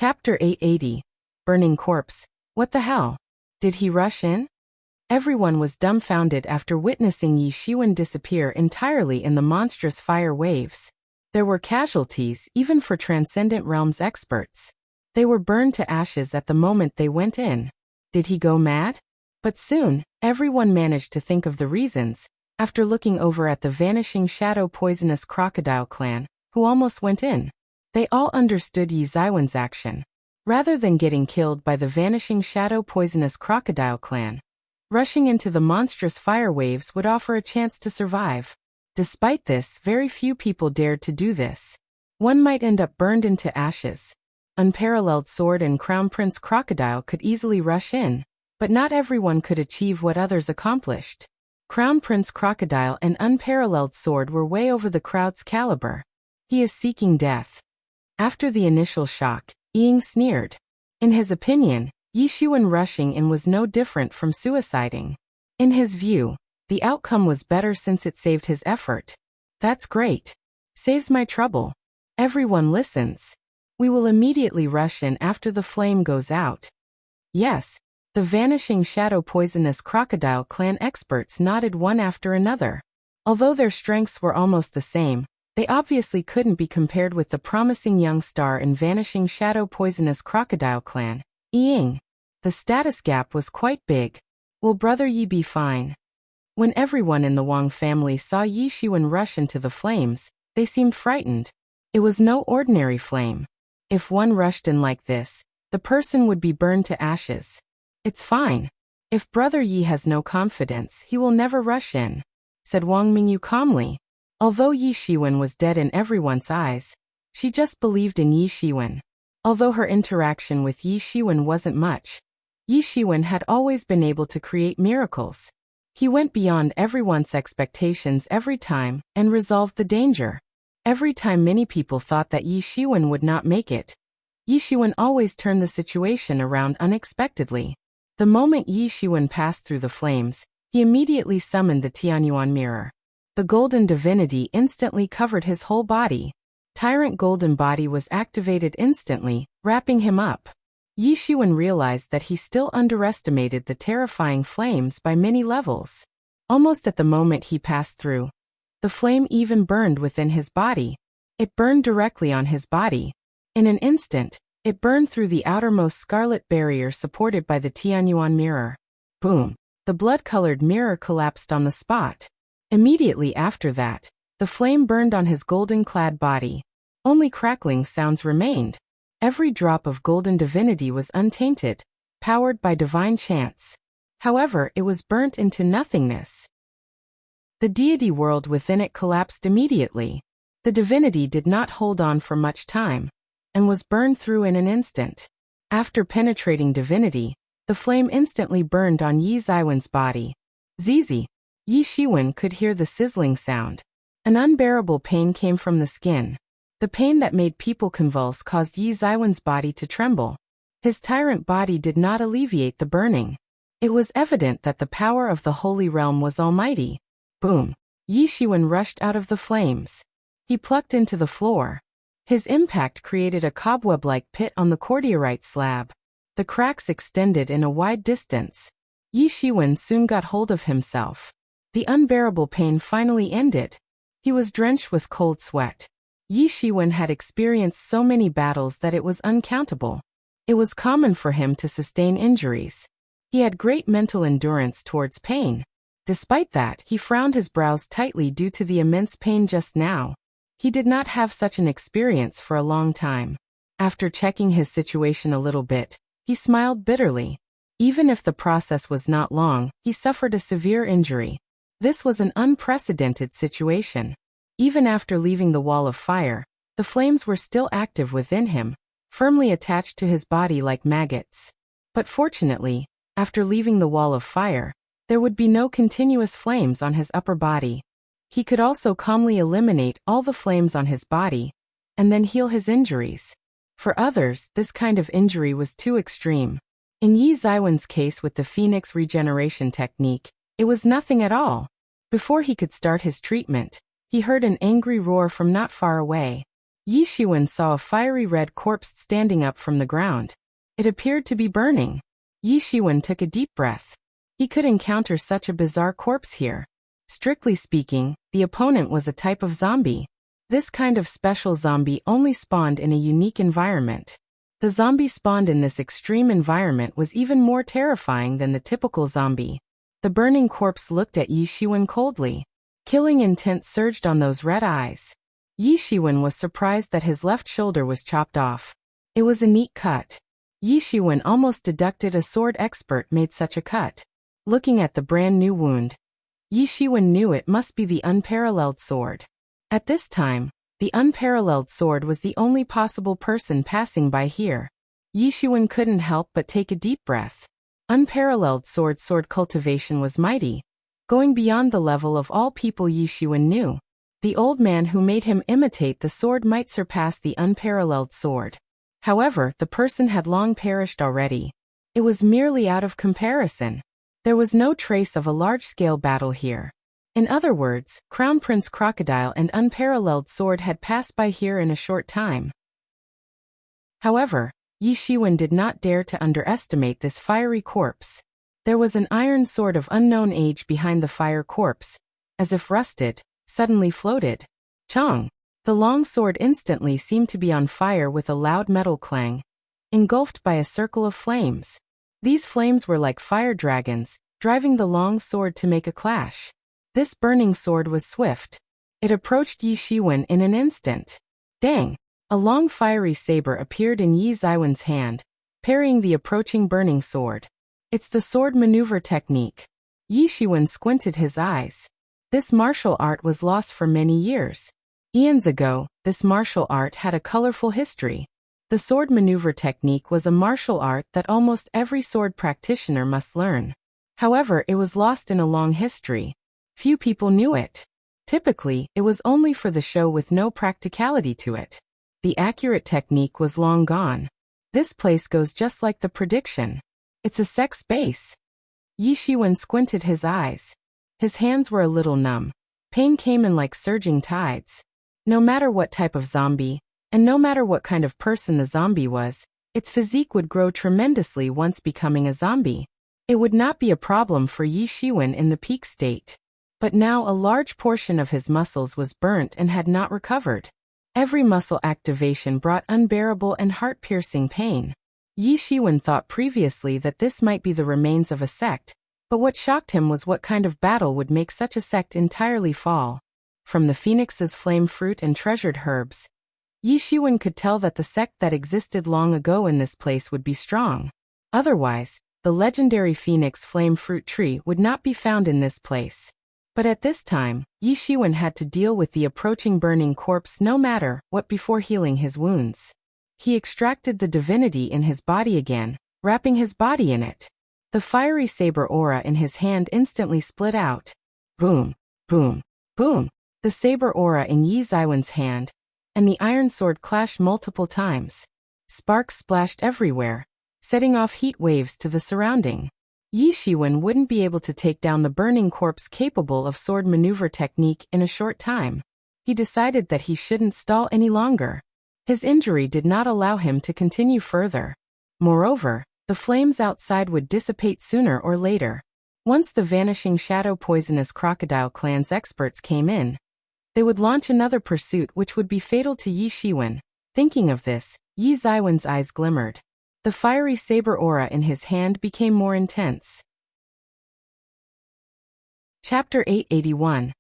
Chapter 880. Burning Corpse. What the hell? Did he rush in? Everyone was dumbfounded after witnessing Yi Shiwen disappear entirely in the monstrous fire waves. There were casualties even for Transcendent Realms experts. They were burned to ashes at the moment they went in. Did he go mad? But soon, everyone managed to think of the reasons, after looking over at the Vanishing Shadow Poisonous Crocodile clan, who almost went in. They all understood Yi Zaiwen's action. Rather than getting killed by the Vanishing Shadow Poisonous Crocodile clan, rushing into the monstrous fire waves would offer a chance to survive. Despite this, very few people dared to do this. One might end up burned into ashes. Unparalleled Sword and Crown Prince Crocodile could easily rush in, but not everyone could achieve what others accomplished. Crown Prince Crocodile and Unparalleled Sword were way over the crowd's caliber. He is seeking death. After the initial shock, Ying sneered. In his opinion, Yi Shiwen rushing in was no different from suiciding. In his view, the outcome was better since it saved his effort. That's great. Saves my trouble. Everyone listens. We will immediately rush in after the flame goes out. Yes, the Vanishing Shadow Poisonous Crocodile clan experts nodded one after another. Although their strengths were almost the same, they obviously couldn't be compared with the promising young star in Vanishing Shadow Poisonous Crocodile clan, Ying. The status gap was quite big. Will Brother Yi be fine? When everyone in the Wang family saw Yi Shiwen rush into the flames, they seemed frightened. It was no ordinary flame. If one rushed in like this, the person would be burned to ashes. It's fine. If Brother Yi has no confidence, he will never rush in, said Wang Mingyu calmly. Although Yi Shiwen was dead in everyone's eyes, she just believed in Yi Shiwen. Although her interaction with Yi Shiwen wasn't much, Yi Shiwen had always been able to create miracles. He went beyond everyone's expectations every time and resolved the danger. Every time many people thought that Yi Shiwen would not make it, Yi Shiwen always turned the situation around unexpectedly. The moment Yi Shiwen passed through the flames, he immediately summoned the Tianyuan mirror. The golden divinity instantly covered his whole body. Tyrant Golden Body was activated instantly, wrapping him up. Yi Shiwen realized that he still underestimated the terrifying flames by many levels. Almost at the moment he passed through, the flame even burned within his body. It burned directly on his body. In an instant, it burned through the outermost scarlet barrier supported by the Tianyuan mirror. Boom! The blood-colored mirror collapsed on the spot. Immediately after that, the flame burned on his golden-clad body. Only crackling sounds remained. Every drop of golden divinity was untainted, powered by divine chants. However, it was burnt into nothingness. The deity world within it collapsed immediately. The divinity did not hold on for much time, and was burned through in an instant. After penetrating divinity, the flame instantly burned on Yi Zaiwen's body. Zizi. Yi Shiwen could hear the sizzling sound. An unbearable pain came from the skin. The pain that made people convulse caused Yi Zaiwen's body to tremble. His tyrant body did not alleviate the burning. It was evident that the power of the Holy Realm was almighty. Boom! Yi Shiwen rushed out of the flames. He plucked into the floor. His impact created a cobweb-like pit on the cordierite slab. The cracks extended in a wide distance. Yi Shiwen soon got hold of himself. The unbearable pain finally ended. He was drenched with cold sweat. Yi Shiwen had experienced so many battles that it was uncountable. It was common for him to sustain injuries. He had great mental endurance towards pain. Despite that, he frowned his brows tightly due to the immense pain just now. He did not have such an experience for a long time. After checking his situation a little bit, he smiled bitterly. Even if the process was not long, he suffered a severe injury. This was an unprecedented situation. Even after leaving the wall of fire, the flames were still active within him, firmly attached to his body like maggots. But fortunately, after leaving the wall of fire, there would be no continuous flames on his upper body. He could also calmly eliminate all the flames on his body, and then heal his injuries. For others, this kind of injury was too extreme. In Yi Zaiwen's case with the Phoenix regeneration technique, it was nothing at all. Before he could start his treatment, he heard an angry roar from not far away. Yi Shiwen saw a fiery red corpse standing up from the ground. It appeared to be burning. Yi Shiwen took a deep breath. He could encounter such a bizarre corpse here. Strictly speaking, the opponent was a type of zombie. This kind of special zombie only spawned in a unique environment. The zombie spawned in this extreme environment was even more terrifying than the typical zombie. The burning corpse looked at Yi Shiwen coldly. Killing intent surged on those red eyes. Yi Shiwen was surprised that his left shoulder was chopped off. It was a neat cut. Yi Shiwen almost deducted a sword expert made such a cut. Looking at the brand new wound, Yi Shiwen knew it must be the unparalleled sword. At this time, the unparalleled sword was the only possible person passing by here. Yi Shiwen couldn't help but take a deep breath. Unparalleled sword cultivation was mighty, going beyond the level of all people Yi Shiwen knew. The old man who made him imitate the sword might surpass the unparalleled sword. However, the person had long perished already. It was merely out of comparison. There was no trace of a large-scale battle here. In other words, Crown Prince Crocodile and unparalleled sword had passed by here in a short time. However, Yi Shiwen did not dare to underestimate this fiery corpse. There was an iron sword of unknown age behind the fire corpse, as if rusted, suddenly floated. Chong! The long sword instantly seemed to be on fire with a loud metal clang, engulfed by a circle of flames. These flames were like fire dragons, driving the long sword to make a clash. This burning sword was swift. It approached Yi Shiwen in an instant. Dang! A long fiery saber appeared in Yi Shiwen's hand, parrying the approaching burning sword. It's the sword maneuver technique. Yi Shiwen squinted his eyes. This martial art was lost for many years. Eons ago, this martial art had a colorful history. The sword maneuver technique was a martial art that almost every sword practitioner must learn. However, it was lost in a long history. Few people knew it. Typically, it was only for the show with no practicality to it. The accurate technique was long gone. This place goes just like the prediction. It's a sex base. Yi Shiwen squinted his eyes. His hands were a little numb. Pain came in like surging tides. No matter what type of zombie, and no matter what kind of person the zombie was, its physique would grow tremendously once becoming a zombie. It would not be a problem for Yi Shiwen in the peak state. But now a large portion of his muscles was burnt and had not recovered. Every muscle activation brought unbearable and heart-piercing pain. Yi Shiwen thought previously that this might be the remains of a sect, but what shocked him was what kind of battle would make such a sect entirely fall. From the phoenix's flame fruit and treasured herbs, Yi Shiwen could tell that the sect that existed long ago in this place would be strong. Otherwise, the legendary phoenix flame fruit tree would not be found in this place. But at this time, Yi Shiwen had to deal with the approaching burning corpse no matter what before healing his wounds. He extracted the divinity in his body again, wrapping his body in it. The fiery saber aura in his hand instantly split out. Boom, boom, boom. The saber aura in Yi Shiwen's hand and the iron sword clashed multiple times. Sparks splashed everywhere, setting off heat waves to the surrounding. Yi Shiwen wouldn't be able to take down the burning corpse capable of sword maneuver technique in a short time. He decided that he shouldn't stall any longer. His injury did not allow him to continue further. Moreover, the flames outside would dissipate sooner or later. Once the vanishing shadow poisonous crocodile clan's experts came in, they would launch another pursuit which would be fatal to Yi Shiwen. Thinking of this, Yi Shiwen's eyes glimmered. The fiery saber aura in his hand became more intense. Chapter 881.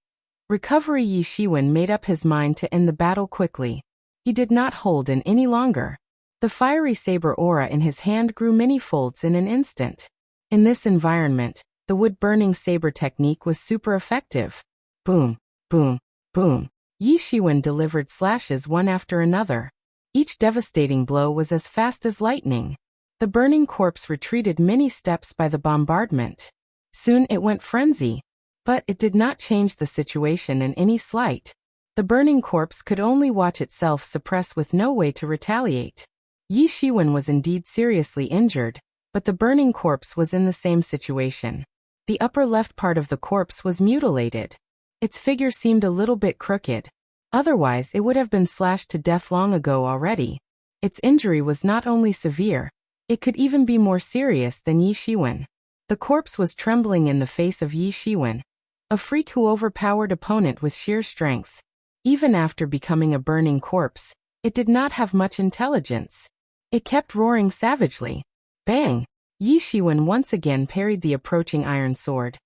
Recovery. Yi Shiwen made up his mind to end the battle quickly. He did not hold in any longer. The fiery saber aura in his hand grew many folds in an instant. In this environment, the wood-burning saber technique was super effective. Boom, boom, boom. Yi Shiwen delivered slashes one after another. Each devastating blow was as fast as lightning. The burning corpse retreated many steps by the bombardment. Soon it went frenzy. But it did not change the situation in any slight. The burning corpse could only watch itself suppress with no way to retaliate. Yi Shiwen was indeed seriously injured, but the burning corpse was in the same situation. The upper left part of the corpse was mutilated. Its figure seemed a little bit crooked. Otherwise, it would have been slashed to death long ago already. Its injury was not only severe, it could even be more serious than Yi Shiwen. The corpse was trembling in the face of Yi Shiwen, a freak who overpowered opponent with sheer strength. Even after becoming a burning corpse, it did not have much intelligence. It kept roaring savagely. Bang! Yi Shiwen once again parried the approaching iron sword,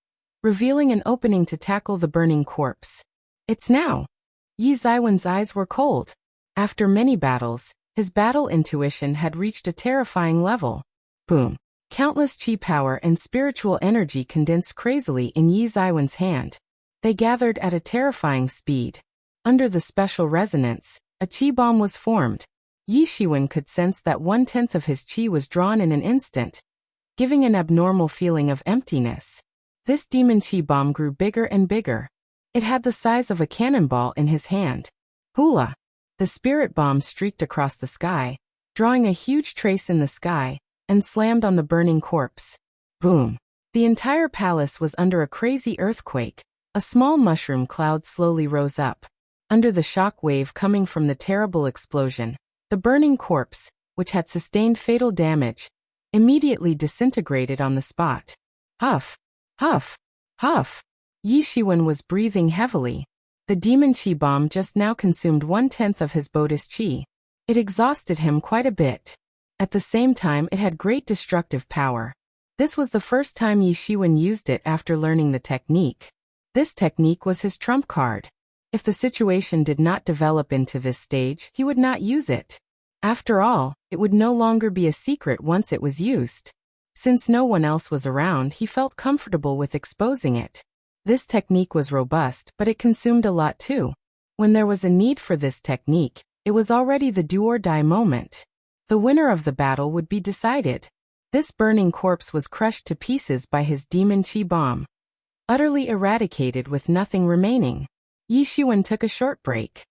revealing an opening to tackle the burning corpse. It's now! Yi Ziwen's eyes were cold. After many battles, his battle intuition had reached a terrifying level. Boom! Countless chi power and spiritual energy condensed crazily in Yi Ziwen's hand. They gathered at a terrifying speed. Under the special resonance, a chi bomb was formed. Yi Shiwen could sense that 1/10 of his chi was drawn in an instant, giving an abnormal feeling of emptiness. This demon chi bomb grew bigger and bigger. It had the size of a cannonball in his hand. Hula! The spirit bomb streaked across the sky, drawing a huge trace in the sky, and slammed on the burning corpse. Boom! The entire palace was under a crazy earthquake. A small mushroom cloud slowly rose up. Under the shock wave coming from the terrible explosion, the burning corpse, which had sustained fatal damage, immediately disintegrated on the spot. Huff! Huff! Huff! Yi Shiwen was breathing heavily. The demon chi bomb just now consumed 1/10 of his Buddhist chi. It exhausted him quite a bit. At the same time, it had great destructive power. This was the first time Yi Shiwen used it after learning the technique. This technique was his trump card. If the situation did not develop into this stage, he would not use it. After all, it would no longer be a secret once it was used. Since no one else was around, he felt comfortable with exposing it. This technique was robust, but it consumed a lot too. When there was a need for this technique, it was already the do-or-die moment. The winner of the battle would be decided. This burning corpse was crushed to pieces by his demon chi bomb, utterly eradicated with nothing remaining. Yi Shiwen took a short break.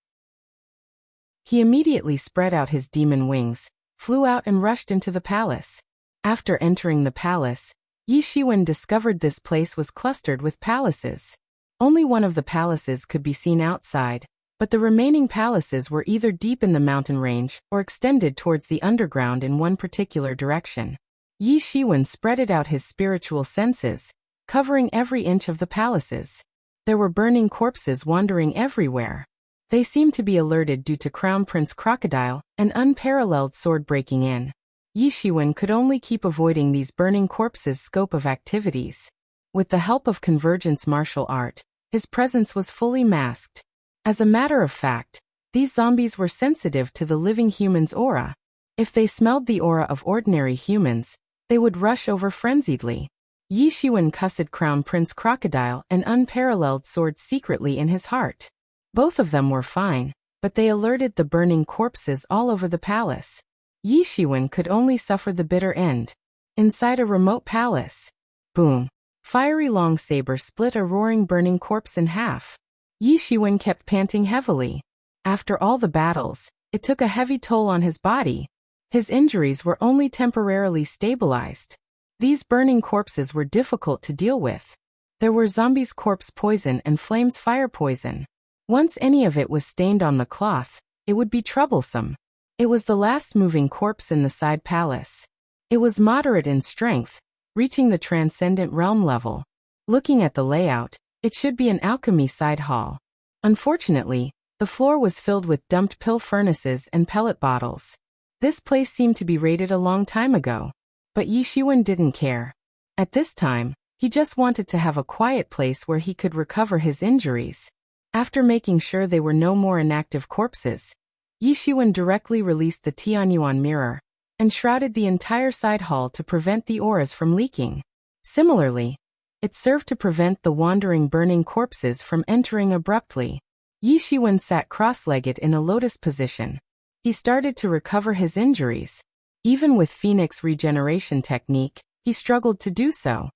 He immediately spread out his demon wings, flew out and rushed into the palace. After entering the palace, Yi Shiwen discovered this place was clustered with palaces. Only one of the palaces could be seen outside, but the remaining palaces were either deep in the mountain range or extended towards the underground in one particular direction. Yi Shiwen spreaded out his spiritual senses, covering every inch of the palaces. There were burning corpses wandering everywhere. They seemed to be alerted due to Crown Prince Crocodile, an unparalleled sword breaking in. Yi Shiwen could only keep avoiding these burning corpses' scope of activities. With the help of convergence martial art, his presence was fully masked. As a matter of fact, these zombies were sensitive to the living human's aura. If they smelled the aura of ordinary humans, they would rush over frenziedly. Yi Shiwen cussed Crown Prince Crocodile an unparalleled sword secretly in his heart. Both of them were fine, but they alerted the burning corpses all over the palace. Yi Shiwen could only suffer the bitter end. Inside a remote palace. Boom! Fiery long saber split a roaring burning corpse in half. Yi Shiwen kept panting heavily. After all the battles, it took a heavy toll on his body. His injuries were only temporarily stabilized. These burning corpses were difficult to deal with. There were zombies' corpse poison and flames fire poison. Once any of it was stained on the cloth, it would be troublesome. It was the last moving corpse in the side palace. It was moderate in strength, reaching the transcendent realm level. Looking at the layout, it should be an alchemy side hall. Unfortunately, the floor was filled with dumped pill furnaces and pellet bottles. This place seemed to be raided a long time ago. But Yi Shiwen didn't care. At this time, he just wanted to have a quiet place where he could recover his injuries. After making sure they were no more inactive corpses, Yi Shiwen directly released the Tianyuan mirror and shrouded the entire side hall to prevent the auras from leaking. Similarly, it served to prevent the wandering burning corpses from entering abruptly. Yi Shiwen sat cross-legged in a lotus position. He started to recover his injuries. Even with Phoenix regeneration technique, he struggled to do so.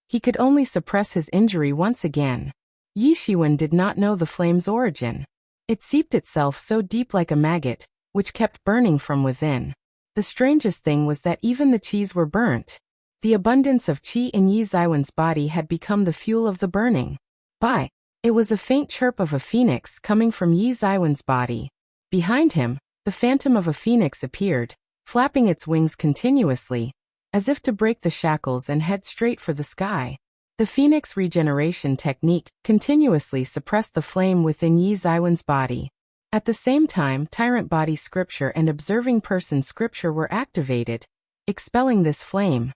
He could only suppress his injury once again. Yi Shiwen did not know the flame's origin. It seeped itself so deep like a maggot, which kept burning from within. The strangest thing was that even the chis were burnt. The abundance of chi in Yi Ziwen's body had become the fuel of the burning. By It was a faint chirp of a phoenix coming from Yi Zaiwen's body. Behind him, the phantom of a phoenix appeared, flapping its wings continuously, as if to break the shackles and head straight for the sky. The phoenix regeneration technique continuously suppressed the flame within Yi Zaiwen's body. At the same time, Tyrant Body Scripture and Observing Person Scripture were activated, expelling this flame.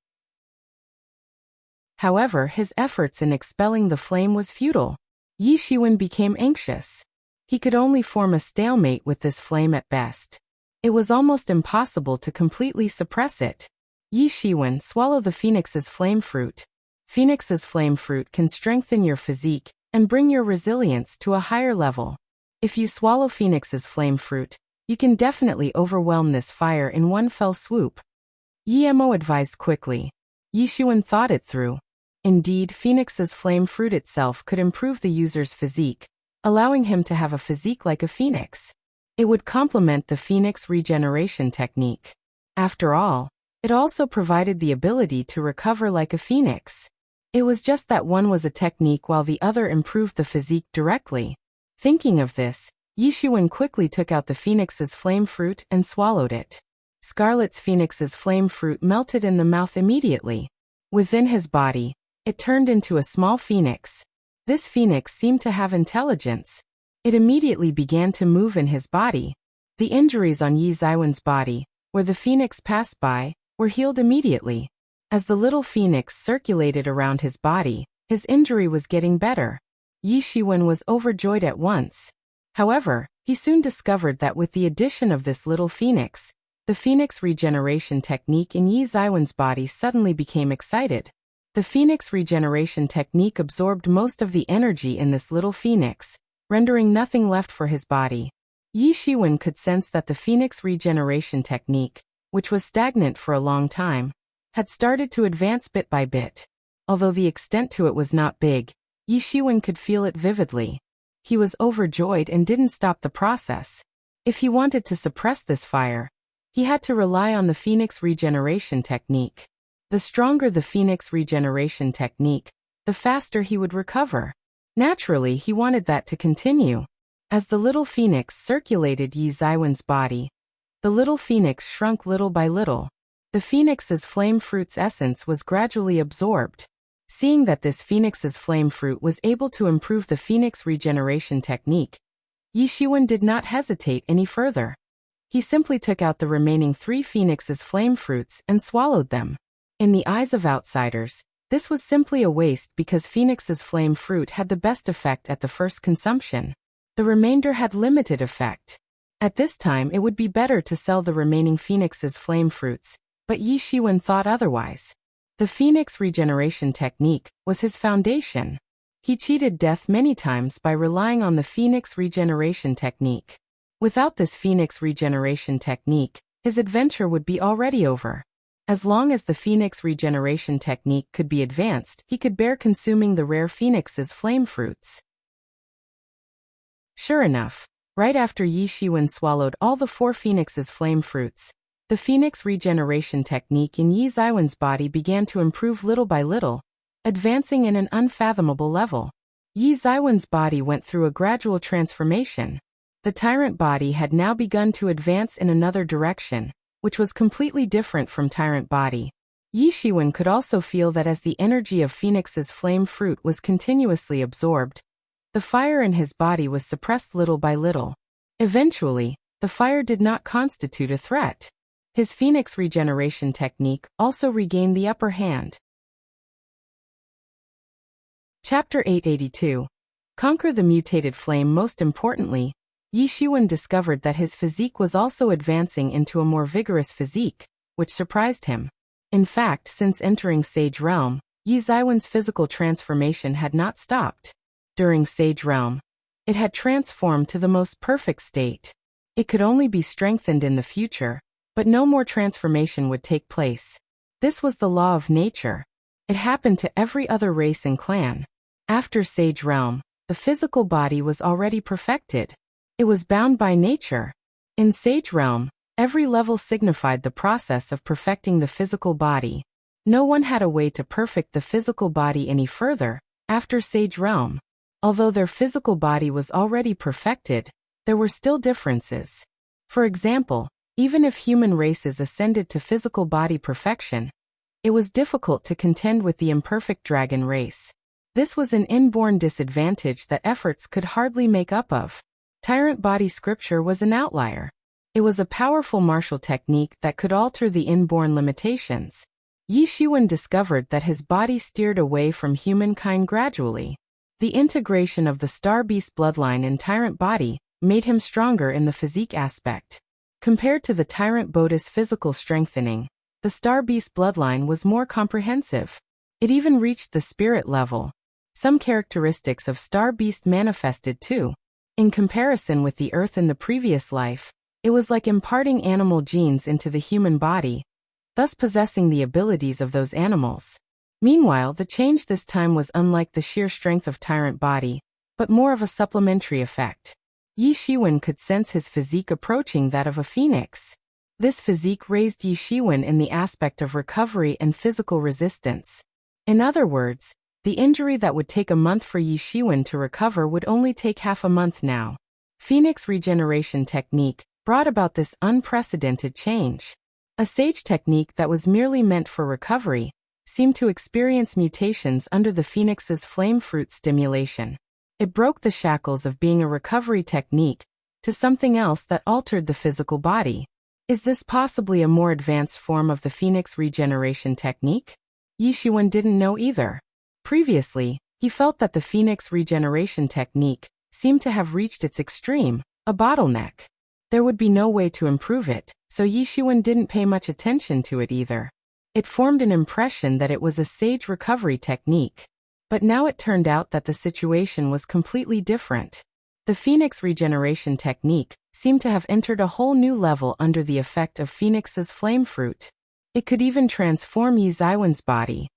However, his efforts in expelling the flame was futile. Yi Shiwen became anxious. He could only form a stalemate with this flame at best. It was almost impossible to completely suppress it. Yi Shiwen, swallow the phoenix's flame fruit. Phoenix's flame fruit can strengthen your physique and bring your resilience to a higher level. If you swallow Phoenix's flame fruit, you can definitely overwhelm this fire in one fell swoop. Yi Mo advised quickly. Yi Shiwen thought it through. Indeed, Phoenix's flame fruit itself could improve the user's physique, allowing him to have a physique like a phoenix. It would complement the phoenix regeneration technique. After all, it also provided the ability to recover like a phoenix. It was just that one was a technique while the other improved the physique directly. Thinking of this, Yi Shiwen quickly took out the phoenix's flame fruit and swallowed it. Scarlet's phoenix's flame fruit melted in the mouth immediately. Within his body, it turned into a small phoenix. This phoenix seemed to have intelligence. It immediately began to move in his body. The injuries on Yi Zaiwen's body, where the phoenix passed by, were healed immediately. As the little phoenix circulated around his body, his injury was getting better. Yi Shiwen was overjoyed at once. However, he soon discovered that with the addition of this little phoenix, the phoenix regeneration technique in Yi Zaiwen's body suddenly became excited. The phoenix regeneration technique absorbed most of the energy in this little phoenix, rendering nothing left for his body. Yi Shiwen could sense that the phoenix regeneration technique, which was stagnant for a long time, had started to advance bit by bit. Although the extent to it was not big, Yi Shiwen could feel it vividly. He was overjoyed and didn't stop the process. If he wanted to suppress this fire, he had to rely on the phoenix regeneration technique. The stronger the phoenix regeneration technique, the faster he would recover. Naturally, he wanted that to continue. As the little phoenix circulated Yi Zaiwen's body, the little phoenix shrunk little by little. The phoenix's flame fruit's essence was gradually absorbed. Seeing that this phoenix's flame fruit was able to improve the phoenix regeneration technique, Yi Shiwen did not hesitate any further. He simply took out the remaining 3 phoenix's flame fruits and swallowed them. In the eyes of outsiders, this was simply a waste because phoenix's flame fruit had the best effect at the first consumption. The remainder had limited effect. At this time it would be better to sell the remaining phoenix's flame fruits, but Yi Shiwen thought otherwise. The phoenix regeneration technique was his foundation. He cheated death many times by relying on the phoenix regeneration technique. Without this phoenix regeneration technique, his adventure would be already over. As long as the phoenix regeneration technique could be advanced, he could bear consuming the rare phoenix's flame fruits. Sure enough, right after Yi Shiwen swallowed all the 4 phoenix's flame fruits, the phoenix regeneration technique in Yi Zaiwen's body began to improve little by little, advancing in an unfathomable level. Yi Zaiwen's body went through a gradual transformation. The tyrant body had now begun to advance in another direction, which was completely different from tyrant body. Yi Shiwen could also feel that as the energy of Phoenix's flame fruit was continuously absorbed, the fire in his body was suppressed little by little. Eventually, the fire did not constitute a threat. His Phoenix regeneration technique also regained the upper hand. Chapter 882. Conquer the mutated flame. Most importantly, Yi Shiwen discovered that his physique was also advancing into a more vigorous physique, which surprised him. In fact, since entering Sage Realm, Yi Zaiwen's physical transformation had not stopped. During Sage Realm, it had transformed to the most perfect state. It could only be strengthened in the future, but no more transformation would take place. This was the law of nature. It happened to every other race and clan. After Sage Realm, the physical body was already perfected. It was bound by nature. In Sage Realm, every level signified the process of perfecting the physical body. No one had a way to perfect the physical body any further after Sage Realm. Although their physical body was already perfected, there were still differences. For example, even if human races ascended to physical body perfection, it was difficult to contend with the imperfect dragon race. This was an inborn disadvantage that efforts could hardly make up of. Tyrant body scripture was an outlier. It was a powerful martial technique that could alter the inborn limitations. Yi Shiwen discovered that his body steered away from humankind gradually. The integration of the Star Beast bloodline in Tyrant body made him stronger in the physique aspect. Compared to the Tyrant Boda's physical strengthening, the Star Beast bloodline was more comprehensive. It even reached the spirit level. Some characteristics of Star Beast manifested too. In comparison with the Earth in the previous life, it was like imparting animal genes into the human body, thus possessing the abilities of those animals. Meanwhile, the change this time was unlike the sheer strength of Tyrant body, but more of a supplementary effect. Yi Shiwen could sense his physique approaching that of a phoenix. This physique raised Yi Shiwen in the aspect of recovery and physical resistance. In other words, the injury that would take a month for Yi Shiwen to recover would only take half a month now. Phoenix regeneration technique brought about this unprecedented change. A sage technique that was merely meant for recovery seemed to experience mutations under the phoenix's flame fruit stimulation. It broke the shackles of being a recovery technique to something else that altered the physical body. Is this possibly a more advanced form of the phoenix regeneration technique? Yi Shiwen didn't know either. Previously, he felt that the phoenix regeneration technique seemed to have reached its extreme, a bottleneck. There would be no way to improve it, so Yi Shiwen didn't pay much attention to it either. It formed an impression that it was a sage recovery technique. But now it turned out that the situation was completely different. The phoenix regeneration technique seemed to have entered a whole new level under the effect of phoenix's flame fruit. It could even transform Yi Ziwen's body.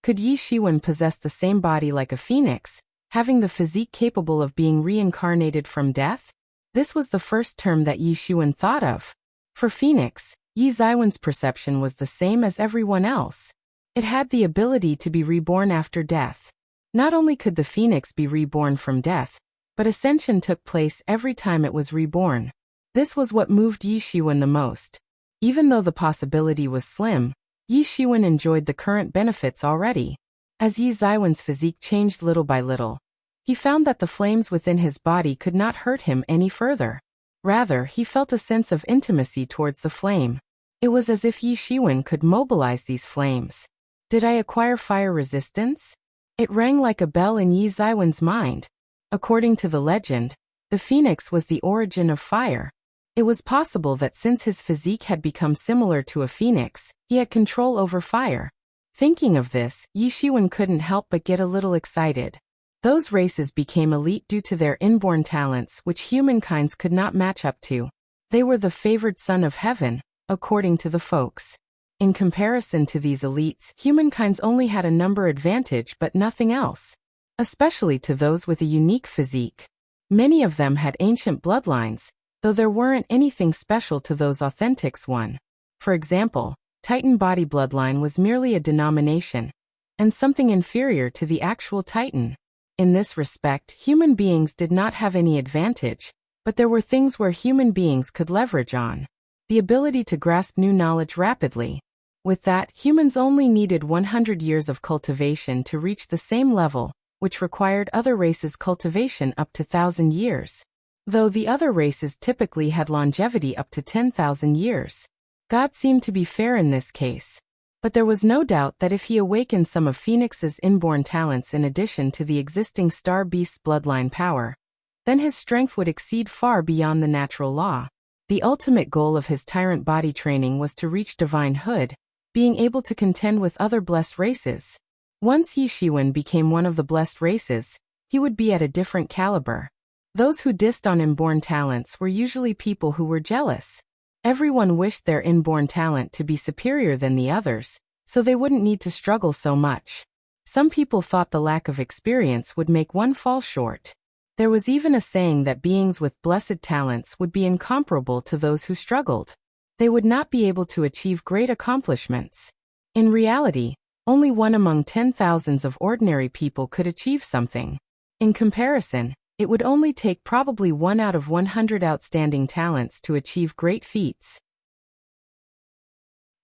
Could Yi Shiwen possess the same body like a phoenix, having the physique capable of being reincarnated from death? This was the first term that Yi Shiwen thought of. For phoenix, Yi Ziwen's perception was the same as everyone else. It had the ability to be reborn after death. Not only could the phoenix be reborn from death, but ascension took place every time it was reborn. This was what moved Yi Shiwen the most. Even though the possibility was slim, Yi Shiwen enjoyed the current benefits already. As Yi Ziwen's physique changed little by little, he found that the flames within his body could not hurt him any further. Rather, he felt a sense of intimacy towards the flame. It was as if Yi Shiwen could mobilize these flames. Did I acquire fire resistance? It rang like a bell in Yi Ziwen's mind. According to the legend, the phoenix was the origin of fire. It was possible that since his physique had become similar to a phoenix, he had control over fire. Thinking of this, Yi Shiwen couldn't help but get a little excited. Those races became elite due to their inborn talents which humankind's could not match up to. They were the favored son of heaven, according to the folks. In comparison to these elites, humankind's only had a number advantage but nothing else. Especially to those with a unique physique. Many of them had ancient bloodlines, though there weren't anything special to those authentics one. For example, Titan body bloodline was merely a denomination, and something inferior to the actual Titan. In this respect, human beings did not have any advantage, but there were things where human beings could leverage on. The ability to grasp new knowledge rapidly. With that, humans only needed 100 years of cultivation to reach the same level, which required other races' cultivation up to 1,000 years. Though the other races typically had longevity up to 10,000 years. God seemed to be fair in this case. But there was no doubt that if he awakened some of Phoenix's inborn talents in addition to the existing Star Beast's bloodline power, then his strength would exceed far beyond the natural law. The ultimate goal of his tyrant body training was to reach divinehood, being able to contend with other blessed races. Once Yi Shiwen became one of the blessed races, he would be at a different caliber. Those who dissed on inborn talents were usually people who were jealous. Everyone wished their inborn talent to be superior than the others, so they wouldn't need to struggle so much. Some people thought the lack of experience would make one fall short. There was even a saying that beings with blessed talents would be incomparable to those who struggled. They would not be able to achieve great accomplishments. In reality, Only one among 10,000s of ordinary people could achieve something. In comparison, it would only take probably 1 out of 100 outstanding talents to achieve great feats.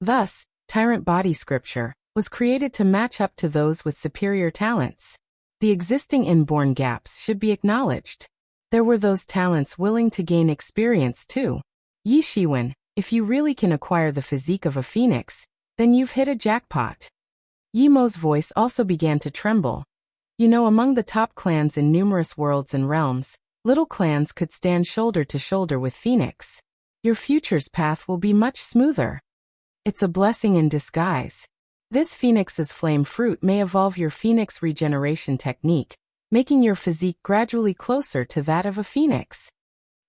Thus, Tyrant Body Scripture was created to match up to those with superior talents. The existing inborn gaps should be acknowledged. There were those talents willing to gain experience too. Yi Shiwen, if you really can acquire the physique of a phoenix, then you've hit a jackpot. Yi Mo's voice also began to tremble. You know, among the top clans in numerous worlds and realms, little clans could stand shoulder to shoulder with Phoenix. Your future's path will be much smoother. It's a blessing in disguise. This Phoenix's flame fruit may evolve your Phoenix regeneration technique, making your physique gradually closer to that of a phoenix.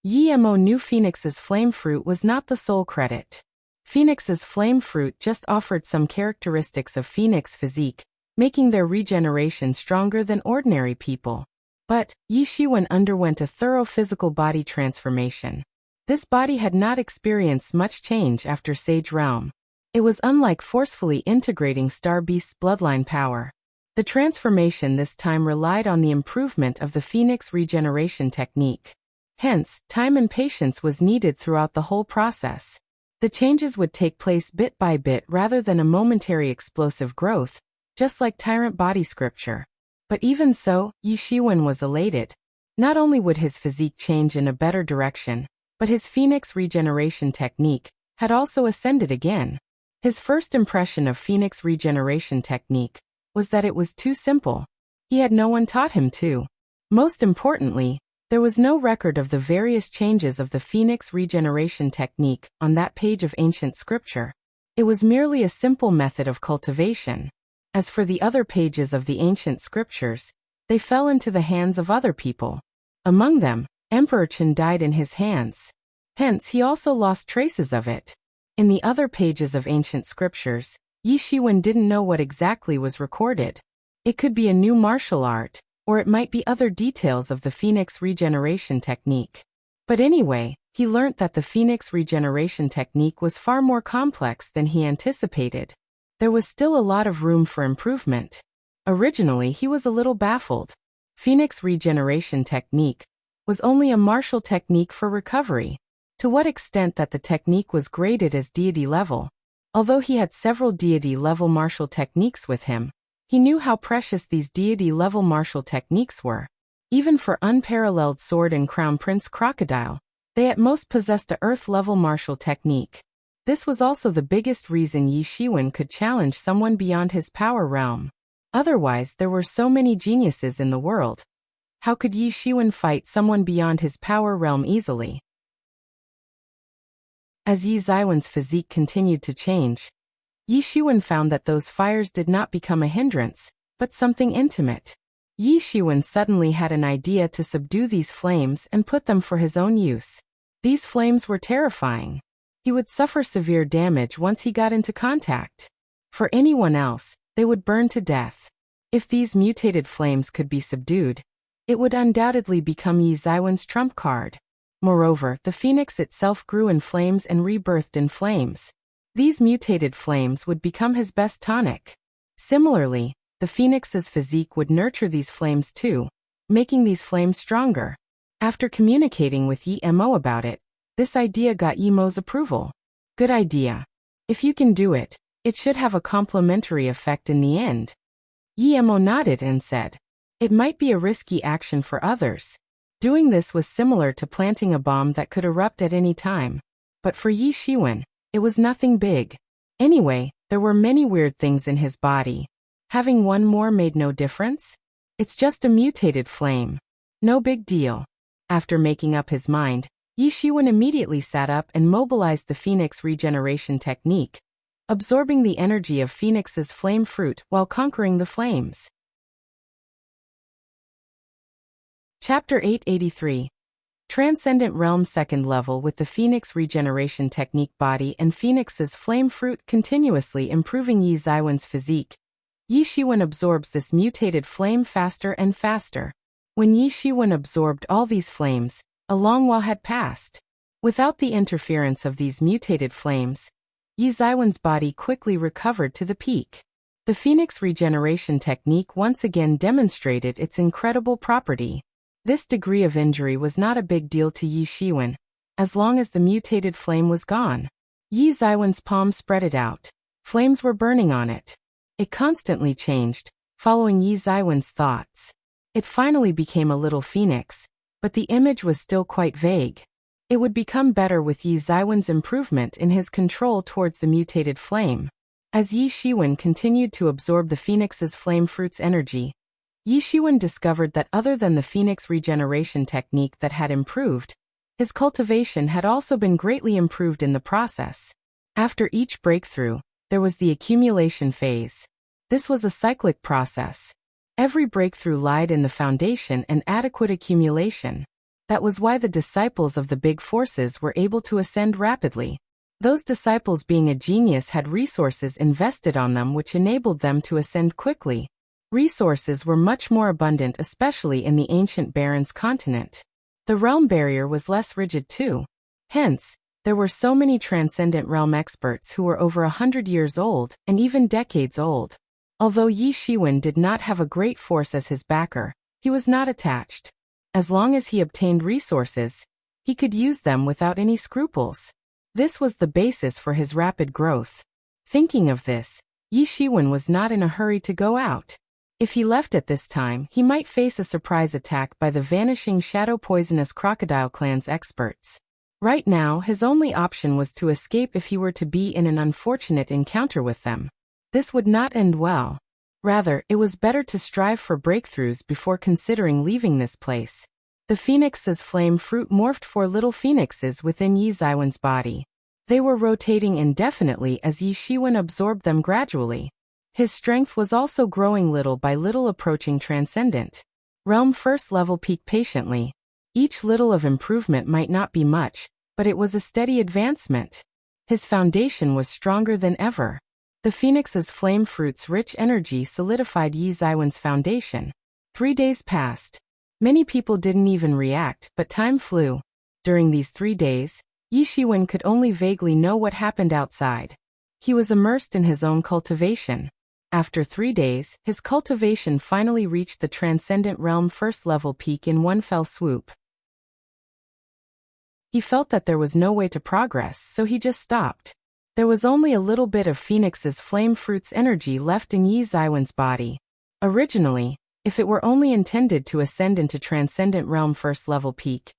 Yi Mo knew Phoenix's flame fruit was not the sole credit. Phoenix's flame fruit just offered some characteristics of Phoenix physique, making their regeneration stronger than ordinary people. But Yi Shiwen underwent a thorough physical body transformation. This body had not experienced much change after Sage Realm. It was unlike forcefully integrating Star Beast's bloodline power. The transformation this time relied on the improvement of the Phoenix regeneration technique. Hence, time and patience was needed throughout the whole process. The changes would take place bit by bit rather than a momentary explosive growth, just like Tyrant Body Scripture. But even so, Yi Shiwen was elated. Not only would his physique change in a better direction, but his Phoenix regeneration technique had also ascended again. His first impression of Phoenix regeneration technique was that it was too simple. He had no one taught him to. Most importantly, there was no record of the various changes of the Phoenix regeneration technique on that page of ancient scripture. It was merely a simple method of cultivation. As for the other pages of the ancient scriptures, they fell into the hands of other people. Among them, Emperor Chen died in his hands. Hence he also lost traces of it. In the other pages of ancient scriptures, Yi Shiwen didn't know what exactly was recorded. It could be a new martial art, or it might be other details of the Phoenix regeneration technique. But anyway, he learnt that the Phoenix regeneration technique was far more complex than he anticipated. There was still a lot of room for improvement. Originally, he was a little baffled. Phoenix regeneration technique was only a martial technique for recovery. To what extent that the technique was graded as deity level? Although he had several deity level martial techniques with him, he knew how precious these deity level martial techniques were. Even for unparalleled sword and crown prince crocodile, they at most possessed a earth level martial technique. This was also the biggest reason Yi Shiwen could challenge someone beyond his power realm. Otherwise, there were so many geniuses in the world. How could Yi Shiwen fight someone beyond his power realm easily? As Yi Ziwen's physique continued to change, Yi Shiwen found that those fires did not become a hindrance, but something intimate. Yi Shiwen suddenly had an idea to subdue these flames and put them for his own use. These flames were terrifying. He would suffer severe damage once he got into contact. For anyone else, they would burn to death. If these mutated flames could be subdued, it would undoubtedly become Yi Ziwen's trump card. Moreover, the phoenix itself grew in flames and rebirthed in flames. These mutated flames would become his best tonic. Similarly, the phoenix's physique would nurture these flames too, making these flames stronger. After communicating with Yi Mo about it, this idea got Yi Mo's approval. Good idea. If you can do it, it should have a complementary effect in the end. Yi Mo nodded and said, it might be a risky action for others. Doing this was similar to planting a bomb that could erupt at any time. But for Yi Shiwen, it was nothing big. Anyway, there were many weird things in his body. Having one more made no difference? It's just a mutated flame. No big deal. After making up his mind, Yi Shiwen immediately sat up and mobilized the Phoenix regeneration technique, absorbing the energy of Phoenix's flame fruit while conquering the flames. Chapter 883. Transcendent Realm Second Level. With the Phoenix regeneration technique body and Phoenix's flame fruit continuously improving Yi Ziwen's physique, Yi Shiwen absorbs this mutated flame faster and faster. When Yi Shiwen absorbed all these flames, a long while had passed. Without the interference of these mutated flames, Yi Ziwen's body quickly recovered to the peak. The Phoenix regeneration technique once again demonstrated its incredible property. This degree of injury was not a big deal to Yi Shiwen, as long as the mutated flame was gone. Yi Ziwen's palm spread out. Flames were burning on it. It constantly changed, following Yi Ziwen's thoughts. It finally became a little phoenix, but the image was still quite vague. It would become better with Yi Ziwen's improvement in his control towards the mutated flame. As Yi Shiwen continued to absorb the phoenix's flame fruit's energy, Yi Shiwen discovered that other than the phoenix regeneration technique that had improved, his cultivation had also been greatly improved in the process. After each breakthrough, there was the accumulation phase. This was a cyclic process. Every breakthrough lied in the foundation and adequate accumulation. That was why the disciples of the big forces were able to ascend rapidly. Those disciples, being a genius, had resources invested on them which enabled them to ascend quickly. Resources were much more abundant, especially in the ancient Barrens continent. The realm barrier was less rigid too. Hence, there were so many transcendent realm experts who were over 100 years old and even decades old. Although Yi Shiwen did not have a great force as his backer, he was not attached. As long as he obtained resources, he could use them without any scruples. This was the basis for his rapid growth. Thinking of this, Yi Shiwen was not in a hurry to go out. If he left at this time, he might face a surprise attack by the vanishing shadow poisonous crocodile clan's experts. Right now, his only option was to escape if he were to be in an unfortunate encounter with them. This would not end well. Rather, it was better to strive for breakthroughs before considering leaving this place. The phoenix's flame fruit morphed 4 little phoenixes within Yi Ziwen's body. They were rotating indefinitely as Yi Shiwen absorbed them gradually. His strength was also growing little by little, approaching transcendent realm first level peak patiently. Each little of improvement might not be much, but it was a steady advancement. His foundation was stronger than ever. The phoenix's flame fruit's rich energy solidified Yi Ziwen's foundation. 3 days passed. Many people didn't even react, but time flew. During these 3 days, Yi Shiwen could only vaguely know what happened outside. He was immersed in his own cultivation. After 3 days, his cultivation finally reached the transcendent realm first level peak in one fell swoop. He felt that there was no way to progress, so he just stopped. There was only a little bit of Phoenix's flame fruit's energy left in Yi Ziwen's body. Originally, if it were only intended to ascend into transcendent realm first level peak,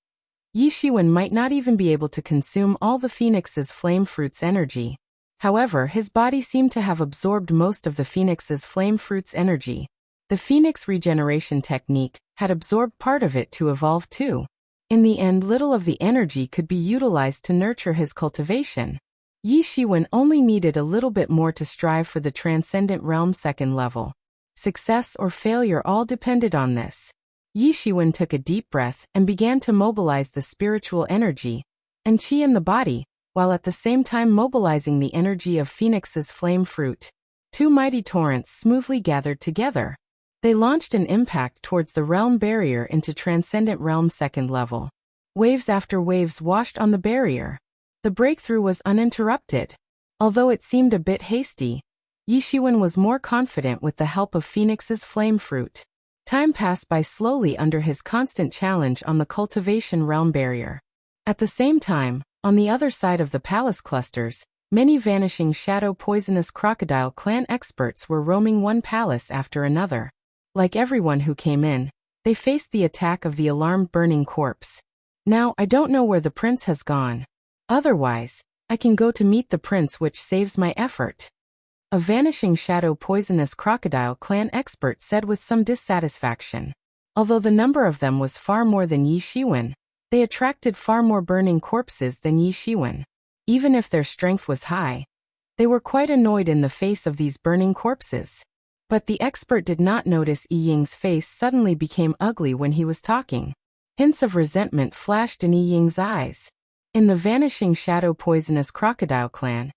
Yi Shiwen might not even be able to consume all the Phoenix's flame fruit's energy. However, his body seemed to have absorbed most of the Phoenix's flame fruit's energy. The Phoenix regeneration technique had absorbed part of it to evolve too. In the end, little of the energy could be utilized to nurture his cultivation. Yi Shiwen only needed a little bit more to strive for the transcendent realm second level. Success or failure all depended on this. Yi Shiwen took a deep breath and began to mobilize the spiritual energy and qi in the body, while at the same time mobilizing the energy of Phoenix's flame fruit. 2 mighty torrents smoothly gathered together. They launched an impact towards the realm barrier into transcendent realm second level. Waves after waves washed on the barrier. The breakthrough was uninterrupted. Although it seemed a bit hasty, Yi Shiwen was more confident with the help of Phoenix's flame fruit. Time passed by slowly under his constant challenge on the cultivation realm barrier. At the same time, on the other side of the palace clusters, many vanishing shadow poisonous crocodile clan experts were roaming one palace after another. Like everyone who came in, they faced the attack of the alarmed burning corpse. Now, I don't know where the prince has gone. Otherwise, I can go to meet the prince, which saves my effort. A vanishing shadow poisonous crocodile clan expert said with some dissatisfaction. Although the number of them was far more than Yi Shiwen, they attracted far more burning corpses than Yi Shiwen. Even if their strength was high, they were quite annoyed in the face of these burning corpses. But the expert did not notice Yi Ying's face suddenly became ugly when he was talking. Hints of resentment flashed in Yi Ying's eyes. In the vanishing shadow poisonous crocodile clan,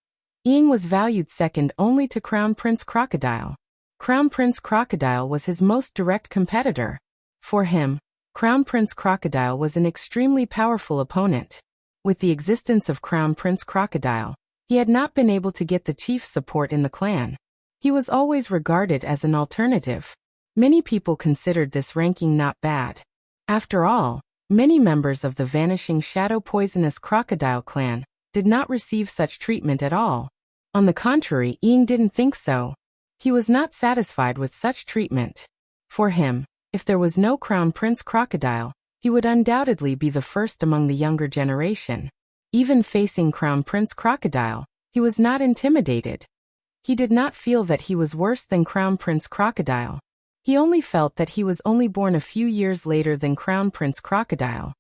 Ying was valued second only to Crown Prince Crocodile. Crown Prince Crocodile was his most direct competitor. For him, Crown Prince Crocodile was an extremely powerful opponent. With the existence of Crown Prince Crocodile, he had not been able to get the chief's support in the clan. He was always regarded as an alternative. Many people considered this ranking not bad. After all, many members of the Vanishing Shadow Poisonous Crocodile clan did not receive such treatment at all. On the contrary, Ying didn't think so. He was not satisfied with such treatment. For him, if there was no Crown Prince Crocodile, he would undoubtedly be the first among the younger generation. Even facing Crown Prince Crocodile, he was not intimidated. He did not feel that he was worse than Crown Prince Crocodile. He only felt that he was only born a few years later than Crown Prince Crocodile.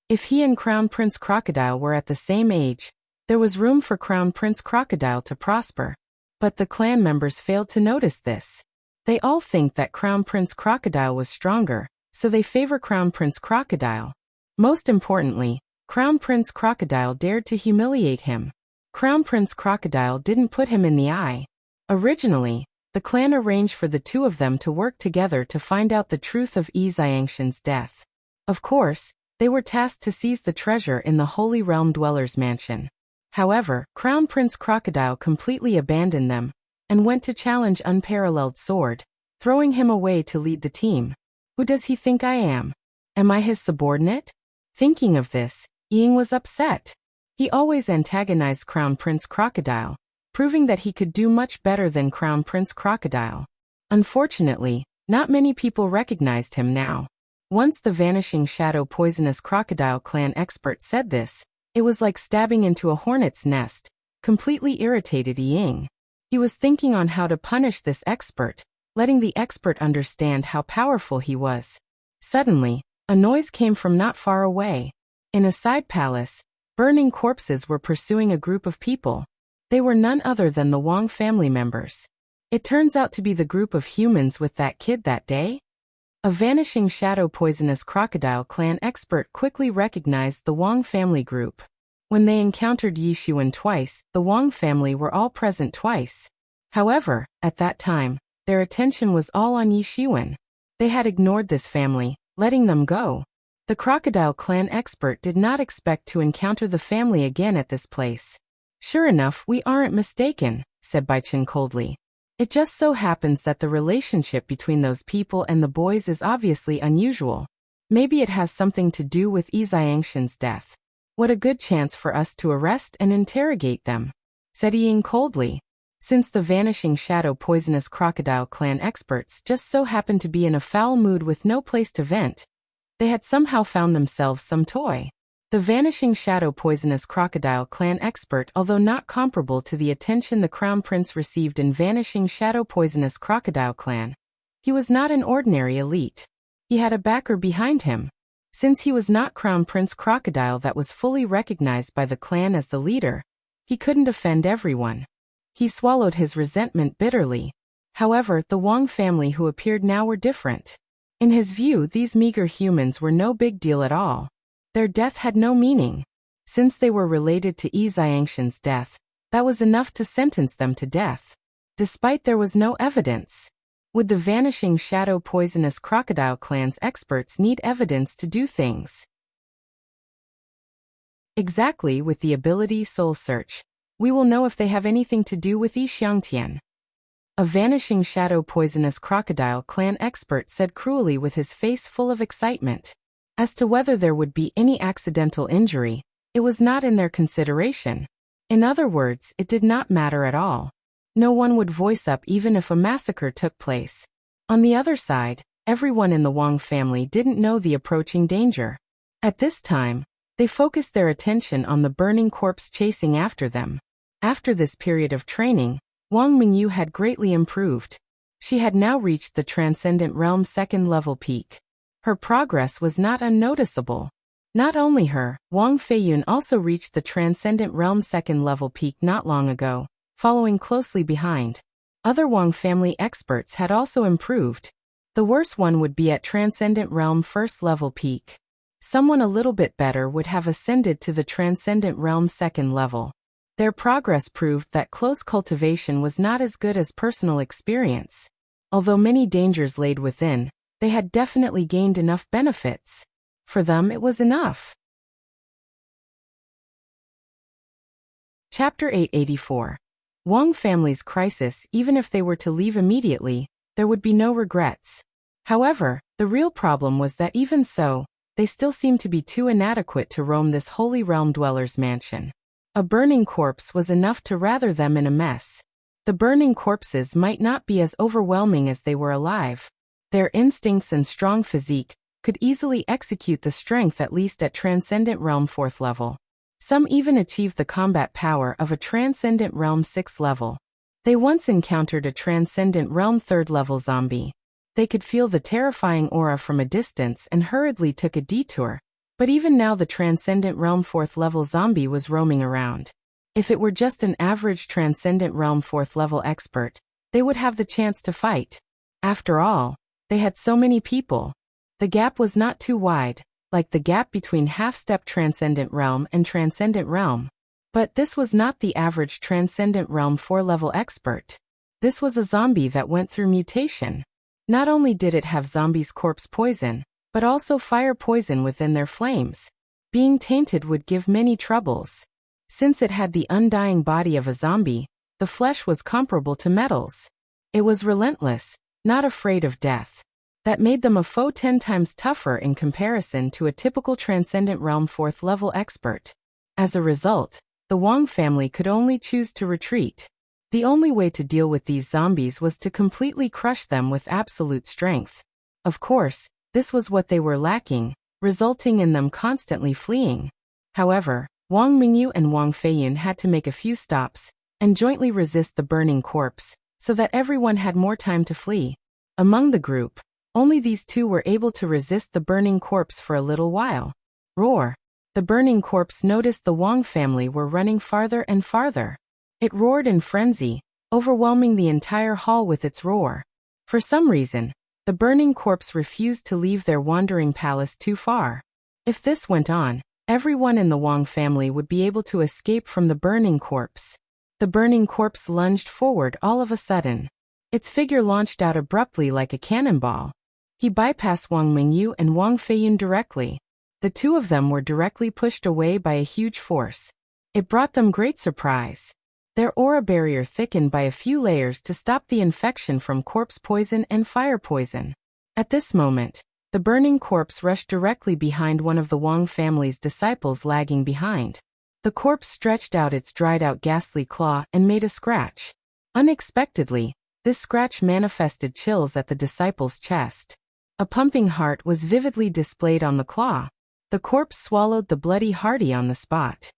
If he and Crown Prince Crocodile were at the same age, there was room for Crown Prince Crocodile to prosper. But the clan members failed to notice this. They all think that Crown Prince Crocodile was stronger, so they favor Crown Prince Crocodile. Most importantly, Crown Prince Crocodile dared to humiliate him. Crown Prince Crocodile didn't put him in the eye. Originally, the clan arranged for the two of them to work together to find out the truth of Yi Xiangshan's death. Of course, they were tasked to seize the treasure in the Holy Realm Dweller's mansion. However, Crown Prince Crocodile completely abandoned them and went to challenge Unparalleled Sword, throwing him away to lead the team. Who does he think I am? Am I his subordinate? Thinking of this, Ying was upset. He always antagonized Crown Prince Crocodile, proving that he could do much better than Crown Prince Crocodile. Unfortunately, not many people recognized him now. Once the Vanishing Shadow Poisonous Crocodile clan expert said this, it was like stabbing into a hornet's nest, completely irritated Ying. He was thinking on how to punish this expert, letting the expert understand how powerful he was. Suddenly, a noise came from not far away. In a side palace, burning corpses were pursuing a group of people. They were none other than the Wang family members. It turns out to be the group of humans with that kid that day. A Vanishing Shadow Poisonous Crocodile clan expert quickly recognized the Wang family group. When they encountered Yi Xuan twice, the Wang family were all present twice. However, at that time, their attention was all on Yi Xuan. They had ignored this family, letting them go. The Crocodile clan expert did not expect to encounter the family again at this place. Sure enough, we aren't mistaken, said Baichen coldly. It just so happens that the relationship between those people and the boys is obviously unusual. Maybe it has something to do with Yi Xiangshan's death. What a good chance for us to arrest and interrogate them, said Ying coldly. Since the Vanishing Shadow Poisonous Crocodile clan experts just so happened to be in a foul mood with no place to vent, they had somehow found themselves some toy. The Vanishing Shadow Poisonous Crocodile clan expert, although not comparable to the attention the Crown Prince received in Vanishing Shadow Poisonous Crocodile clan, he was not an ordinary elite. He had a backer behind him. Since he was not Crown Prince Crocodile that was fully recognized by the clan as the leader, he couldn't offend everyone. He swallowed his resentment bitterly. However, the Wang family who appeared now were different. In his view, these meager humans were no big deal at all. Their death had no meaning. Since they were related to Yi Xiangshan's death, that was enough to sentence them to death. Despite there was no evidence. Would the Vanishing Shadow Poisonous Crocodile clan's experts need evidence to do things? Exactly, with the ability Soul Search, we will know if they have anything to do with Yi Xiangtian. A Vanishing Shadow Poisonous Crocodile clan expert said cruelly with his face full of excitement. As to whether there would be any accidental injury, it was not in their consideration. In other words, it did not matter at all. No one would voice up even if a massacre took place. On the other side, everyone in the Wang family didn't know the approaching danger. At this time, they focused their attention on the burning corpse chasing after them. After this period of training, Wang Mingyu had greatly improved. She had now reached the Transcendent Realm second level peak. Her progress was not unnoticeable. Not only her, Wang Feiyun also reached the Transcendent Realm second level peak not long ago, following closely behind. Other Wang family experts had also improved. The worst one would be at Transcendent Realm first level peak. Someone a little bit better would have ascended to the Transcendent Realm second level. Their progress proved that close cultivation was not as good as personal experience. Although many dangers laid within, they had definitely gained enough benefits. For them it was enough. Chapter 884. Wang family's crisis, even if they were to leave immediately, there would be no regrets. However, the real problem was that even so, they still seemed to be too inadequate to roam this holy realm dweller's mansion. A burning corpse was enough to rather them in a mess. The burning corpses might not be as overwhelming as they were alive. Their instincts and strong physique could easily execute the strength at least at Transcendent Realm 4th level. Some even achieved the combat power of a Transcendent Realm 6th level. They once encountered a Transcendent Realm 3rd level zombie. They could feel the terrifying aura from a distance and hurriedly took a detour, but even now the Transcendent Realm 4th level zombie was roaming around. If it were just an average Transcendent Realm 4th level expert, they would have the chance to fight. After all, they had so many people. The gap was not too wide, like the gap between half-step Transcendent Realm and Transcendent Realm. But this was not the average Transcendent Realm 4 level expert. This was a zombie that went through mutation. Not only did it have zombies' corpse poison, but also fire poison within their flames. Being tainted would give many troubles. Since it had the undying body of a zombie, the flesh was comparable to metals. It was relentless, not afraid of death. That made them a foe 10 times tougher in comparison to a typical Transcendent Realm 4th level expert. As a result, the Wang family could only choose to retreat. The only way to deal with these zombies was to completely crush them with absolute strength. Of course, this was what they were lacking, resulting in them constantly fleeing. However, Wang Mingyu and Wang Feiyun had to make a few stops and jointly resist the burning corpse, so that everyone had more time to flee. Among the group, only these two were able to resist the burning corpse for a little while. Roar! The burning corpse noticed the Wang family were running farther and farther. It roared in frenzy, overwhelming the entire hall with its roar. For some reason, the burning corpse refused to leave their wandering palace too far. If this went on, everyone in the Wang family would be able to escape from the burning corpse. The burning corpse lunged forward all of a sudden. Its figure launched out abruptly like a cannonball. He bypassed Wang Mingyu and Wang Feiyun directly. The two of them were directly pushed away by a huge force. It brought them great surprise. Their aura barrier thickened by a few layers to stop the infection from corpse poison and fire poison. At this moment, the burning corpse rushed directly behind one of the Wang family's disciples lagging behind. The corpse stretched out its dried-out ghastly claw and made a scratch. Unexpectedly, this scratch manifested chills at the disciple's chest. A pumping heart was vividly displayed on the claw. The corpse swallowed the bloody hearty on the spot.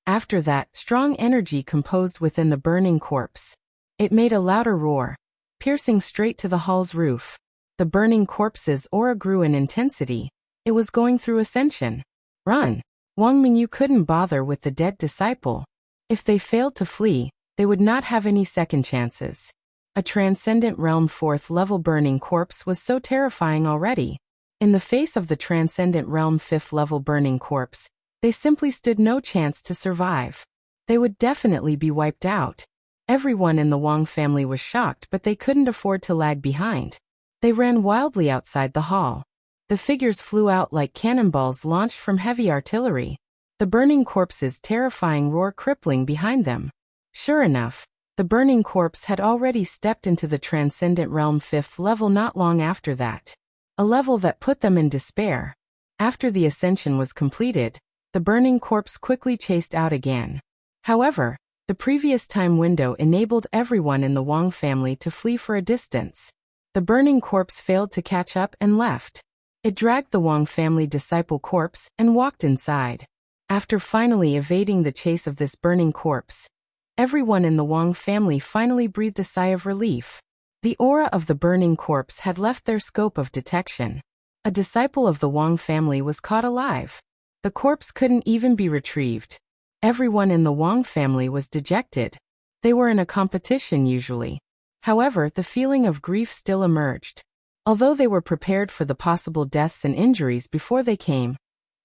After that, strong energy composed within the burning corpse. It made a louder roar, piercing straight to the hall's roof. The burning corpse's aura grew in intensity. It was going through ascension. Run! Wang Mingyu couldn't bother with the dead disciple. If they failed to flee, they would not have any second chances. A Transcendent Realm 4th level burning corpse was so terrifying already. In the face of the Transcendent Realm 5th level burning corpse, they simply stood no chance to survive. They would definitely be wiped out. Everyone in the Wang family was shocked, but they couldn't afford to lag behind. They ran wildly outside the hall. The figures flew out like cannonballs launched from heavy artillery. The burning corpse's terrifying roar crippling behind them. Sure enough, the burning corpse had already stepped into the Transcendent Realm 5th level not long after that. A level that put them in despair. After the ascension was completed, the burning corpse quickly chased out again. However, the previous time window enabled everyone in the Wang family to flee for a distance. The burning corpse failed to catch up and left. It dragged the Wang family disciple corpse and walked inside. After finally evading the chase of this burning corpse, everyone in the Wang family finally breathed a sigh of relief. The aura of the burning corpse had left their scope of detection. A disciple of the Wang family was caught alive. The corpse couldn't even be retrieved. Everyone in the Wang family was dejected. They were in a competition usually. However, the feeling of grief still emerged. Although they were prepared for the possible deaths and injuries before they came,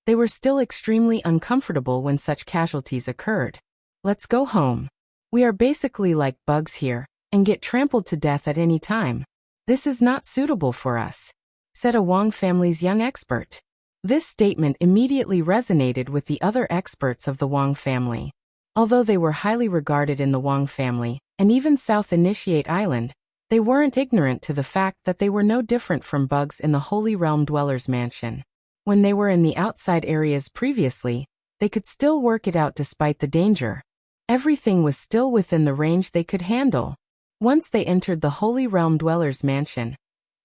they were still extremely uncomfortable when such casualties occurred. Let's go home. We are basically like bugs here, and get trampled to death at any time. This is not suitable for us, said a Wang family's young expert. This statement immediately resonated with the other experts of the Wang family. Although they were highly regarded in the Wang family, and even South Initiate Island, they weren't ignorant to the fact that they were no different from bugs in the Holy Realm Dweller's mansion. When they were in the outside areas previously, they could still work it out despite the danger. Everything was still within the range they could handle. Once they entered the Holy Realm Dweller's mansion,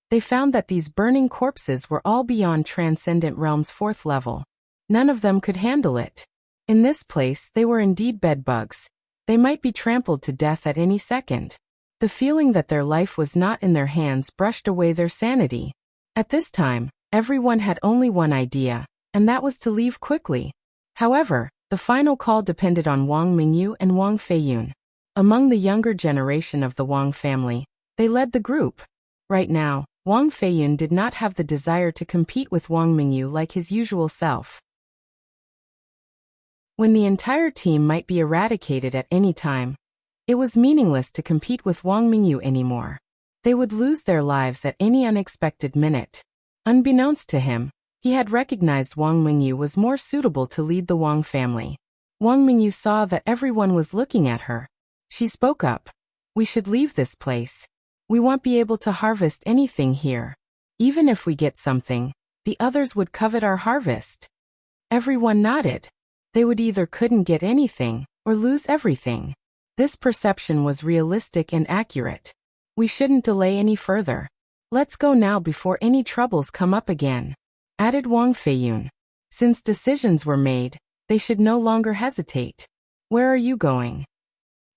they found that these burning corpses were all beyond Transcendent Realm's 4th level. None of them could handle it. In this place, they were indeed bedbugs. They might be trampled to death at any second. The feeling that their life was not in their hands brushed away their sanity. At this time, everyone had only one idea, and that was to leave quickly. However, the final call depended on Wang Mingyu and Wang Feiyun. Among the younger generation of the Wang family, they led the group. Right now, Wang Feiyun did not have the desire to compete with Wang Mingyu like his usual self. When the entire team might be eradicated at any time, it was meaningless to compete with Wang Mingyu anymore. They would lose their lives at any unexpected minute. Unbeknownst to him, he had recognized Wang Mingyu was more suitable to lead the Wang family. Wang Mingyu saw that everyone was looking at her. She spoke up. "We should leave this place. We won't be able to harvest anything here. Even if we get something, the others would covet our harvest." Everyone nodded. They would either couldn't get anything, or lose everything. This perception was realistic and accurate. "We shouldn't delay any further. Let's go now before any troubles come up again," added Wang Feiyun. Since decisions were made, they should no longer hesitate. "Where are you going?"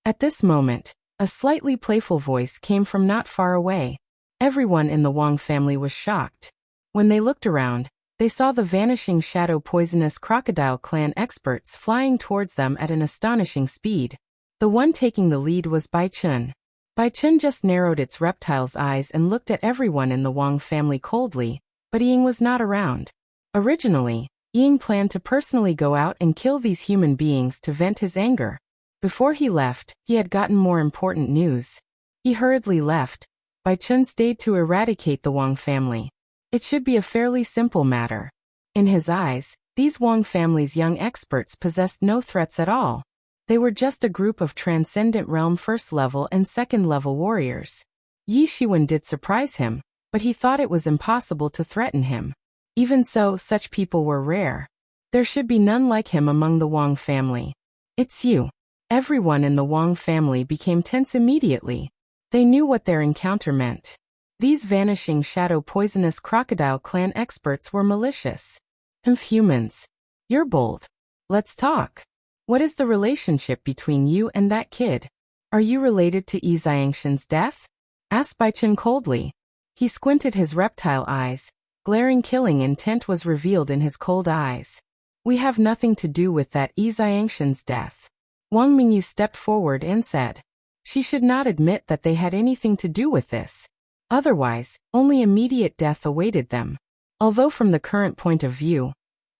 At this moment, a slightly playful voice came from not far away. Everyone in the Wang family was shocked. When they looked around, they saw the vanishing shadow poisonous crocodile clan experts flying towards them at an astonishing speed. The one taking the lead was Bai Chun. Bai Chun just narrowed its reptile's eyes and looked at everyone in the Wang family coldly, but Ying was not around. Originally, Ying planned to personally go out and kill these human beings to vent his anger. Before he left, he had gotten more important news. He hurriedly left. Bai Chun stayed to eradicate the Wang family. It should be a fairly simple matter. In his eyes, these Wang family's young experts possessed no threats at all. They were just a group of Transcendent Realm 1st level and 2nd level warriors. Yi Shiwen did surprise him, but he thought it was impossible to threaten him. Even so, such people were rare. There should be none like him among the Wang family. "It's you." Everyone in the Wang family became tense immediately. They knew what their encounter meant. These vanishing shadow poisonous crocodile clan experts were malicious. "Humans. You're bold. Let's talk. What is the relationship between you and that kid? Are you related to Yi Xiangshan's death?" asked Bai Chun coldly. He squinted his reptile eyes. Glaring killing intent was revealed in his cold eyes. "We have nothing to do with that Yi Xiangshan's death." Wang Mingyu stepped forward and said. She should not admit that they had anything to do with this. Otherwise, only immediate death awaited them. Although from the current point of view,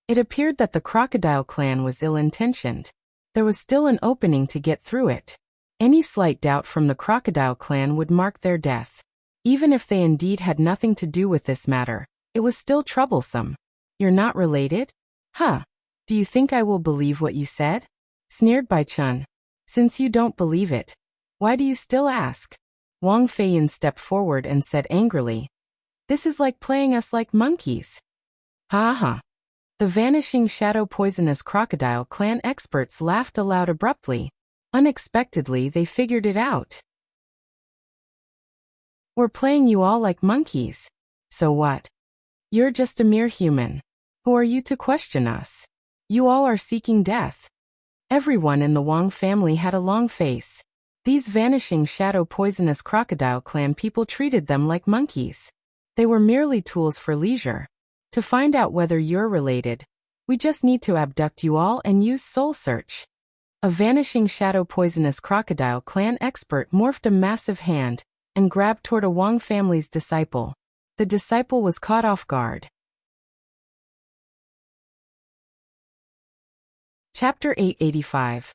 it appeared that the crocodile clan was ill-intentioned, there was still an opening to get through it. Any slight doubt from the crocodile clan would mark their death. Even if they indeed had nothing to do with this matter, it was still troublesome. "You're not related? Huh. Do you think I will believe what you said?" sneered Bai Chun. "Since you don't believe it, why do you still ask?" Wang Feiyun stepped forward and said angrily. "This is like playing us like monkeys." "Ha ha." The vanishing shadow poisonous crocodile clan experts laughed aloud abruptly. Unexpectedly, they figured it out. "We're playing you all like monkeys. So what? You're just a mere human. Who are you to question us? You all are seeking death." Everyone in the Wang family had a long face. These vanishing shadow poisonous crocodile clan people treated them like monkeys. They were merely tools for leisure. To find out whether you're related, we just need to abduct you all and use soul search. A vanishing shadow poisonous crocodile clan expert morphed a massive hand and grabbed toward a Wang family's disciple. The disciple was caught off guard. Chapter 885.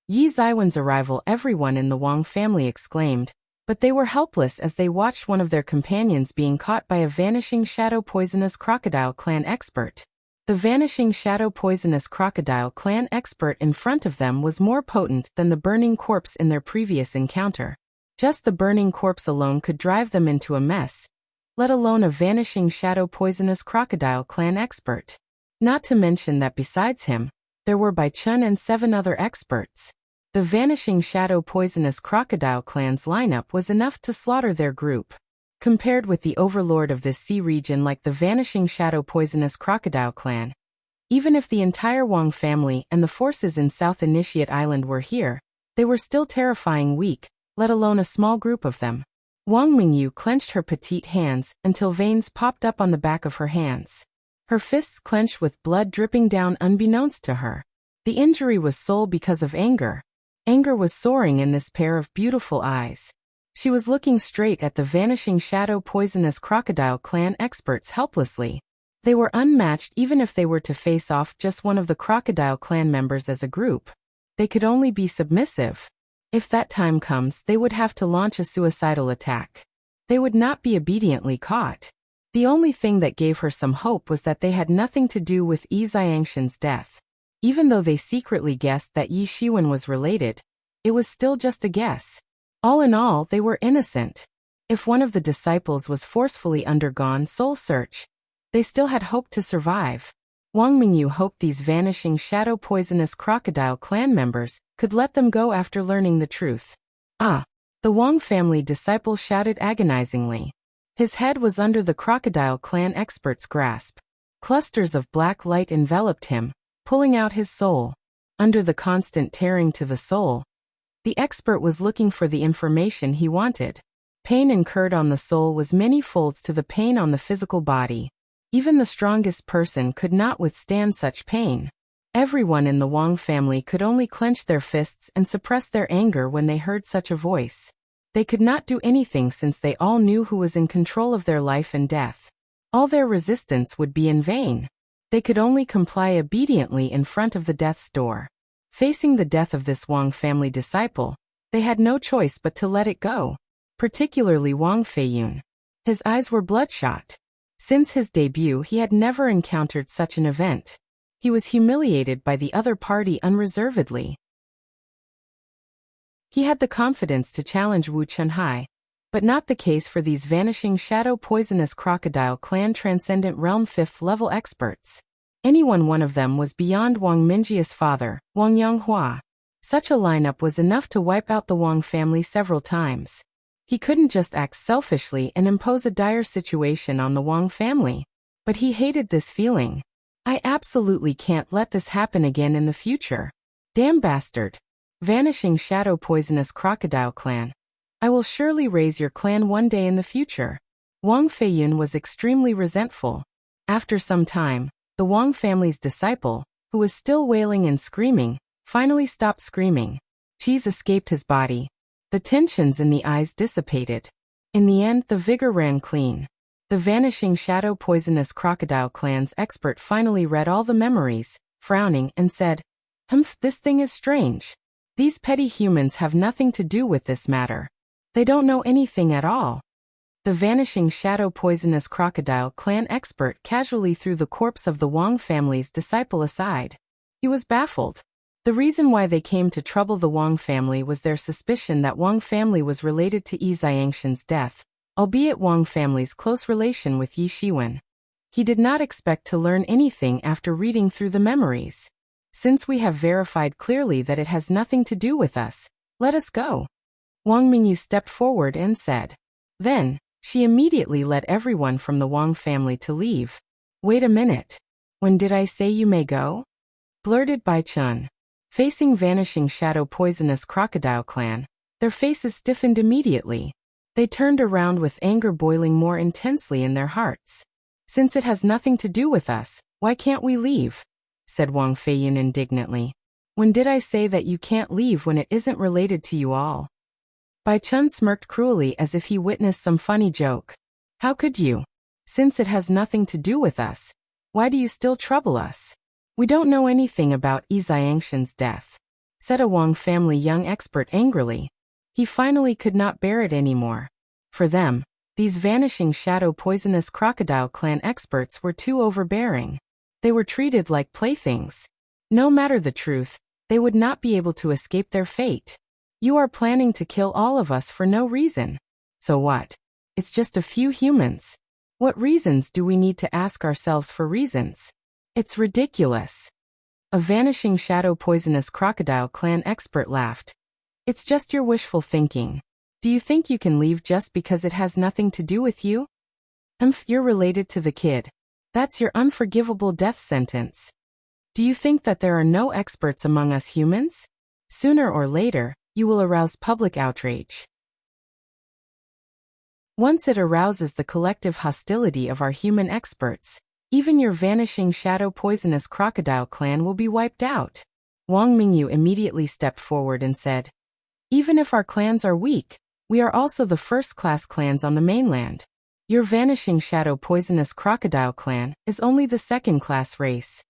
Yi Xiwen's arrival. Everyone in the Wang family exclaimed, but they were helpless as they watched one of their companions being caught by a vanishing shadow poisonous crocodile clan expert. The vanishing shadow poisonous crocodile clan expert in front of them was more potent than the burning corpse in their previous encounter. Just the burning corpse alone could drive them into a mess, let alone a vanishing shadow poisonous crocodile clan expert. Not to mention that besides him, there were Bai Chun and 7 other experts. The vanishing shadow poisonous crocodile clan's lineup was enough to slaughter their group. Compared with the overlord of this sea region like the vanishing shadow poisonous crocodile clan, even if the entire Wang family and the forces in South Initiate Island were here, they were still terrifying weak, let alone a small group of them. Wang Mingyu clenched her petite hands until veins popped up on the back of her hands. Her fists clenched with blood dripping down unbeknownst to her. The injury was sole because of anger. Anger was soaring in this pair of beautiful eyes. She was looking straight at the vanishing shadow poisonous crocodile clan experts helplessly. They were unmatched even if they were to face off just one of the crocodile clan members as a group. They could only be submissive. If that time comes, they would have to launch a suicidal attack. They would not be obediently caught. The only thing that gave her some hope was that they had nothing to do with Yi Xiangshan's death. Even though they secretly guessed that Yi Shiwen was related, it was still just a guess. All in all, they were innocent. If one of the disciples was forcefully undergone soul search, they still had hope to survive. Wang Mingyu hoped these vanishing shadow poisonous crocodile clan members could let them go after learning the truth. Ah! The Wang family disciple shouted agonizingly. His head was under the crocodile clan expert's grasp. Clusters of black light enveloped him, pulling out his soul. Under the constant tearing to the soul, the expert was looking for the information he wanted. Pain incurred on the soul was many folds to the pain on the physical body. Even the strongest person could not withstand such pain. Everyone in the Wang family could only clench their fists and suppress their anger when they heard such a voice. They could not do anything since they all knew who was in control of their life and death. All their resistance would be in vain. They could only comply obediently in front of the death's door. Facing the death of this Wang family disciple, they had no choice but to let it go. Particularly Wang Feiyun. His eyes were bloodshot. Since his debut he had never encountered such an event. He was humiliated by the other party unreservedly. He had the confidence to challenge Wu Chunhai, but not the case for these vanishing shadow poisonous crocodile clan transcendent realm 5th level experts. One of them was beyond Wang Minjia's father, Wang Yanghua. Such a lineup was enough to wipe out the Wang family several times. He couldn't just act selfishly and impose a dire situation on the Wang family. But he hated this feeling. I absolutely can't let this happen again in the future. Damn bastard. Vanishing shadow poisonous crocodile clan. I will surely raise your clan one day in the future. Wang Feiyun was extremely resentful. After some time, the Wang family's disciple, who was still wailing and screaming, finally stopped screaming. Cheese escaped his body. The tensions in the eyes dissipated. In the end, the vigor ran clean. The vanishing shadow poisonous crocodile clan's expert finally read all the memories, frowning, and said, "Humph, this thing is strange. These petty humans have nothing to do with this matter. They don't know anything at all." The vanishing shadow poisonous crocodile clan expert casually threw the corpse of the Wang family's disciple aside. He was baffled. The reason why they came to trouble the Wang family was their suspicion that Wang family was related to Yi Xiangshan's death, albeit Wang family's close relation with Yi Shiwen. He did not expect to learn anything after reading through the memories. Since we have verified clearly that it has nothing to do with us, let us go. Wang Mingyu stepped forward and said. Then, she immediately led everyone from the Wang family to leave. Wait a minute. When did I say you may go? Blurted Bai Chun. Facing vanishing shadow poisonous crocodile clan, their faces stiffened immediately. They turned around with anger boiling more intensely in their hearts. Since it has nothing to do with us, why can't we leave? Said Wang Feiyun indignantly. When did I say that you can't leave when it isn't related to you all? Bai Chun smirked cruelly as if he witnessed some funny joke. How could you? Since it has nothing to do with us, why do you still trouble us? We don't know anything about Yi Xiangshan's death, said a Wang family young expert angrily. He finally could not bear it anymore. For them, these vanishing shadow poisonous crocodile clan experts were too overbearing. They were treated like playthings. No matter the truth, they would not be able to escape their fate. You are planning to kill all of us for no reason. So what? It's just a few humans. What reasons do we need to ask ourselves for reasons? It's ridiculous. A vanishing shadow poisonous crocodile clan expert laughed. It's just your wishful thinking. Do you think you can leave just because it has nothing to do with you? You're related to the kid. That's your unforgivable death sentence. Do you think that there are no experts among us humans? Sooner or later, you will arouse public outrage. Once it arouses the collective hostility of our human experts, even your vanishing shadow poisonous crocodile clan will be wiped out. Wang Mingyu immediately stepped forward and said, even if our clans are weak, we are also the first-class clans on the mainland. Your vanishing shadow poisonous crocodile clan is only the second-class race.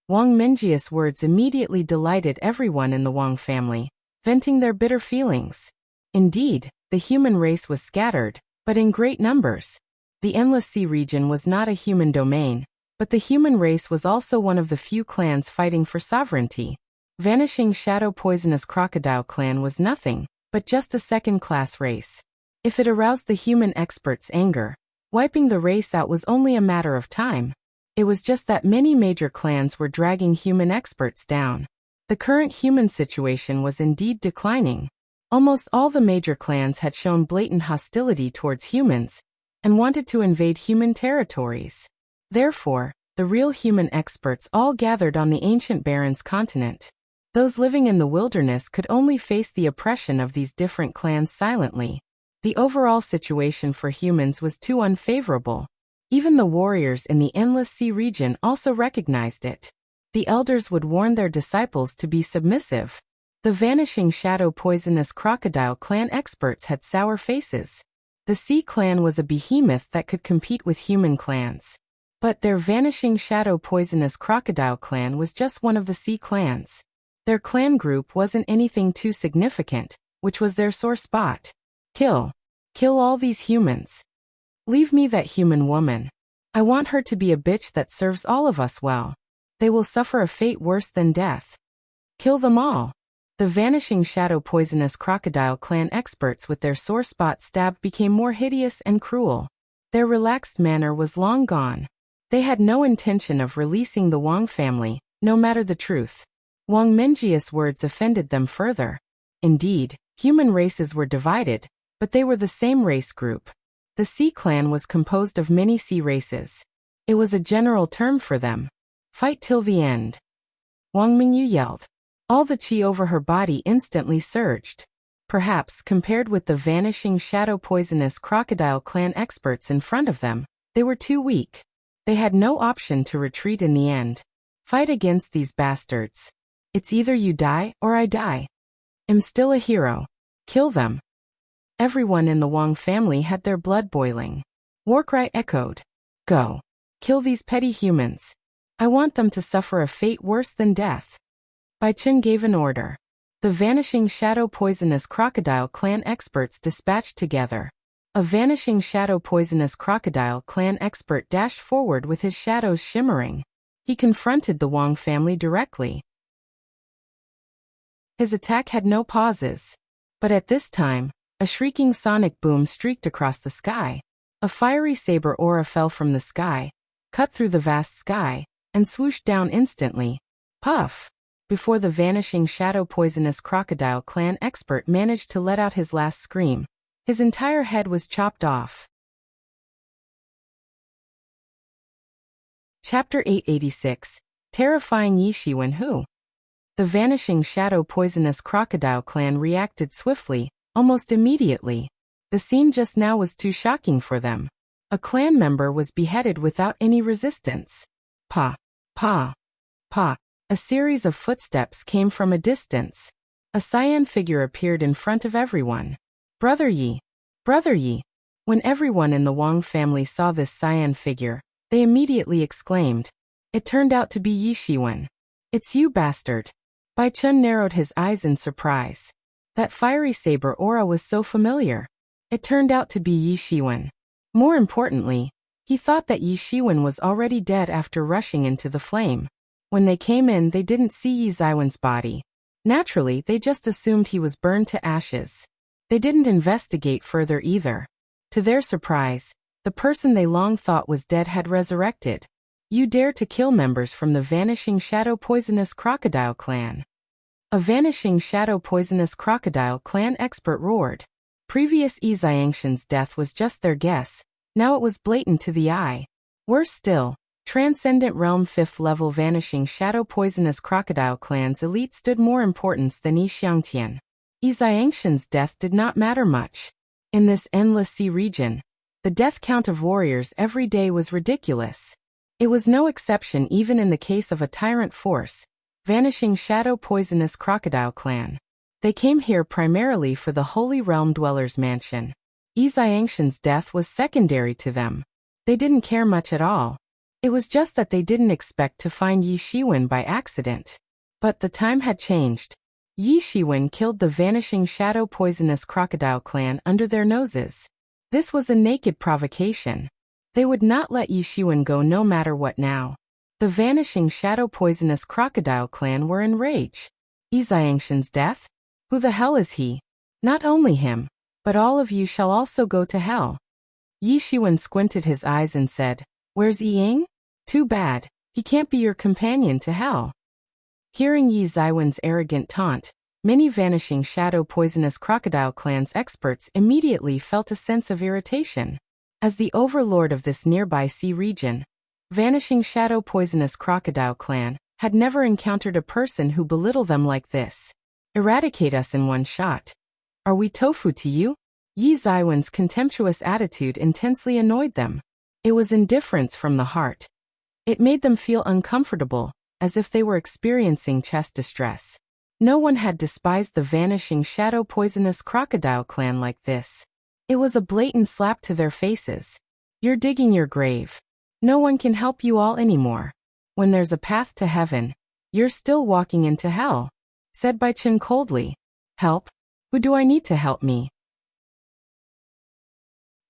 Wang Mingjia's words immediately delighted everyone in the Wang family, venting their bitter feelings. Indeed, the human race was scattered, but in great numbers. The Endless Sea region was not a human domain, but the human race was also one of the few clans fighting for sovereignty. Vanishing shadow poisonous crocodile clan was nothing, but just a second-class race. If it aroused the human experts' anger, wiping the race out was only a matter of time. It was just that many major clans were dragging human experts down. The current human situation was indeed declining. Almost all the major clans had shown blatant hostility towards humans and wanted to invade human territories. Therefore, the real human experts all gathered on the ancient Barrens continent. Those living in the wilderness could only face the oppression of these different clans silently. The overall situation for humans was too unfavorable. Even the warriors in the Endless Sea region also recognized it. The elders would warn their disciples to be submissive. The vanishing shadow poisonous crocodile clan experts had sour faces. The Sea clan was a behemoth that could compete with human clans. But their vanishing shadow poisonous crocodile clan was just one of the Sea clans. Their clan group wasn't anything too significant, which was their sore spot. Kill. Kill all these humans. Leave me that human woman. I want her to be a bitch that serves all of us well. They will suffer a fate worse than death. Kill them all. The vanishing shadow poisonous crocodile clan experts with their sore spot stab became more hideous and cruel. Their relaxed manner was long gone. They had no intention of releasing the Wang family, no matter the truth. Wang Mingjia's words offended them further. Indeed, human races were divided, but they were the same race group. The Sea clan was composed of many sea races. It was a general term for them. Fight till the end. Wang Mingyu yelled. All the chi over her body instantly surged. Perhaps, compared with the vanishing shadow poisonous crocodile clan experts in front of them, they were too weak. They had no option to retreat in the end. Fight against these bastards. It's either you die or I die. I'm still a hero. Kill them. Everyone in the Wang family had their blood boiling. Warcry echoed. Go. Kill these petty humans. I want them to suffer a fate worse than death. Bai Chen gave an order. The vanishing shadow poisonous crocodile clan experts dispatched together. A vanishing shadow poisonous crocodile clan expert dashed forward with his shadows shimmering. He confronted the Wang family directly. His attack had no pauses. But at this time, a shrieking sonic boom streaked across the sky. A fiery saber aura fell from the sky, cut through the vast sky, and swooshed down instantly. Puff! Before the vanishing shadow poisonous crocodile clan expert managed to let out his last scream, his entire head was chopped off. Chapter 886. Terrifying Yi Shiwen Hu. The vanishing shadow poisonous crocodile clan reacted swiftly, almost immediately. The scene just now was too shocking for them. A clan member was beheaded without any resistance. Pa, pa, pa. A series of footsteps came from a distance. A cyan figure appeared in front of everyone. Brother Yi! Brother Yi! When everyone in the Wang family saw this cyan figure, they immediately exclaimed. It turned out to be Yi Shiwen. It's you, bastard! Bai Chen narrowed his eyes in surprise. That fiery saber aura was so familiar. It turned out to be Yi Shiwen. More importantly, He thought that Yi Shiwen was already dead after rushing into the flame. When they came in, they didn't see Yi Ziwen's body. Naturally, they just assumed he was burned to ashes. They didn't investigate further either. To their surprise, the person they long thought was dead had resurrected. You dare to kill members from the Vanishing Shadow Poisonous Crocodile Clan. A Vanishing Shadow Poisonous Crocodile Clan expert roared. Previous Yi Xiangshan's death was just their guess, now it was blatant to the eye. Worse still, Transcendent Realm 5th level Vanishing Shadow Poisonous Crocodile Clan's elite stood more importance than Yi Xiangtian. Yi Xiangshan's death did not matter much. In this endless sea region, the death count of warriors every day was ridiculous. It was no exception even in the case of a tyrant force, Vanishing Shadow Poisonous Crocodile Clan. They came here primarily for the Holy Realm Dweller's Mansion. Yi Xiangshan's death was secondary to them. They didn't care much at all. It was just that they didn't expect to find Yi Shiwen by accident. But the time had changed. Yi Shiwen killed the Vanishing Shadow Poisonous Crocodile Clan under their noses. This was a naked provocation. They would not let Yi Shiwen go no matter what now. The Vanishing Shadow Poisonous Crocodile Clan were in rage. Yi Xiangshan's death? Who the hell is he? Not only him, but all of you shall also go to hell. Yi Shiwen squinted his eyes and said, Where's Yi Ying? Too bad, he can't be your companion to hell. Hearing Yi Ziwen's arrogant taunt, many Vanishing Shadow Poisonous Crocodile Clan's experts immediately felt a sense of irritation. As the overlord of this nearby sea region, Vanishing Shadow Poisonous Crocodile Clan had never encountered a person who belittled them like this. Eradicate us in one shot. Are we tofu to you? Yi Ziwen's contemptuous attitude intensely annoyed them. It was indifference from the heart. It made them feel uncomfortable, as if they were experiencing chest distress. No one had despised the Vanishing Shadow Poisonous Crocodile Clan like this. It was a blatant slap to their faces. You're digging your grave. No one can help you all anymore. When there's a path to heaven, you're still walking into hell, said Bai Chen coldly. Help? Who do I need to help me?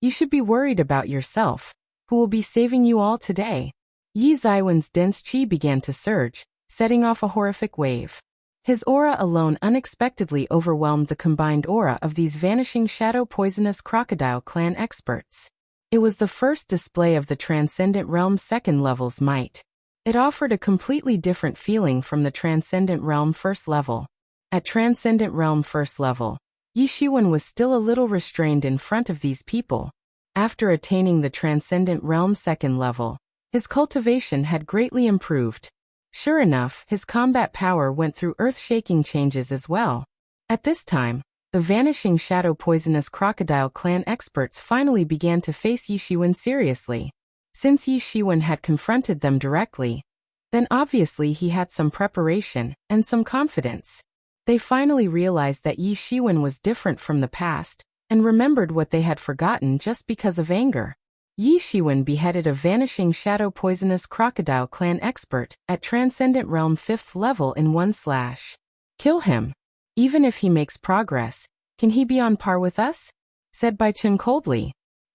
You should be worried about yourself. Who will be saving you all today? Yi Ziwen's dense qi began to surge, setting off a horrific wave. His aura alone unexpectedly overwhelmed the combined aura of these Vanishing Shadow Poisonous Crocodile Clan experts. It was the first display of the Transcendent Realm 2nd level's might. It offered a completely different feeling from the Transcendent Realm 1st level. At Transcendent Realm 1st level, Yi Shiwen was still a little restrained in front of these people. After attaining the Transcendent Realm 2nd level, his cultivation had greatly improved. Sure enough, his combat power went through earth-shaking changes as well. At this time, the Vanishing Shadow Poisonous Crocodile Clan experts finally began to face Yi Shiwen seriously. Since Yi Shiwen had confronted them directly, then obviously he had some preparation and some confidence. They finally realized that Yi Shiwen was different from the past, and remembered what they had forgotten just because of anger. Yi Shiwen beheaded a Vanishing Shadow Poisonous Crocodile Clan expert at Transcendent Realm 5th level in one slash. Kill him. Even if he makes progress, can he be on par with us? Said Bai Chen coldly.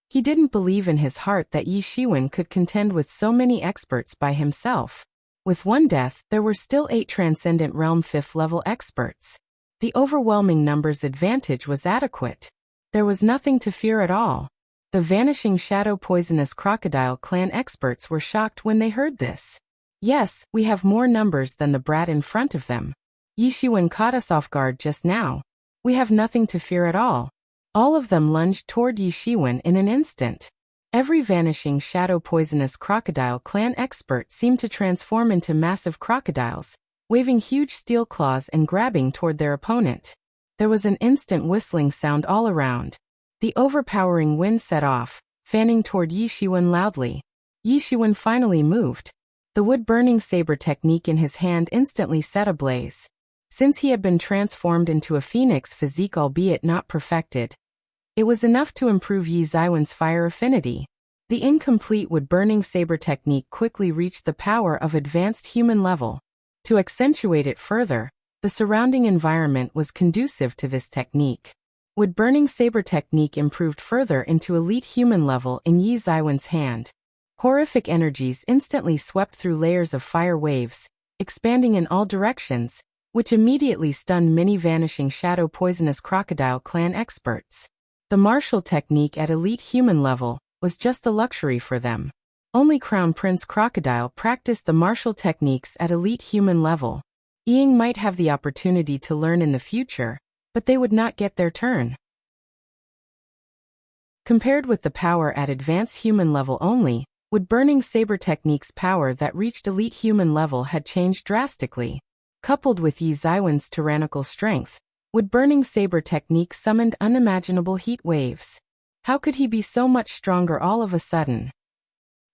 He didn't believe in his heart that Yi Shiwen could contend with so many experts by himself. With one death, there were still 8 Transcendent Realm 5th level experts. The overwhelming numbers advantage was adequate. There was nothing to fear at all. The Vanishing Shadow Poisonous Crocodile Clan experts were shocked when they heard this. Yes, we have more numbers than the brat in front of them. Yi Shiwen caught us off guard just now. We have nothing to fear at all. All of them lunged toward Yi Shiwen in an instant. Every Vanishing Shadow Poisonous Crocodile Clan expert seemed to transform into massive crocodiles, waving huge steel claws and grabbing toward their opponent. There was an instant whistling sound all around. The overpowering wind set off, fanning toward Yi Shiwen loudly. Yi Shiwen finally moved. The wood-burning saber technique in his hand instantly set ablaze. Since he had been transformed into a phoenix physique albeit not perfected, it was enough to improve Yi Ziwen's fire affinity. The incomplete wood-burning saber technique quickly reached the power of advanced human level. To accentuate it further, the surrounding environment was conducive to this technique. Wood-burning saber technique improved further into elite human level in Yi Ziwen's hand. Horrific energies instantly swept through layers of fire waves, expanding in all directions, which immediately stunned many Vanishing Shadow Poisonous Crocodile clan experts. The martial technique at elite human level was just a luxury for them. Only Crown Prince Crocodile practiced the martial techniques at elite human level. Ying might have the opportunity to learn in the future, but they would not get their turn. Compared with the power at advanced human level only, Wood Burning Saber technique's power that reached elite human level had changed drastically. Coupled with Yi Zaiwen's tyrannical strength, Wood Burning Saber technique summoned unimaginable heat waves. How could he be so much stronger all of a sudden?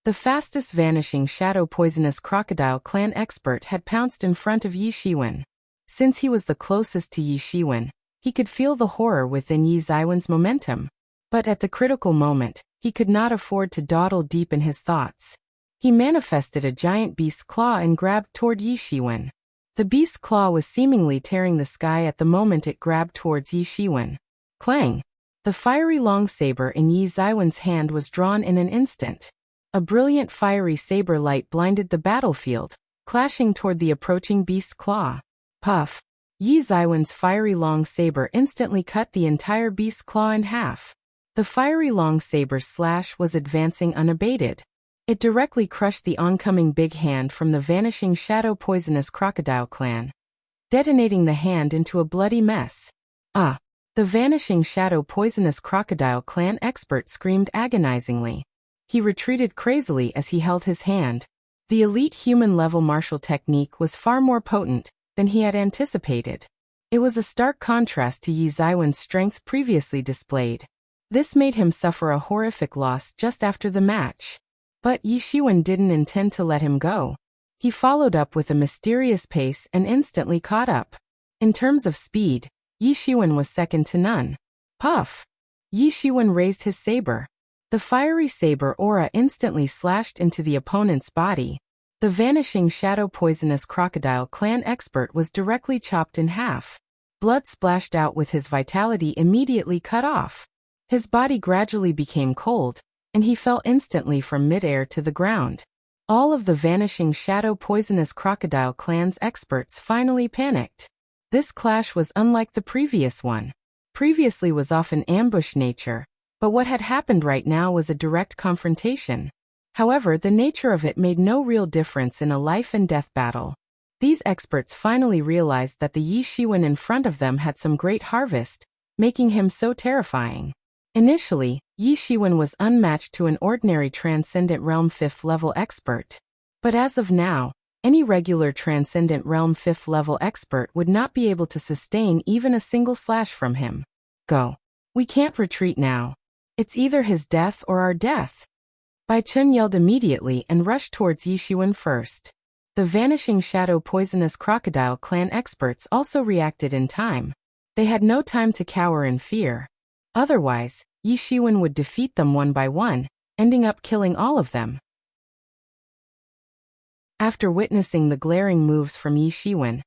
The fastest Vanishing Shadow Poisonous Crocodile clan expert had pounced in front of Yi Shiwen. Since he was the closest to Yi Shiwen, he could feel the horror within Yi Zaiwen's momentum. But at the critical moment, he could not afford to dawdle deep in his thoughts. He manifested a giant beast's claw and grabbed toward Yi Shiwen. The beast's claw was seemingly tearing the sky at the moment it grabbed towards Yi Shiwen. Clang! The fiery long saber in Yi Zaiwen's hand was drawn in an instant. A brilliant fiery saber light blinded the battlefield, clashing toward the approaching beast's claw. Puff! Yi Zaiwen's fiery long saber instantly cut the entire beast's claw in half. The fiery long saber's slash was advancing unabated. It directly crushed the oncoming big hand from the Vanishing Shadow Poisonous Crocodile clan, detonating the hand into a bloody mess. Ah! The Vanishing Shadow Poisonous Crocodile clan expert screamed agonizingly. He retreated crazily as he held his hand. The elite human level martial technique was far more potent than he had anticipated. It was a stark contrast to Yi Zaiwen's strength previously displayed. This made him suffer a horrific loss just after the match. But Yi Shiwen didn't intend to let him go. He followed up with a mysterious pace and instantly caught up. In terms of speed, Yi Shiwen was second to none. Puff! Yi Shiwen raised his saber. The fiery saber aura instantly slashed into the opponent's body. The Vanishing Shadow Poisonous Crocodile clan expert was directly chopped in half. Blood splashed out with his vitality immediately cut off. His body gradually became cold, and he fell instantly from midair to the ground. All of the Vanishing Shadow Poisonous Crocodile clan's experts finally panicked. This clash was unlike the previous one. Previously was often ambush nature, but what had happened right now was a direct confrontation. However, the nature of it made no real difference in a life and death battle. These experts finally realized that the Yi Shiwen in front of them had some great harvest, making him so terrifying. Initially, Yi Shiwen was unmatched to an ordinary Transcendent Realm 5th level expert. But as of now, any regular Transcendent Realm 5th level expert would not be able to sustain even a single slash from him. Go. We can't retreat now. It's either his death or our death. Bai Chun yelled immediately and rushed towards Yi Shiwen first. The Vanishing Shadow Poisonous Crocodile clan experts also reacted in time. They had no time to cower in fear. Otherwise, Yi Shiwen would defeat them one by one, ending up killing all of them. After witnessing the glaring moves from Yi Shiwen,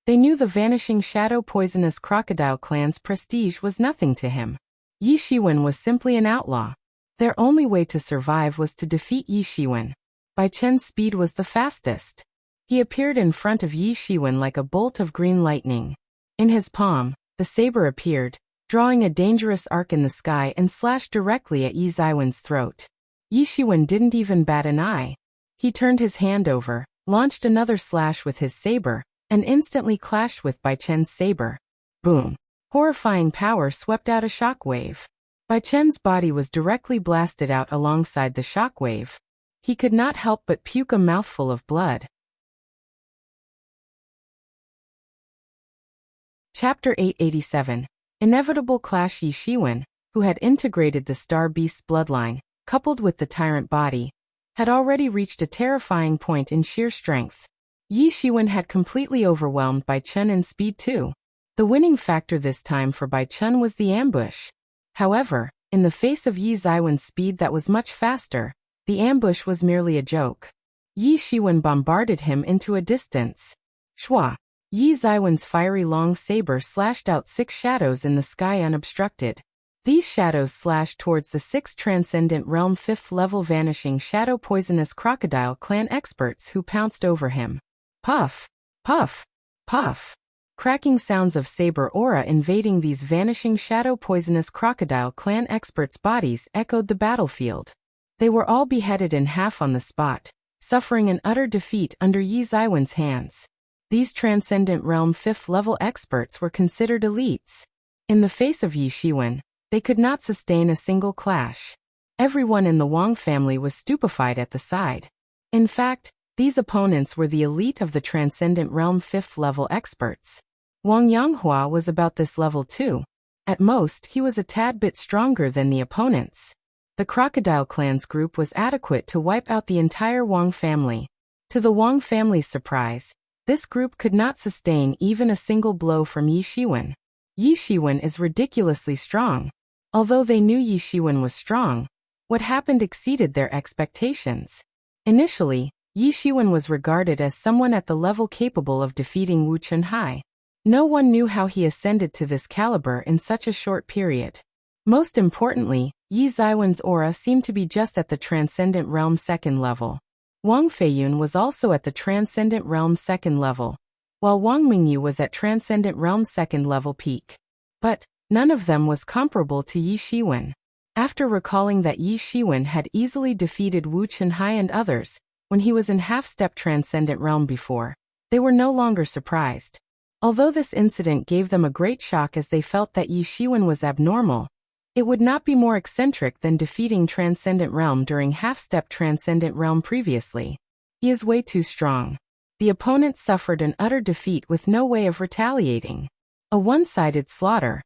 they knew the Vanishing Shadow Poisonous Crocodile clan's prestige was nothing to him. Yi Shiwen was simply an outlaw. Their only way to survive was to defeat Yi Shiwen. Bai Chen's speed was the fastest. He appeared in front of Yi Shiwen like a bolt of green lightning. In his palm, the saber appeared, drawing a dangerous arc in the sky and slashed directly at Yi Zaiwen's throat. Yi Shiwen didn't even bat an eye. He turned his hand over, launched another slash with his saber, and instantly clashed with Bai Chen's saber. Boom! Horrifying power swept out a shockwave. Bai Chen's body was directly blasted out alongside the shockwave. He could not help but puke a mouthful of blood. Chapter 887. Inevitable Clash. Yi Shiwen, who had integrated the Star Beast's bloodline, coupled with the tyrant body, had already reached a terrifying point in sheer strength. Yi Shiwen had completely overwhelmed Bai Chun in speed too. The winning factor this time for Bai Chun was the ambush. However, in the face of Yi Zaiwen's speed that was much faster, the ambush was merely a joke. Yi Shiwen bombarded him into a distance. Shwa! Yi Zaiwen's fiery long saber slashed out 6 shadows in the sky unobstructed. These shadows slashed towards the 6th Transcendent Realm 5th level Vanishing Shadow Poisonous Crocodile Clan experts who pounced over him. Puff, puff, puff. Cracking sounds of saber aura invading these Vanishing Shadow Poisonous Crocodile Clan experts' bodies echoed the battlefield. They were all beheaded in half on the spot, suffering an utter defeat under Yi Zaiwen's hands. These Transcendent Realm 5th level experts were considered elites. In the face of Yi Shiwen, they could not sustain a single clash. Everyone in the Wang family was stupefied at the sight. In fact, these opponents were the elite of the Transcendent Realm 5th level experts. Wang Yanghua was about this level too. At most, he was a tad bit stronger than the opponents. The Crocodile Clan's group was adequate to wipe out the entire Wang family. To the Wang family's surprise, this group could not sustain even a single blow from Yi Shiwen. Yi Shiwen is ridiculously strong. Although they knew Yi Shiwen was strong, what happened exceeded their expectations. Initially, Yi Shiwen was regarded as someone at the level capable of defeating Wu Chunhai. No one knew how he ascended to this caliber in such a short period. Most importantly, Yi Zaiwen's aura seemed to be just at the Transcendent Realm 2nd level. Wang Feiyun was also at the Transcendent Realm 2nd level, while Wang Mingyu was at Transcendent Realm 2nd level peak. But none of them was comparable to Yi Shiwen. After recalling that Yi Shiwen had easily defeated Wu Chunhai and others when he was in half-step Transcendent Realm before, they were no longer surprised. Although this incident gave them a great shock as they felt that Yi Shiwen was abnormal, it would not be more eccentric than defeating Transcendent Realm during half-step Transcendent Realm previously. He is way too strong. The opponent suffered an utter defeat with no way of retaliating. A one-sided slaughter.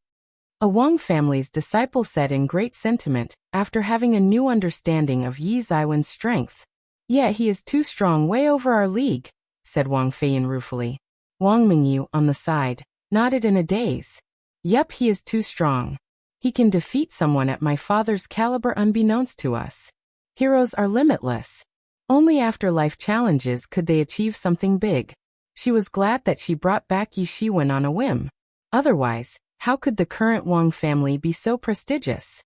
A Wang family's disciple said in great sentiment, after having a new understanding of Yi Zaiwen's strength. "Yeah, he is too strong, way over our league," said Wang Feiyun ruefully. Wang Mingyu, on the side, nodded in a daze. "Yep, he is too strong. He can defeat someone at my father's caliber unbeknownst to us. Heroes are limitless. Only after life challenges could they achieve something big." She was glad that she brought back Yi Shiwen on a whim. Otherwise, how could the current Wang family be so prestigious?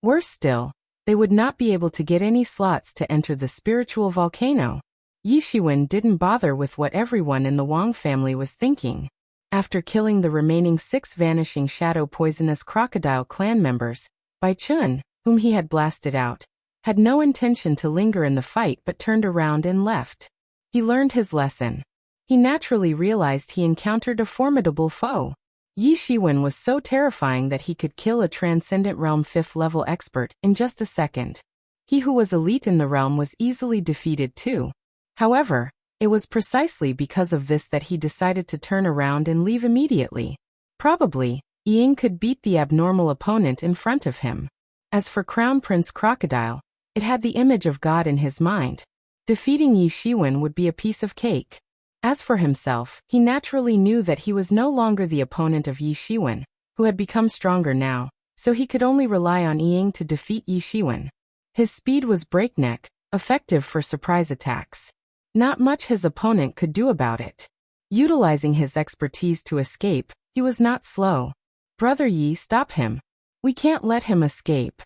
Worse still, they would not be able to get any slots to enter the spiritual volcano. Yi Shiwen didn't bother with what everyone in the Wang family was thinking. After killing the remaining 6 Vanishing Shadow Poisonous Crocodile Clan members, Bai Chun, whom he had blasted out, had no intention to linger in the fight but turned around and left. He learned his lesson. He naturally realized he encountered a formidable foe. Yi Shiwen was so terrifying that he could kill a Transcendent Realm 5th level expert in just a second. He who was elite in the realm was easily defeated too. However, it was precisely because of this that he decided to turn around and leave immediately. Probably, Ying could beat the abnormal opponent in front of him. As for Crown Prince Crocodile, it had the image of God in his mind. Defeating Yi Shiwen would be a piece of cake. As for himself, he naturally knew that he was no longer the opponent of Yi Shiwen, who had become stronger now, so he could only rely on Ying to defeat Yi Shiwen. His speed was breakneck, effective for surprise attacks. Not much his opponent could do about it. Utilizing his expertise to escape, he was not slow. "Brother Yi, stop him. We can't let him escape,"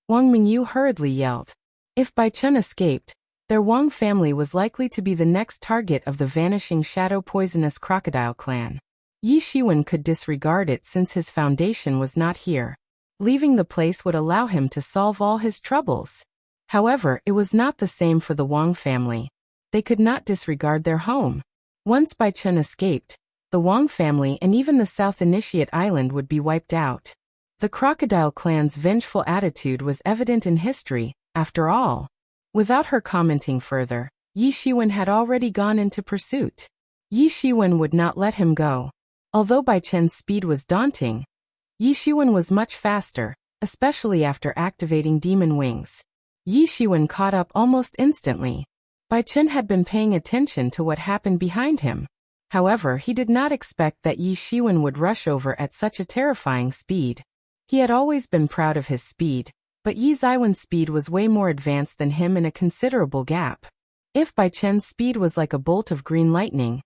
Wang Mingyu hurriedly yelled. If Bai Chun escaped, their Wang family was likely to be the next target of the Vanishing Shadow Poisonous Crocodile Clan. Yi Shiwen could disregard it since his foundation was not here. Leaving the place would allow him to solve all his troubles. However, it was not the same for the Wang family. They could not disregard their home. Once Bai Chun escaped, the Wang family and even the South Initiate Island would be wiped out. The Crocodile Clan's vengeful attitude was evident in history, after all. Without her commenting further, Yi Shiwen had already gone into pursuit. Yi Shiwen would not let him go. Although Bai Chen's speed was daunting, Yi Shiwen was much faster, especially after activating Demon Wings. Yi Shiwen caught up almost instantly. Bai Chen had been paying attention to what happened behind him. However, he did not expect that Yi Shiwen would rush over at such a terrifying speed. He had always been proud of his speed, but Yi Zaiwen's speed was way more advanced than him in a considerable gap. If Bai Chen's speed was like a bolt of green lightning,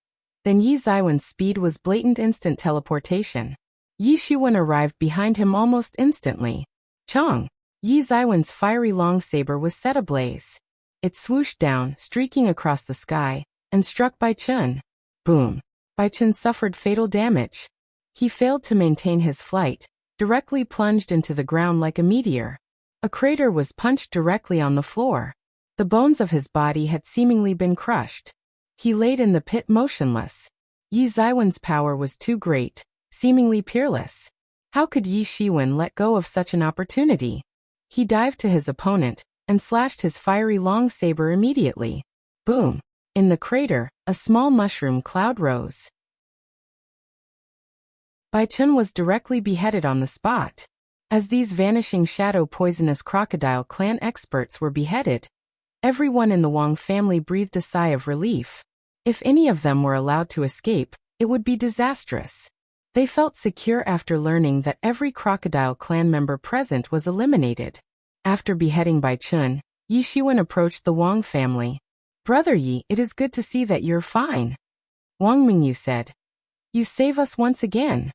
then Yi Zaiwen's speed was blatant instant teleportation. Yi Shiwen arrived behind him almost instantly. Chong! Yi Zaiwen's fiery long saber was set ablaze. It swooshed down, streaking across the sky, and struck Bai Chun. Boom! Bai Chun suffered fatal damage. He failed to maintain his flight, directly plunged into the ground like a meteor. A crater was punched directly on the floor. The bones of his body had seemingly been crushed. He laid in the pit motionless. Yi Zaiwen's power was too great, seemingly peerless. How could Yi Shiwen let go of such an opportunity? He dived to his opponent and slashed his fiery long saber immediately. Boom! In the crater, a small mushroom cloud rose. Bai Chun was directly beheaded on the spot. As these vanishing shadow poisonous crocodile clan experts were beheaded, everyone in the Wang family breathed a sigh of relief. If any of them were allowed to escape, it would be disastrous. They felt secure after learning that every crocodile clan member present was eliminated. After beheading Bai Chun, Yi Shiwen approached the Wang family. "Brother Yi, it is good to see that you're fine," Wang Mingyu said. "You save us once again."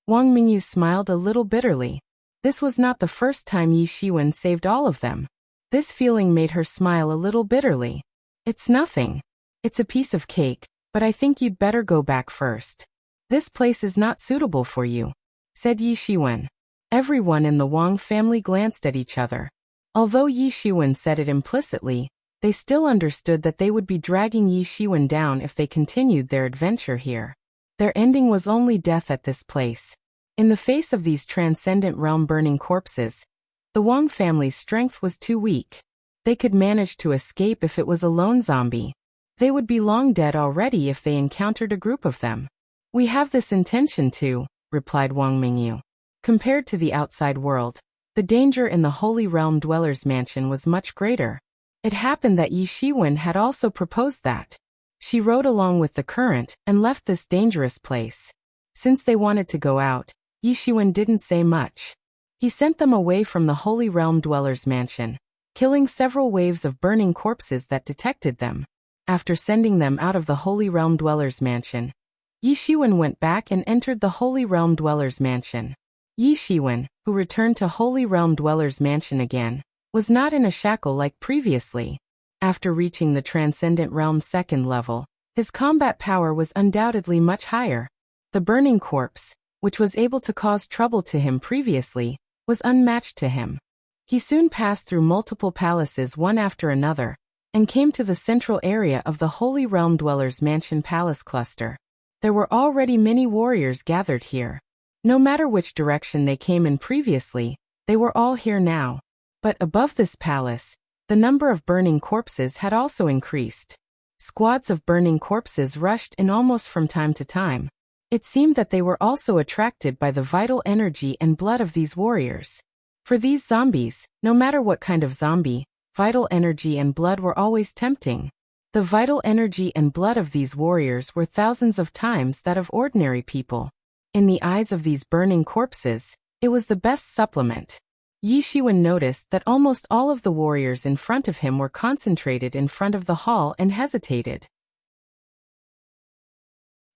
Wang Mingyu smiled a little bitterly. This was not the first time Yi Shiwen saved all of them. This feeling made her smile a little bitterly. "It's nothing. It's a piece of cake, but I think you'd better go back first. This place is not suitable for you," said Yi Shiwen. Everyone in the Wang family glanced at each other. Although Yi Shiwen said it implicitly, they still understood that they would be dragging Yi Shiwen down if they continued their adventure here. Their ending was only death at this place. In the face of these transcendent realm burning corpses, the Wang family's strength was too weak. They could manage to escape if it was a lone zombie. They would be long dead already if they encountered a group of them. "We have this intention too," replied Wang Mingyu. Compared to the outside world, the danger in the Holy Realm Dweller's Mansion was much greater. It happened that Yi Shiwen had also proposed that. She rode along with the current and left this dangerous place. Since they wanted to go out, Yi Shiwen didn't say much. He sent them away from the Holy Realm Dweller's Mansion, killing several waves of burning corpses that detected them. After sending them out of the Holy Realm Dweller's Mansion, Yi Shiwen went back and entered the Holy Realm Dweller's Mansion. Yi Shiwen, who returned to Holy Realm Dweller's Mansion again, was not in a shackle like previously. After reaching the Transcendent Realm's second level, his combat power was undoubtedly much higher. The burning corpse, which was able to cause trouble to him previously, was unmatched to him. He soon passed through multiple palaces one after another, and came to the central area of the Holy Realm Dweller's Mansion Palace cluster. There were already many warriors gathered here. No matter which direction they came in previously, they were all here now. But above this palace, the number of burning corpses had also increased. Squads of burning corpses rushed in almost from time to time. It seemed that they were also attracted by the vital energy and blood of these warriors. For these zombies, no matter what kind of zombie, vital energy and blood were always tempting. The vital energy and blood of these warriors were thousands of times that of ordinary people. In the eyes of these burning corpses, it was the best supplement. Yi Shiwen noticed that almost all of the warriors in front of him were concentrated in front of the hall and hesitated.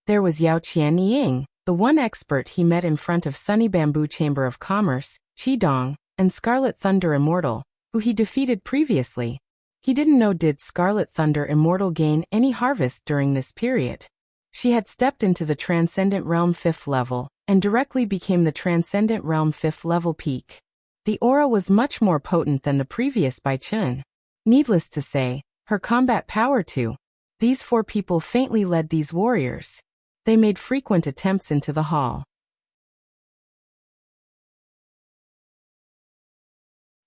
There was Yao Qianying, the one expert he met in front of Sunny Bamboo Chamber of Commerce, Qidong, and Scarlet Thunder Immortal, who he defeated previously. He didn't know did Scarlet Thunder Immortal gain any harvest during this period. She had stepped into the Transcendent Realm 5th level, and directly became the Transcendent Realm 5th level peak. The aura was much more potent than the previous Bai Chun. Needless to say, her combat power too. These four people faintly led these warriors. They made frequent attempts into the hall.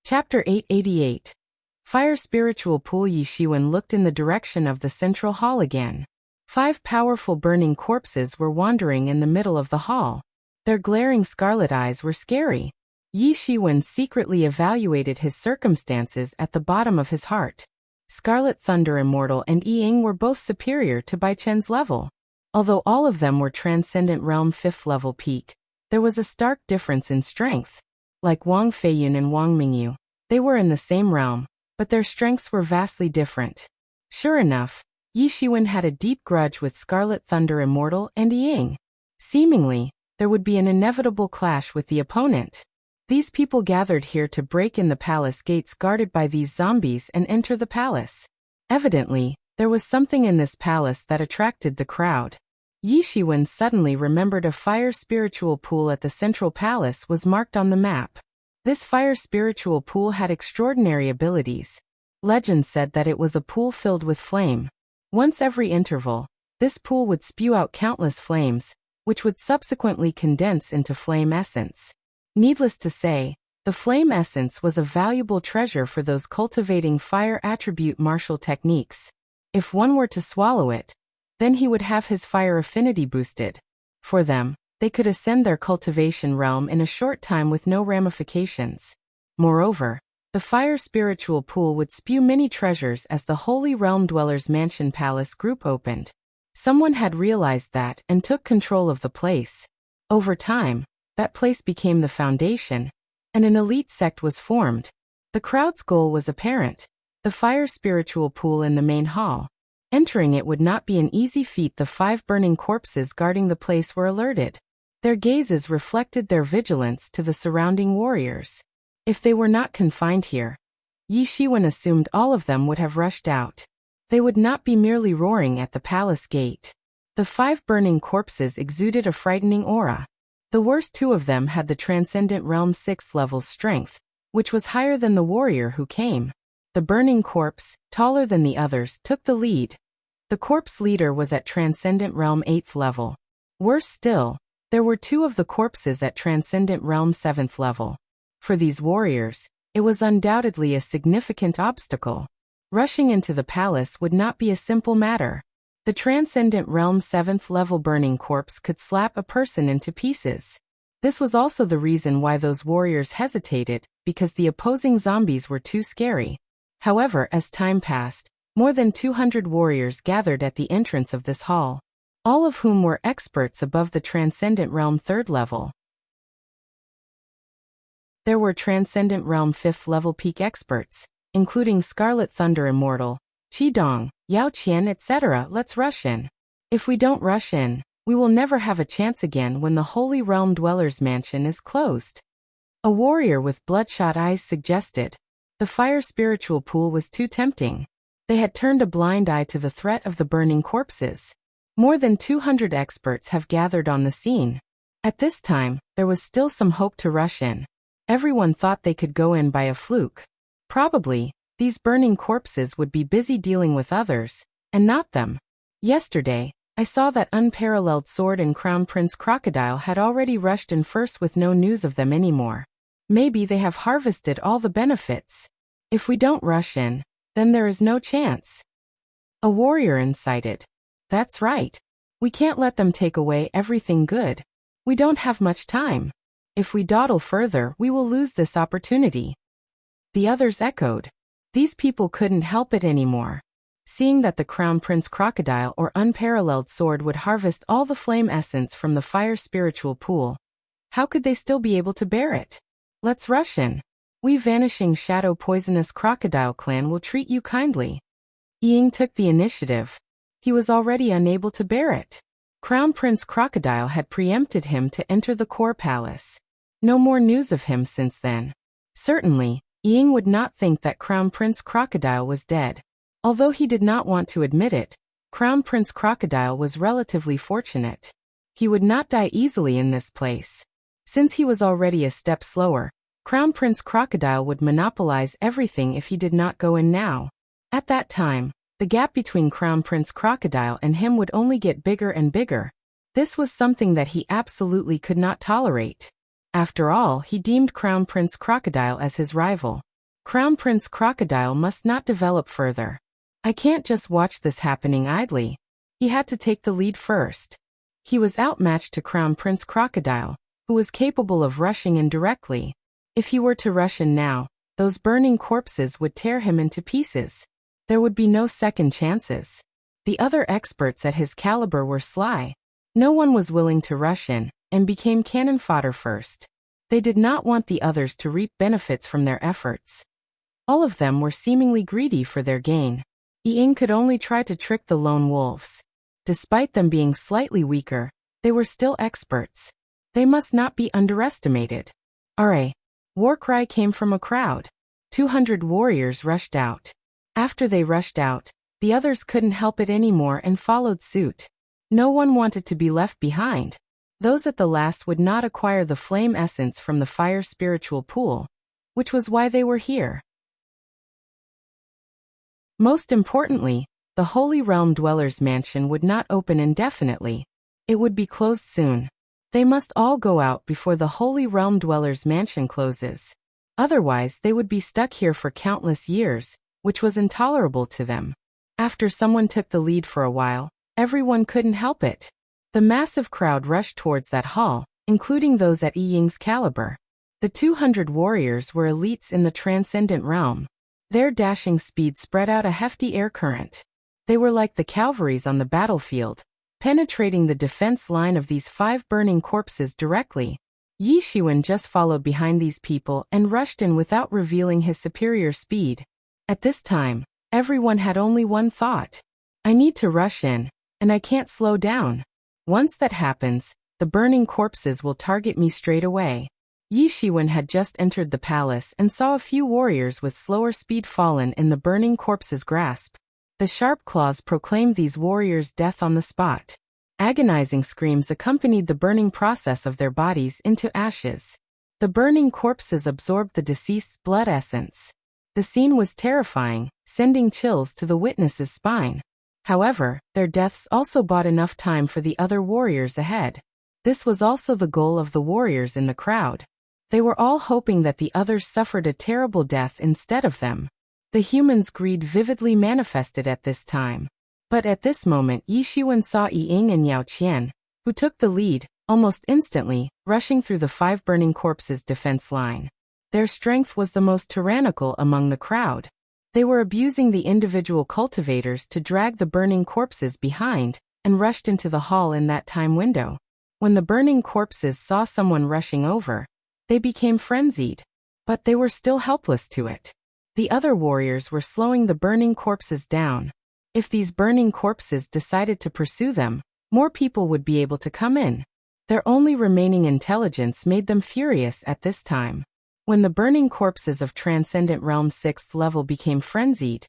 Chapter 888. Fire Spiritual Pool. Yi Shiwen looked in the direction of the central hall again. 5 powerful burning corpses were wandering in the middle of the hall. Their glaring scarlet eyes were scary. Yi Shiwen secretly evaluated his circumstances at the bottom of his heart. Scarlet Thunder Immortal and Ying were both superior to Bai Chen's level. Although all of them were Transcendent Realm 5th level peak, there was a stark difference in strength. Like Wang Feiyun and Wang Mingyu, they were in the same realm, but their strengths were vastly different. Sure enough, Yi Shiwen had a deep grudge with Scarlet Thunder Immortal and Ying. Seemingly, there would be an inevitable clash with the opponent. These people gathered here to break in the palace gates guarded by these zombies and enter the palace. Evidently, there was something in this palace that attracted the crowd. Yi Shiwen suddenly remembered a fire spiritual pool at the central palace was marked on the map. This fire spiritual pool had extraordinary abilities. Legend said that it was a pool filled with flame. Once every interval, this pool would spew out countless flames, which would subsequently condense into flame essence. Needless to say, the flame essence was a valuable treasure for those cultivating fire attribute martial techniques. If one were to swallow it, then he would have his fire affinity boosted. For them, they could ascend their cultivation realm in a short time with no ramifications. Moreover, the fire spiritual pool would spew many treasures as the Holy Realm Dwellers Mansion Palace group opened. Someone had realized that and took control of the place. Over time, that place became the foundation, and an elite sect was formed. The crowd's goal was apparent: the fire spiritual pool in the main hall. Entering it would not be an easy feat. The 5 burning corpses guarding the place were alerted. Their gazes reflected their vigilance to the surrounding warriors. If they were not confined here, Yi Shiwen assumed all of them would have rushed out. They would not be merely roaring at the palace gate. The 5 burning corpses exuded a frightening aura. The worst 2 of them had the Transcendent Realm 6th level strength, which was higher than the warrior who came. The burning corpse, taller than the others, took the lead. The corpse leader was at Transcendent Realm 8th level. Worse still, there were 2 of the corpses at Transcendent Realm 7th level. For these warriors, it was undoubtedly a significant obstacle. Rushing into the palace would not be a simple matter. The Transcendent Realm 7th level burning corpse could slap a person into pieces. This was also the reason why those warriors hesitated, because the opposing zombies were too scary. However, as time passed, more than 200 warriors gathered at the entrance of this hall, all of whom were experts above the Transcendent Realm 3rd level. There were Transcendent Realm 5th level peak experts, including Scarlet Thunder Immortal, Qidong, Yao Qian, etc. Let's rush in. If we don't rush in, we will never have a chance again when the Holy Realm Dwellers Mansion is closed. A warrior with bloodshot eyes suggested. The fire spiritual pool was too tempting. They had turned a blind eye to the threat of the burning corpses. More than 200 experts have gathered on the scene. At this time, there was still some hope to rush in. Everyone thought they could go in by a fluke. Probably, these burning corpses would be busy dealing with others, and not them. Yesterday, I saw that Unparalleled Sword and Crown Prince Crocodile had already rushed in first with no news of them anymore. Maybe they have harvested all the benefits. If we don't rush in, then there is no chance. A warrior incited. That's right. We can't let them take away everything good. We don't have much time. If we dawdle further, we will lose this opportunity. The others echoed. These people couldn't help it anymore. Seeing that the Crown Prince Crocodile or Unparalleled Sword would harvest all the flame essence from the fire spiritual pool, how could they still be able to bear it? Let's rush in. We Vanishing Shadow Poisonous Crocodile Clan will treat you kindly. Ying took the initiative. He was already unable to bear it. Crown Prince Crocodile had preempted him to enter the core palace. No more news of him since then. Certainly, Ying would not think that Crown Prince Crocodile was dead. Although he did not want to admit it, Crown Prince Crocodile was relatively fortunate. He would not die easily in this place. Since he was already a step slower, Crown Prince Crocodile would monopolize everything if he did not go in now. At that time, the gap between Crown Prince Crocodile and him would only get bigger and bigger. This was something that he absolutely could not tolerate. After all, he deemed Crown Prince Crocodile as his rival. Crown Prince Crocodile must not develop further. I can't just watch this happening idly. He had to take the lead first. He was outmatched to Crown Prince Crocodile, who was capable of rushing in directly. If he were to rush in now, those burning corpses would tear him into pieces. There would be no second chances. The other experts at his caliber were sly. No one was willing to rush in, and became cannon fodder first. They did not want the others to reap benefits from their efforts. All of them were seemingly greedy for their gain. Ying could only try to trick the lone wolves. Despite them being slightly weaker, they were still experts. They must not be underestimated. A war cry came from a crowd. 200 warriors rushed out. After they rushed out, the others couldn't help it anymore and followed suit. No one wanted to be left behind. Those at the last would not acquire the flame essence from the fire spiritual pool, which was why they were here. Most importantly, the Holy Realm Dwellers' Mansion would not open indefinitely. It would be closed soon. They must all go out before the Holy Realm Dwellers' Mansion closes. Otherwise, they would be stuck here for countless years, which was intolerable to them. After someone took the lead for a while, everyone couldn't help it. The massive crowd rushed towards that hall, including those at Yi Ying's caliber. The 200 warriors were elites in the transcendent realm. Their dashing speed spread out a hefty air current. They were like the cavalries on the battlefield, penetrating the defense line of these 5 burning corpses directly. Yi Shiwen just followed behind these people and rushed in without revealing his superior speed. At this time, everyone had only one thought. I need to rush in, and I can't slow down. Once that happens, the burning corpses will target me straight away. Yi Shiwen had just entered the palace and saw a few warriors with slower speed fallen in the burning corpses' grasp. The sharp claws proclaimed these warriors' death on the spot. Agonizing screams accompanied the burning process of their bodies into ashes. The burning corpses absorbed the deceased's blood essence. The scene was terrifying, sending chills to the witness's spine. However, their deaths also bought enough time for the other warriors ahead. This was also the goal of the warriors in the crowd. They were all hoping that the others suffered a terrible death instead of them. The humans' greed vividly manifested at this time. But at this moment Yi Shiwen saw Yi Ying and Yao Qian, who took the lead, almost instantly, rushing through the 5 burning corpses' defense line. Their strength was the most tyrannical among the crowd. They were abusing the individual cultivators to drag the burning corpses behind, and rushed into the hall in that time window. When the burning corpses saw someone rushing over, they became frenzied. But they were still helpless to it. The other warriors were slowing the burning corpses down. If these burning corpses decided to pursue them, more people would be able to come in. Their only remaining intelligence made them furious at this time. When the burning corpses of Transcendent Realm 6th level became frenzied,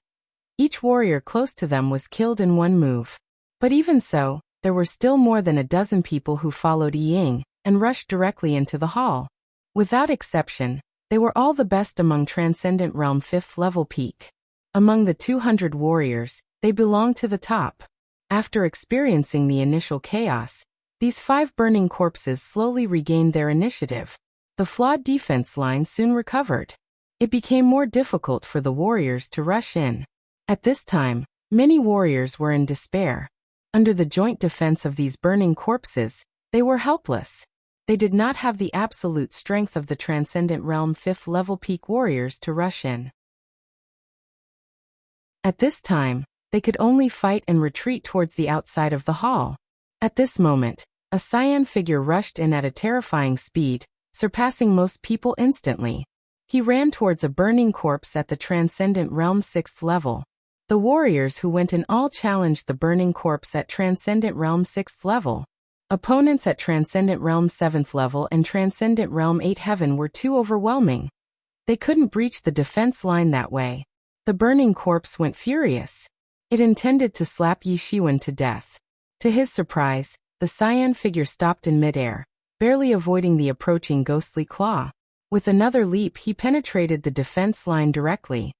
each warrior close to them was killed in one move. But even so, there were still more than a dozen people who followed Yi Ying and rushed directly into the hall. Without exception, they were all the best among Transcendent Realm 5th level peak. Among the 200 warriors, they belonged to the top. After experiencing the initial chaos, these 5 burning corpses slowly regained their initiative. The flawed defense line soon recovered. It became more difficult for the warriors to rush in. At this time, many warriors were in despair. Under the joint defense of these burning corpses, they were helpless. They did not have the absolute strength of the Transcendent Realm 5th level peak warriors to rush in. At this time, they could only fight and retreat towards the outside of the hall. At this moment, a cyan figure rushed in at a terrifying speed, surpassing most people instantly. He ran towards a burning corpse at the Transcendent Realm 6th level. The warriors who went in all challenged the burning corpse at Transcendent Realm 6th level. Opponents at Transcendent Realm 7th level and Transcendent Realm 8 Heaven were too overwhelming. They couldn't breach the defense line that way. The burning corpse went furious. It intended to slap Yi Shiwen to death. To his surprise, the cyan figure stopped in midair, barely avoiding the approaching ghostly claw. With another leap he penetrated the defense line directly.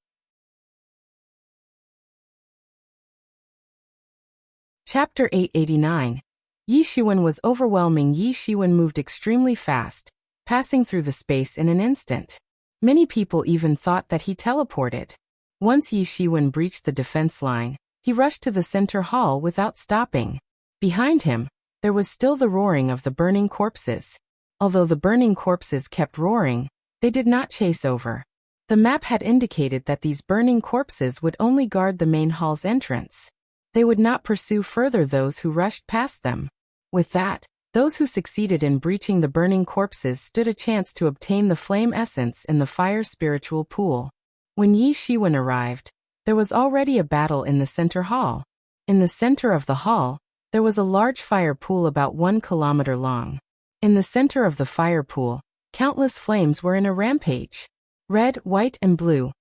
Chapter 889. Yi Shiwen was overwhelming. Yi Shiwen moved extremely fast, passing through the space in an instant. Many people even thought that he teleported. Once Yi Shiwen breached the defense line, he rushed to the center hall without stopping. Behind him, there was still the roaring of the burning corpses. Although the burning corpses kept roaring, they did not chase over. The map had indicated that these burning corpses would only guard the main hall's entrance. They would not pursue further those who rushed past them. With that, those who succeeded in breaching the burning corpses stood a chance to obtain the flame essence in the fire spiritual pool. When Yi Shiwen arrived, there was already a battle in the center hall. In the center of the hall, there was a large fire pool about 1 kilometer long. In the center of the fire pool, countless flames were in a rampage. Red, white, and blue.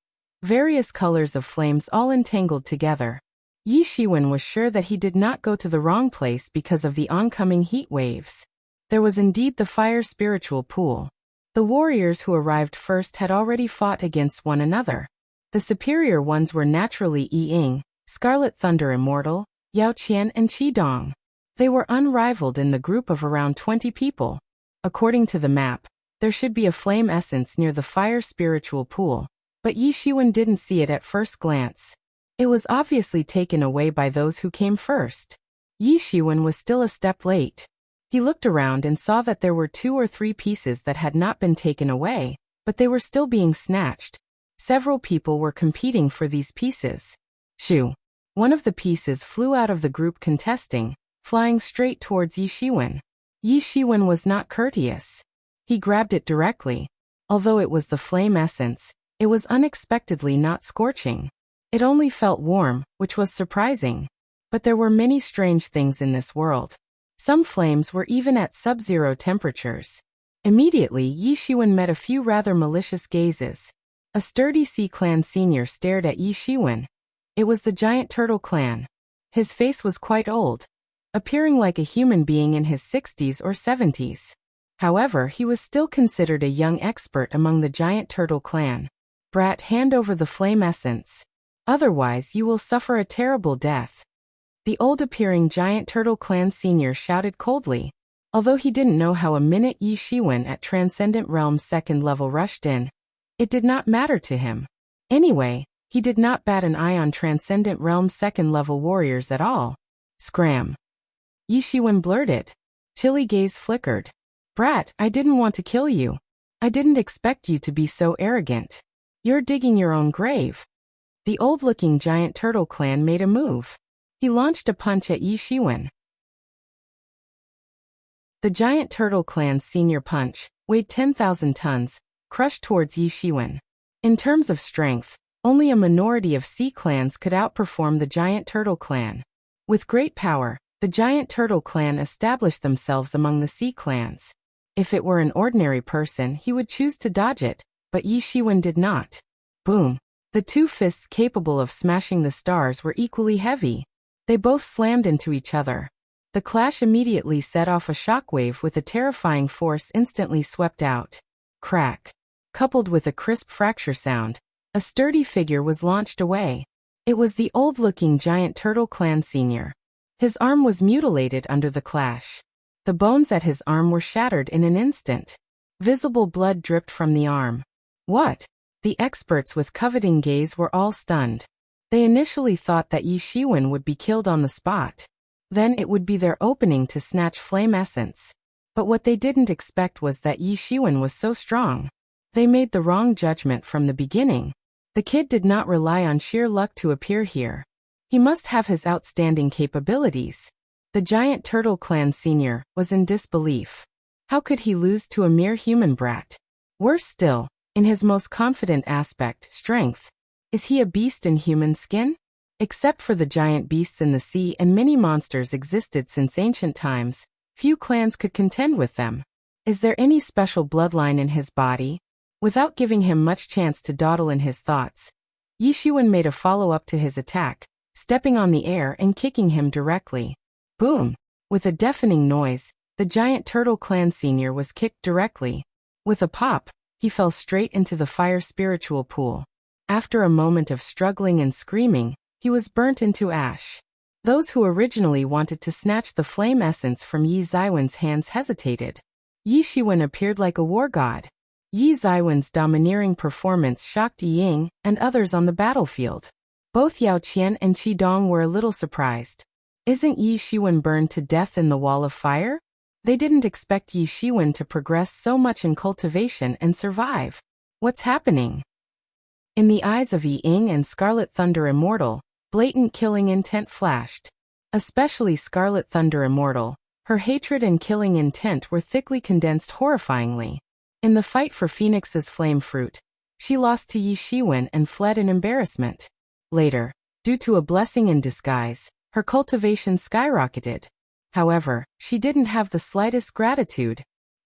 Various colors of flames all entangled together. Yi Shiwen was sure that he did not go to the wrong place because of the oncoming heat waves. There was indeed the fire spiritual pool. The warriors who arrived first had already fought against one another. The superior ones were naturally Yi Ying, Scarlet Thunder Immortal, Yao Qian, and Qi Dong. They were unrivaled in the group of around 20 people. According to the map, there should be a flame essence near the fire spiritual pool, but Yi Shiwen didn't see it at first glance. It was obviously taken away by those who came first. Yi Shiwen was still a step late. He looked around and saw that there were 2 or 3 pieces that had not been taken away, but they were still being snatched. Several people were competing for these pieces. Shoo! One of the pieces flew out of the group contesting, flying straight towards Yi Shiwen. Yi Shiwen was not courteous. He grabbed it directly. Although it was the flame essence, it was unexpectedly not scorching. It only felt warm, which was surprising. But there were many strange things in this world. Some flames were even at sub-zero temperatures. Immediately, Yi Shiwen met a few rather malicious gazes. A sturdy Sea Clan senior stared at Yi Shiwen. It was the giant turtle clan. His face was quite old, appearing like a human being in his 60s or 70s. However, he was still considered a young expert among the giant turtle clan. Brat, hand over the flame essence. Otherwise, you will suffer a terrible death. The old-appearing giant turtle clan senior shouted coldly. Although he didn't know how a minute Yi Shiwen at Transcendent Realm's 2nd level rushed in, it did not matter to him. Anyway, he did not bat an eye on Transcendent Realm's 2nd level warriors at all. Scram! Yi Shiwen blurted. Chilly gaze flickered. Brat, I didn't want to kill you. I didn't expect you to be so arrogant. You're digging your own grave. The old-looking giant turtle clan made a move. He launched a punch at Yi Shiwen. The giant turtle clan's senior punch, weighed 10,000 tons, crushed towards Yi Shiwen. In terms of strength, only a minority of sea clans could outperform the giant turtle clan. With great power, the giant turtle clan established themselves among the sea clans. If it were an ordinary person, he would choose to dodge it, but Yi Shiwen did not. Boom! The 2 fists capable of smashing the stars were equally heavy. They both slammed into each other. The clash immediately set off a shockwave with a terrifying force instantly swept out. Crack! Coupled with a crisp fracture sound, a sturdy figure was launched away. It was the old-looking giant turtle clan senior. His arm was mutilated under the clash. The bones at his arm were shattered in an instant. Visible blood dripped from the arm. What? The experts with coveting gaze were all stunned. They initially thought that Yi Shiwen would be killed on the spot. Then it would be their opening to snatch flame essence. But what they didn't expect was that Yi Shiwen was so strong. They made the wrong judgment from the beginning. The kid did not rely on sheer luck to appear here. He must have his outstanding capabilities. The giant turtle clan senior was in disbelief. How could he lose to a mere human brat? Worse still, in his most confident aspect, strength. Is he a beast in human skin? Except for the giant beasts in the sea and many monsters existed since ancient times, few clans could contend with them. Is there any special bloodline in his body? Without giving him much chance to dawdle in his thoughts, Yi Shiwen made a follow-up to his attack, stepping on the air and kicking him directly. Boom! With a deafening noise, the giant turtle clan senior was kicked directly. With a pop, he fell straight into the fire spiritual pool. After a moment of struggling and screaming, he was burnt into ash. Those who originally wanted to snatch the flame essence from Yi Ziwen's hands hesitated. Yi Shiwen appeared like a war god. Yi Ziwen's domineering performance shocked Yi Ying and others on the battlefield. Both Yao Qian and Qi Dong were a little surprised. Isn't Yi Shiwen burned to death in the wall of fire? They didn't expect Yi Shiwen to progress so much in cultivation and survive. What's happening? In the eyes of Yi Ying and Scarlet Thunder Immortal, blatant killing intent flashed. Especially Scarlet Thunder Immortal, her hatred and killing intent were thickly condensed horrifyingly. In the fight for Phoenix's flame fruit, she lost to Yi Shiwen and fled in embarrassment. Later, due to a blessing in disguise, her cultivation skyrocketed. However, she didn't have the slightest gratitude.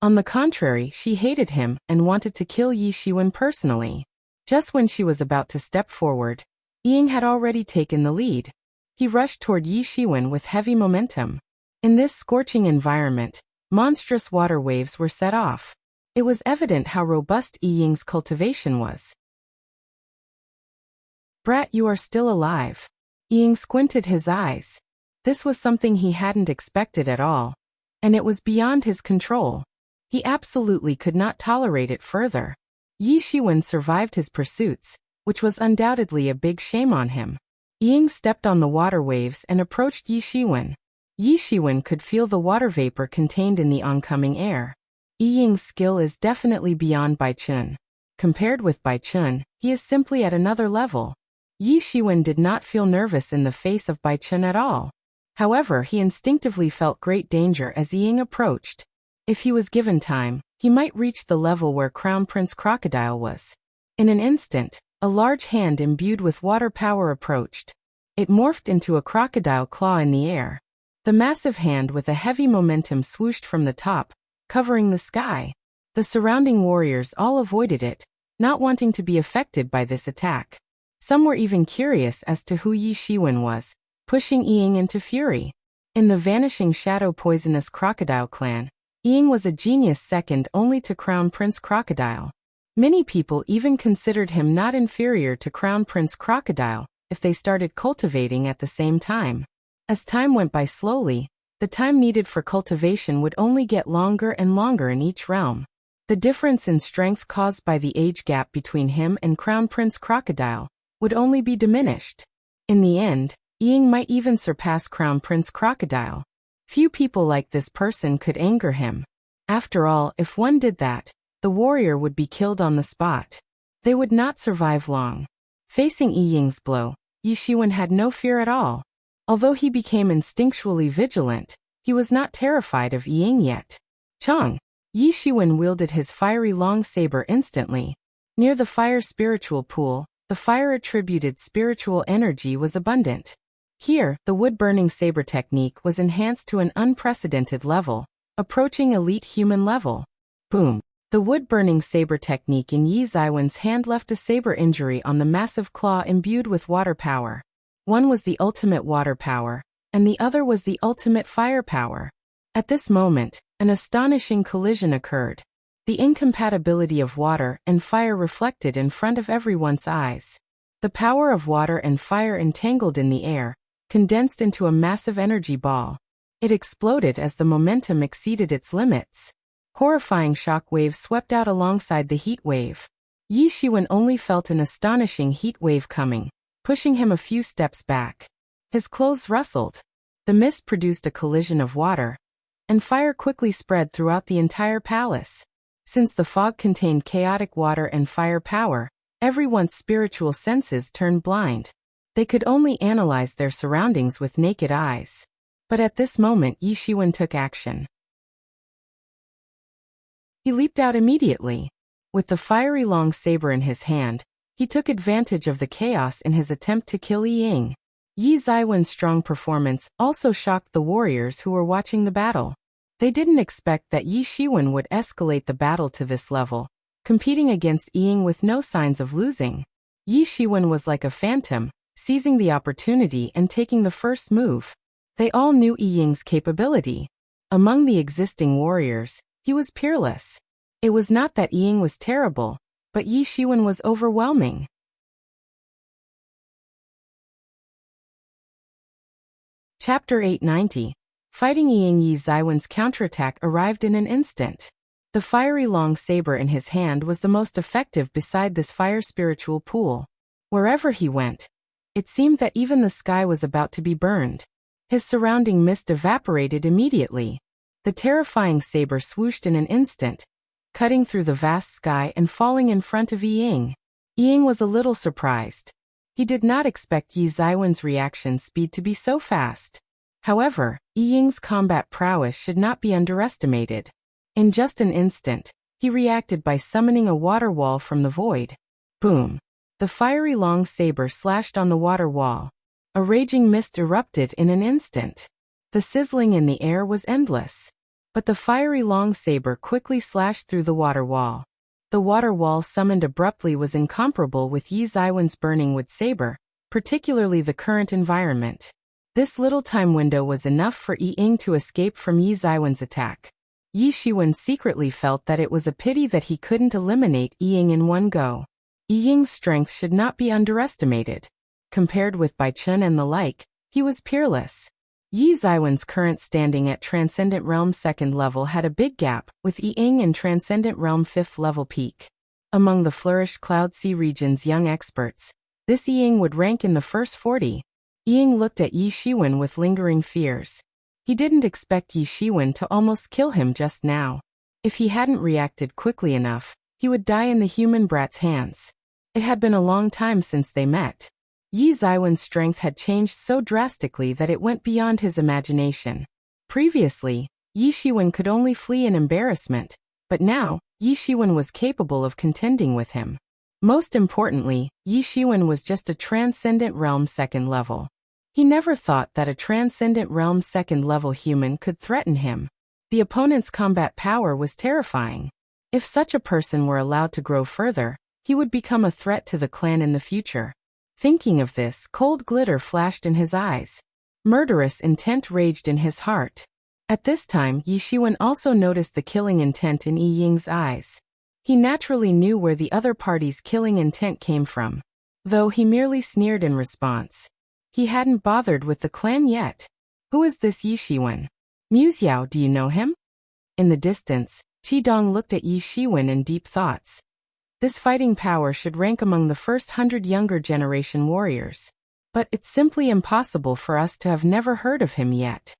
On the contrary, she hated him and wanted to kill Yi Shiwen personally. Just when she was about to step forward, Ying had already taken the lead. He rushed toward Yi Shiwen with heavy momentum. In this scorching environment, monstrous water waves were set off. It was evident how robust Yi Ying's cultivation was. "Brat, you are still alive." Ying squinted his eyes. This was something he hadn't expected at all, and it was beyond his control. He absolutely could not tolerate it further. Yi Shiwen survived his pursuits, which was undoubtedly a big shame on him. Ying stepped on the water waves and approached Yi Shiwen. Yi Shiwen could feel the water vapor contained in the oncoming air. Yi Ying's skill is definitely beyond Bai Chun. Compared with Bai Chun, he is simply at another level. Yi Shiwen did not feel nervous in the face of Bai Chun at all. However, he instinctively felt great danger as Ying approached. If he was given time, he might reach the level where Crown Prince Crocodile was. In an instant, a large hand imbued with water power approached. It morphed into a crocodile claw in the air. The massive hand with a heavy momentum swooshed from the top, covering the sky. The surrounding warriors all avoided it, not wanting to be affected by this attack. Some were even curious as to who Yi Shiwen was, pushing Ying into fury. In the Vanishing Shadow Poisonous Crocodile clan, Ying was a genius second only to Crown Prince Crocodile. Many people even considered him not inferior to Crown Prince Crocodile if they started cultivating at the same time. As time went by slowly, the time needed for cultivation would only get longer and longer in each realm. The difference in strength caused by the age gap between him and Crown Prince Crocodile would only be diminished. In the end, Ying might even surpass Crown Prince Crocodile. Few people like this person could anger him. After all, if one did that, the warrior would be killed on the spot. They would not survive long. Facing Yi Ying's blow, Yi Shiwen had no fear at all. Although he became instinctually vigilant, he was not terrified of Yi Ying yet. Chong! Yi Shiwen wielded his fiery long saber instantly. Near the fire spiritual pool, the fire-attributed spiritual energy was abundant. Here, the wood-burning saber technique was enhanced to an unprecedented level, approaching elite human level. Boom! The wood-burning saber technique in Yi Ziwen's hand left a saber injury on the massive claw imbued with water power. One was the ultimate water power, and the other was the ultimate fire power. At this moment, an astonishing collision occurred. The incompatibility of water and fire reflected in front of everyone's eyes. The power of water and fire entangled in the air, condensed into a massive energy ball. It exploded as the momentum exceeded its limits. Horrifying shock waves swept out alongside the heat wave. Yi Shiwen only felt an astonishing heat wave coming, pushing him a few steps back. His clothes rustled. The mist produced a collision of water, and fire quickly spread throughout the entire palace. Since the fog contained chaotic water and fire power, everyone's spiritual senses turned blind. They could only analyze their surroundings with naked eyes. But at this moment Yi Shiwen took action. He leaped out immediately. With the fiery long saber in his hand, he took advantage of the chaos in his attempt to kill Yi Ying. Yi Ziwen's strong performance also shocked the warriors who were watching the battle. They didn't expect that Yi Shiwen would escalate the battle to this level, competing against Yi Ying with no signs of losing. Yi Shiwen was like a phantom, seizing the opportunity and taking the first move. They all knew Yi Ying's capability. Among the existing warriors, he was peerless. It was not that Yi Ying was terrible, but Yi Shiwen was overwhelming. Chapter 890. Fighting Yi Ying. Yi Ziwen's counterattack arrived in an instant. The fiery long saber in his hand was the most effective beside this fire spiritual pool. Wherever he went, it seemed that even the sky was about to be burned. His surrounding mist evaporated immediately. The terrifying saber swooshed in an instant, cutting through the vast sky and falling in front of Yi Ying. Yi Ying was a little surprised. He did not expect Yi Ziwen's reaction speed to be so fast. However, Yi Ying's combat prowess should not be underestimated. In just an instant, he reacted by summoning a water wall from the void. Boom! The fiery long saber slashed on the water wall. A raging mist erupted in an instant. The sizzling in the air was endless. But the fiery long saber quickly slashed through the water wall. The water wall summoned abruptly was incomparable with Yi Zaiwen's burning wood saber, particularly the current environment. This little time window was enough for Yi Ying to escape from Yi Zaiwen's attack. Yi Shiwen secretly felt that it was a pity that he couldn't eliminate Yi Ying in one go. Yi Ying's strength should not be underestimated. Compared with Bai Chun and the like, he was peerless. Yi Zaiwen's current standing at Transcendent Realm 2nd level had a big gap, with Yi Ying in Transcendent Realm 5th level peak. Among the flourished Cloud Sea region's young experts, this Yi Ying would rank in the first 40. Yi Ying looked at Yi Shiwen with lingering fears. He didn't expect Yi Shiwen to almost kill him just now. If he hadn't reacted quickly enough, he would die in the human brat's hands. It had been a long time since they met. Yi Zaiwen's strength had changed so drastically that it went beyond his imagination. Previously, Yi Shiwen could only flee in embarrassment, but now, Yi Shiwen was capable of contending with him. Most importantly, Yi Shiwen was just a Transcendent Realm 2nd level. He never thought that a Transcendent Realm 2nd level human could threaten him. The opponent's combat power was terrifying. If such a person were allowed to grow further, he would become a threat to the clan in the future. Thinking of this, cold glitter flashed in his eyes. Murderous intent raged in his heart. At this time, Yi Shiwen also noticed the killing intent in Yi Ying's eyes. He naturally knew where the other party's killing intent came from, though he merely sneered in response. He hadn't bothered with the clan yet. Who is this Yi Shiwen? Mu Xiao, do you know him? In the distance, Qi Dong looked at Yi Shiwen in deep thoughts. This fighting power should rank among the first 100 younger generation warriors. But it's simply impossible for us to have never heard of him yet.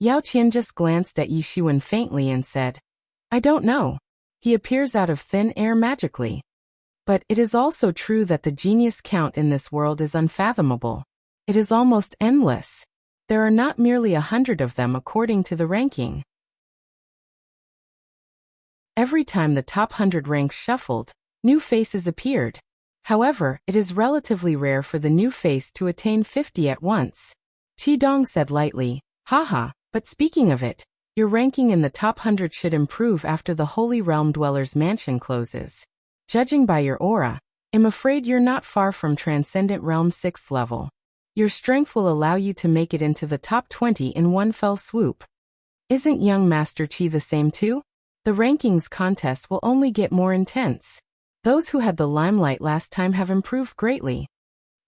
Yao Qian just glanced at Yi Shiwen faintly and said, I don't know. He appears out of thin air magically. But it is also true that the genius count in this world is unfathomable. It is almost endless. There are not merely 100 of them according to the ranking. Every time the top 100 ranks shuffled, new faces appeared. However, it is relatively rare for the new face to attain 50 at once. Qi Dong said lightly, haha, but speaking of it, your ranking in the top 100 should improve after the Holy Realm Dweller's mansion closes. Judging by your aura, I'm afraid you're not far from Transcendent Realm 6th level. Your strength will allow you to make it into the top 20 in one fell swoop. Isn't young Master Qi the same too? The rankings contest will only get more intense. Those who had the limelight last time have improved greatly.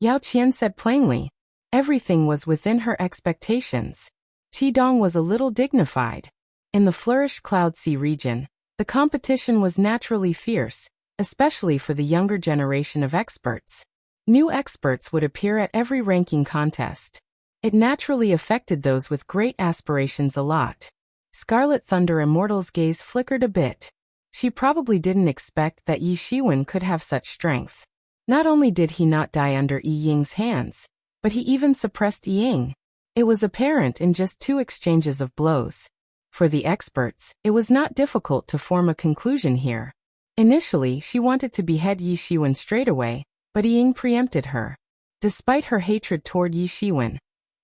Yao Qian said plainly. Everything was within her expectations. Qi Dong was a little dignified. In the flourished Cloud Sea region, the competition was naturally fierce, especially for the younger generation of experts. New experts would appear at every ranking contest. It naturally affected those with great aspirations a lot. Scarlet Thunder Immortal's gaze flickered a bit. She probably didn't expect that Yi Shiwen could have such strength. Not only did he not die under Yi Ying's hands, but he even suppressed Yi Ying. It was apparent in just 2 exchanges of blows. For the experts, it was not difficult to form a conclusion here. Initially, she wanted to behead Yi Shiwen straight away, but Yi Ying preempted her. Despite her hatred toward Yi Shiwen,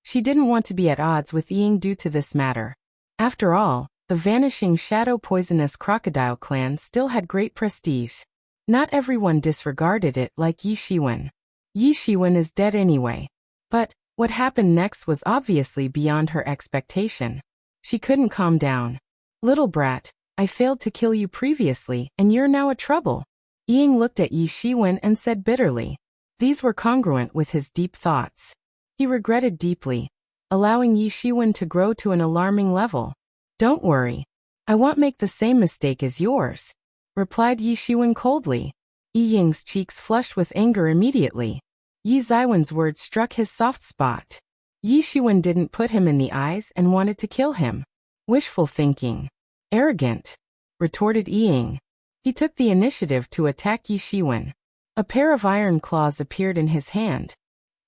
she didn't want to be at odds with Yi Ying due to this matter. After all, the vanishing shadow poisonous crocodile clan still had great prestige. Not everyone disregarded it like Yi Shiwen. Yi Shiwen is dead anyway. But what happened next was obviously beyond her expectation. She couldn't calm down. Little brat, I failed to kill you previously, and you're now a trouble. Yi Ying looked at Yi Shiwen and said bitterly. These were congruent with his deep thoughts. He regretted deeply, allowing Yi Shiwen to grow to an alarming level. Don't worry. I won't make the same mistake as yours, replied Yi Shiwen coldly. Yi Ying's cheeks flushed with anger immediately. Yi Zaiwen's words struck his soft spot. Yi Shiwen didn't put him in the eyes and wanted to kill him. Wishful thinking. Arrogant, retorted Yi Ying. He took the initiative to attack Yi Shiwen. A pair of iron claws appeared in his hand.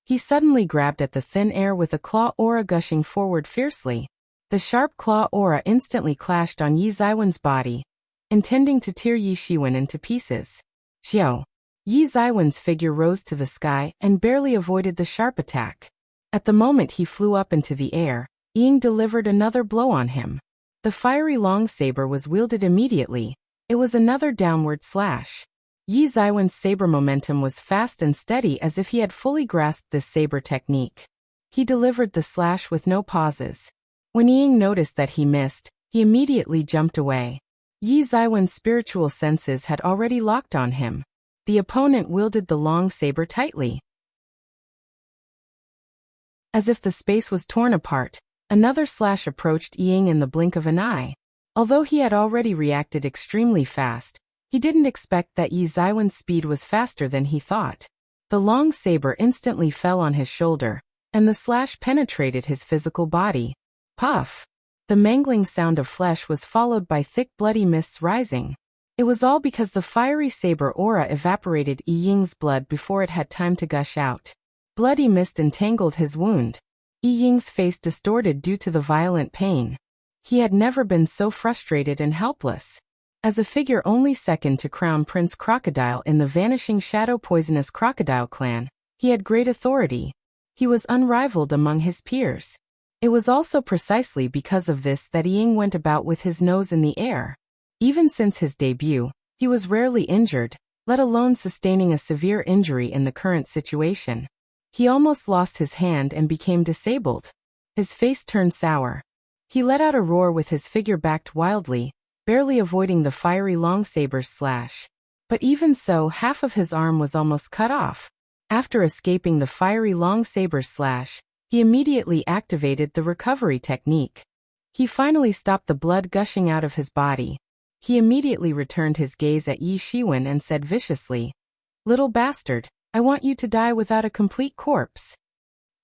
He suddenly grabbed at the thin air with a claw aura gushing forward fiercely. The sharp claw aura instantly clashed on Yi Zaiwen's body, intending to tear Yi Shiwen into pieces. Xiao. Yi Zaiwen's figure rose to the sky and barely avoided the sharp attack. At the moment he flew up into the air, Yi Ying delivered another blow on him. The fiery long saber was wielded immediately. It was another downward slash. Yi Zaiwen's saber momentum was fast and steady, as if he had fully grasped this saber technique. He delivered the slash with no pauses. When Ying noticed that he missed, he immediately jumped away. Yi Zaiwen's spiritual senses had already locked on him. The opponent wielded the long saber tightly. As if the space was torn apart, another slash approached Ying in the blink of an eye. Although he had already reacted extremely fast, he didn't expect that Yi Zaiwen's speed was faster than he thought. The long saber instantly fell on his shoulder, and the slash penetrated his physical body. Puff! The mangling sound of flesh was followed by thick bloody mists rising. It was all because the fiery saber aura evaporated Yi Ying's blood before it had time to gush out. Bloody mist entangled his wound. Yi Ying's face distorted due to the violent pain. He had never been so frustrated and helpless. As a figure only second to Crown Prince Crocodile in the Vanishing Shadow Poisonous Crocodile clan, he had great authority. He was unrivaled among his peers. It was also precisely because of this that Ying went about with his nose in the air. Even since his debut, he was rarely injured, let alone sustaining a severe injury in the current situation. He almost lost his hand and became disabled. His face turned sour. He let out a roar with his figure backed wildly, barely avoiding the fiery long saber's slash. But even so, half of his arm was almost cut off. After escaping the fiery long saber's slash, he immediately activated the recovery technique. He finally stopped the blood gushing out of his body. He immediately returned his gaze at Yi Shiwen and said viciously, "Little bastard, I want you to die without a complete corpse."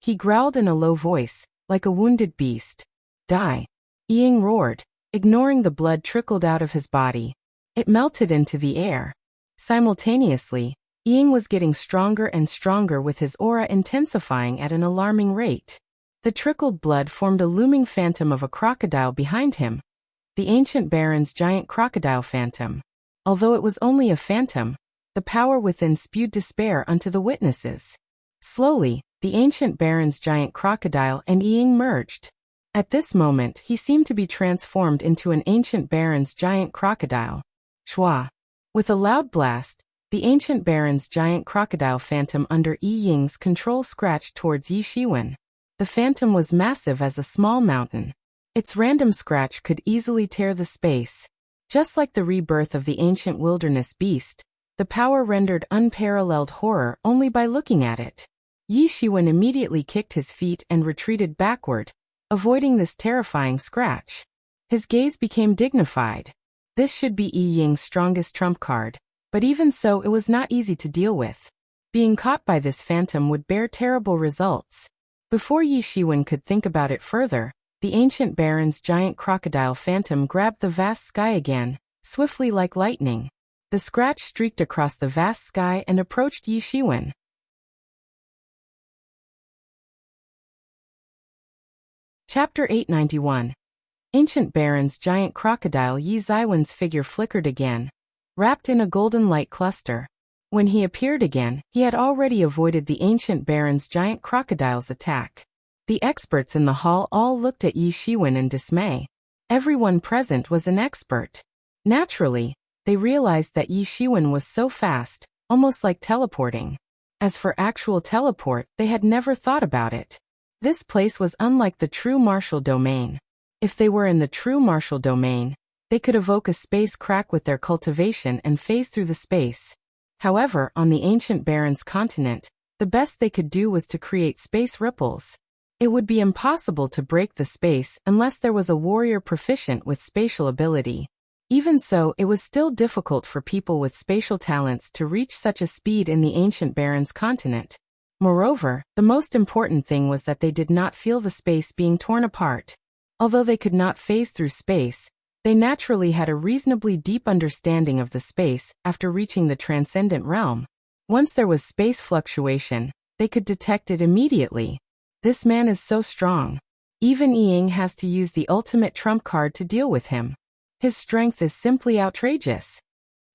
He growled in a low voice, like a wounded beast. "Die!" Ying roared, ignoring the blood trickled out of his body. It melted into the air. Simultaneously, Ying was getting stronger and stronger, with his aura intensifying at an alarming rate. The trickled blood formed a looming phantom of a crocodile behind him. The ancient baron's giant crocodile phantom. Although it was only a phantom, the power within spewed despair unto the witnesses. Slowly, the ancient baron's giant crocodile and Ying merged. At this moment, he seemed to be transformed into an ancient baron's giant crocodile. Shwa! With a loud blast, the ancient baron's giant crocodile phantom under Yi Ying's control scratched towards Yi Shiwen. The phantom was massive as a small mountain. Its random scratch could easily tear the space. Just like the rebirth of the ancient wilderness beast, the power rendered unparalleled horror only by looking at it. Yi Shiwen immediately kicked his feet and retreated backward, avoiding this terrifying scratch. His gaze became dignified. This should be Yi Ying's strongest trump card. But even so, it was not easy to deal with. Being caught by this phantom would bear terrible results. Before Yi Shiwen could think about it further, the ancient baron's giant crocodile phantom grabbed the vast sky again, swiftly like lightning. The scratch streaked across the vast sky and approached Yi Shiwen. Chapter 891. Ancient baron's giant crocodile. Yi Zaiwen's figure flickered again, wrapped in a golden light cluster. When he appeared again, he had already avoided the ancient baron's giant crocodile's attack. The experts in the hall all looked at Yi Shiwen in dismay. Everyone present was an expert. Naturally, they realized that Yi Shiwen was so fast, almost like teleporting. As for actual teleport, they had never thought about it. This place was unlike the true martial domain. If they were in the true martial domain, they could evoke a space crack with their cultivation and phase through the space. However, on the ancient baron's continent, the best they could do was to create space ripples. It would be impossible to break the space unless there was a warrior proficient with spatial ability. Even so, it was still difficult for people with spatial talents to reach such a speed in the ancient baron's continent. Moreover, the most important thing was that they did not feel the space being torn apart. Although they could not phase through space, they naturally had a reasonably deep understanding of the space after reaching the transcendent realm. Once there was space fluctuation, they could detect it immediately. This man is so strong. Even Ying has to use the ultimate trump card to deal with him. His strength is simply outrageous.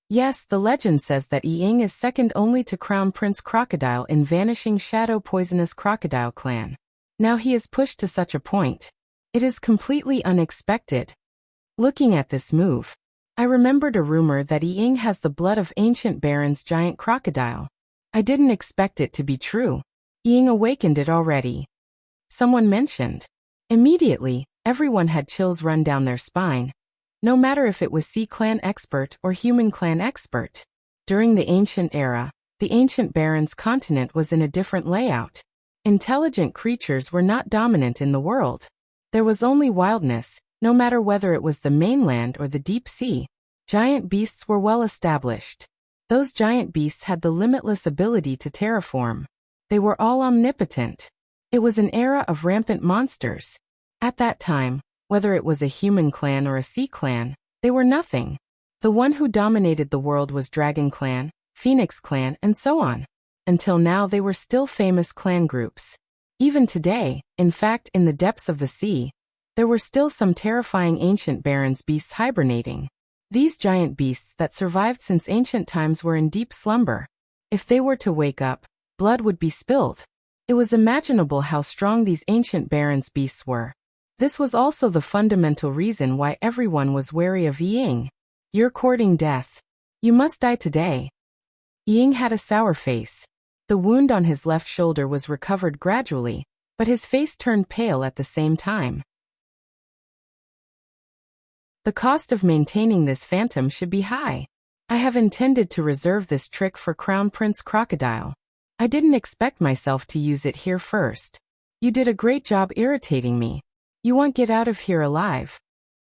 Yes, the legend says that Ying is second only to Crown Prince Crocodile in Vanishing Shadow Poisonous Crocodile clan. Now he is pushed to such a point. It is completely unexpected. Looking at this move, I remembered a rumor that Ying has the blood of ancient Baron's giant crocodile. I didn't expect it to be true. Ying awakened it already. Someone mentioned. Immediately, everyone had chills run down their spine, no matter if it was Sea Clan expert or Human Clan expert. During the ancient era, the ancient Baron's continent was in a different layout. Intelligent creatures were not dominant in the world. There was only wildness, no matter whether it was the mainland or the deep sea. Giant beasts were well established. Those giant beasts had the limitless ability to terraform. They were all omnipotent. It was an era of rampant monsters. At that time, whether it was a human clan or a sea clan, they were nothing. The one who dominated the world was Dragon Clan, Phoenix Clan, and so on. Until now they were still famous clan groups. Even today, in fact in the depths of the sea, there were still some terrifying ancient Baron's beasts hibernating. These giant beasts that survived since ancient times were in deep slumber. If they were to wake up, blood would be spilled. It was imaginable how strong these ancient Baron's beasts were. This was also the fundamental reason why everyone was wary of Ying. You're courting death. You must die today. Ying had a sour face. The wound on his left shoulder was recovered gradually, but his face turned pale at the same time. The cost of maintaining this phantom should be high. I have intended to reserve this trick for Crown Prince Crocodile. I didn't expect myself to use it here first. You did a great job irritating me. You won't get out of here alive.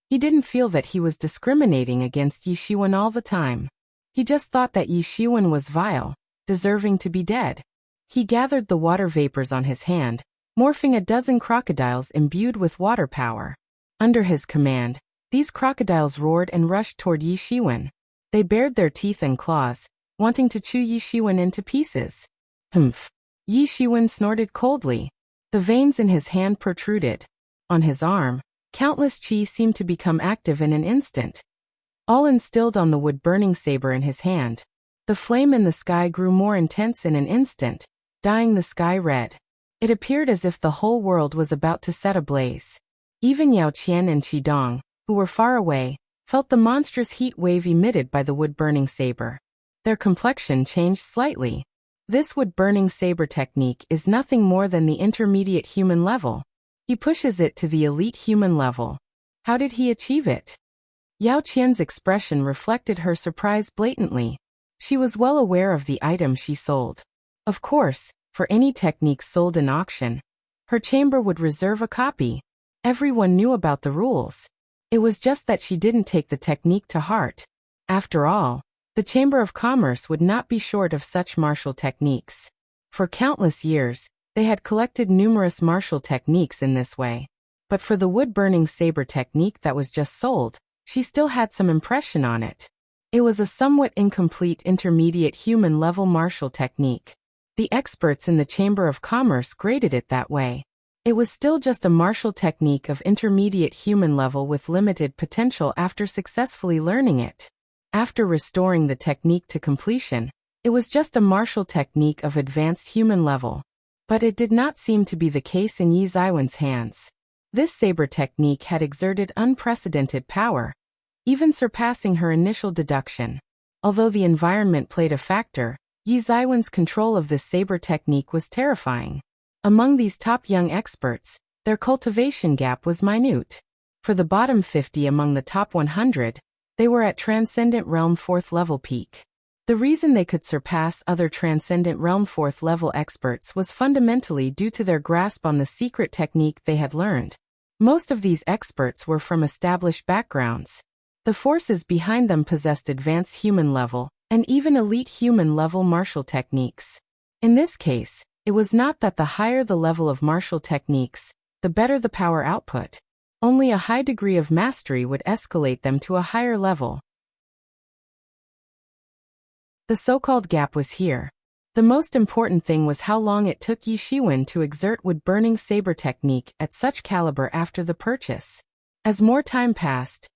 He didn't feel that he was discriminating against Yi Shiwen all the time. He just thought that Yi Shiwen was vile, deserving to be dead. He gathered the water vapors on his hand, morphing a dozen crocodiles imbued with water power. Under his command, these crocodiles roared and rushed toward Yi Shiwen. They bared their teeth and claws, wanting to chew Yi Shiwen into pieces. Humph. Yi Shiwen snorted coldly. The veins in his hand protruded. On his arm, countless chi seemed to become active in an instant. All instilled on the wood-burning saber in his hand. The flame in the sky grew more intense in an instant, dyeing the sky red. It appeared as if the whole world was about to set ablaze. Even Yao Qian and Qidong, who were far away, felt the monstrous heat wave emitted by the wood-burning saber. Their complexion changed slightly. This wood-burning saber technique is nothing more than the intermediate human level. He pushes it to the elite human level. How did he achieve it? Yao Qian's expression reflected her surprise blatantly. She was well aware of the item she sold. Of course, for any techniques sold in auction, her chamber would reserve a copy. Everyone knew about the rules. It was just that she didn't take the technique to heart. After all, the Chamber of Commerce would not be short of such martial techniques. For countless years, they had collected numerous martial techniques in this way. But for the wood-burning saber technique that was just sold, she still had some impression on it. It was a somewhat incomplete intermediate human-level martial technique. The experts in the Chamber of Commerce graded it that way. It was still just a martial technique of intermediate human level with limited potential after successfully learning it. After restoring the technique to completion, it was just a martial technique of advanced human level. But it did not seem to be the case in Yi Ziwen's hands. This saber technique had exerted unprecedented power, even surpassing her initial deduction. Although the environment played a factor, Yi Ziwen's control of this saber technique was terrifying. Among these top young experts, their cultivation gap was minute. For the bottom 50 among the top 100, they were at Transcendent Realm 4th level peak. The reason they could surpass other Transcendent Realm 4th level experts was fundamentally due to their grasp on the secret technique they had learned. Most of these experts were from established backgrounds. The forces behind them possessed advanced human level, and even elite human level martial techniques. In this case, it was not that the higher the level of martial techniques, the better the power output. Only a high degree of mastery would escalate them to a higher level. The so-called gap was here. The most important thing was how long it took Yi Shiwen to exert wood-burning saber technique at such caliber after the purchase. As more time passed,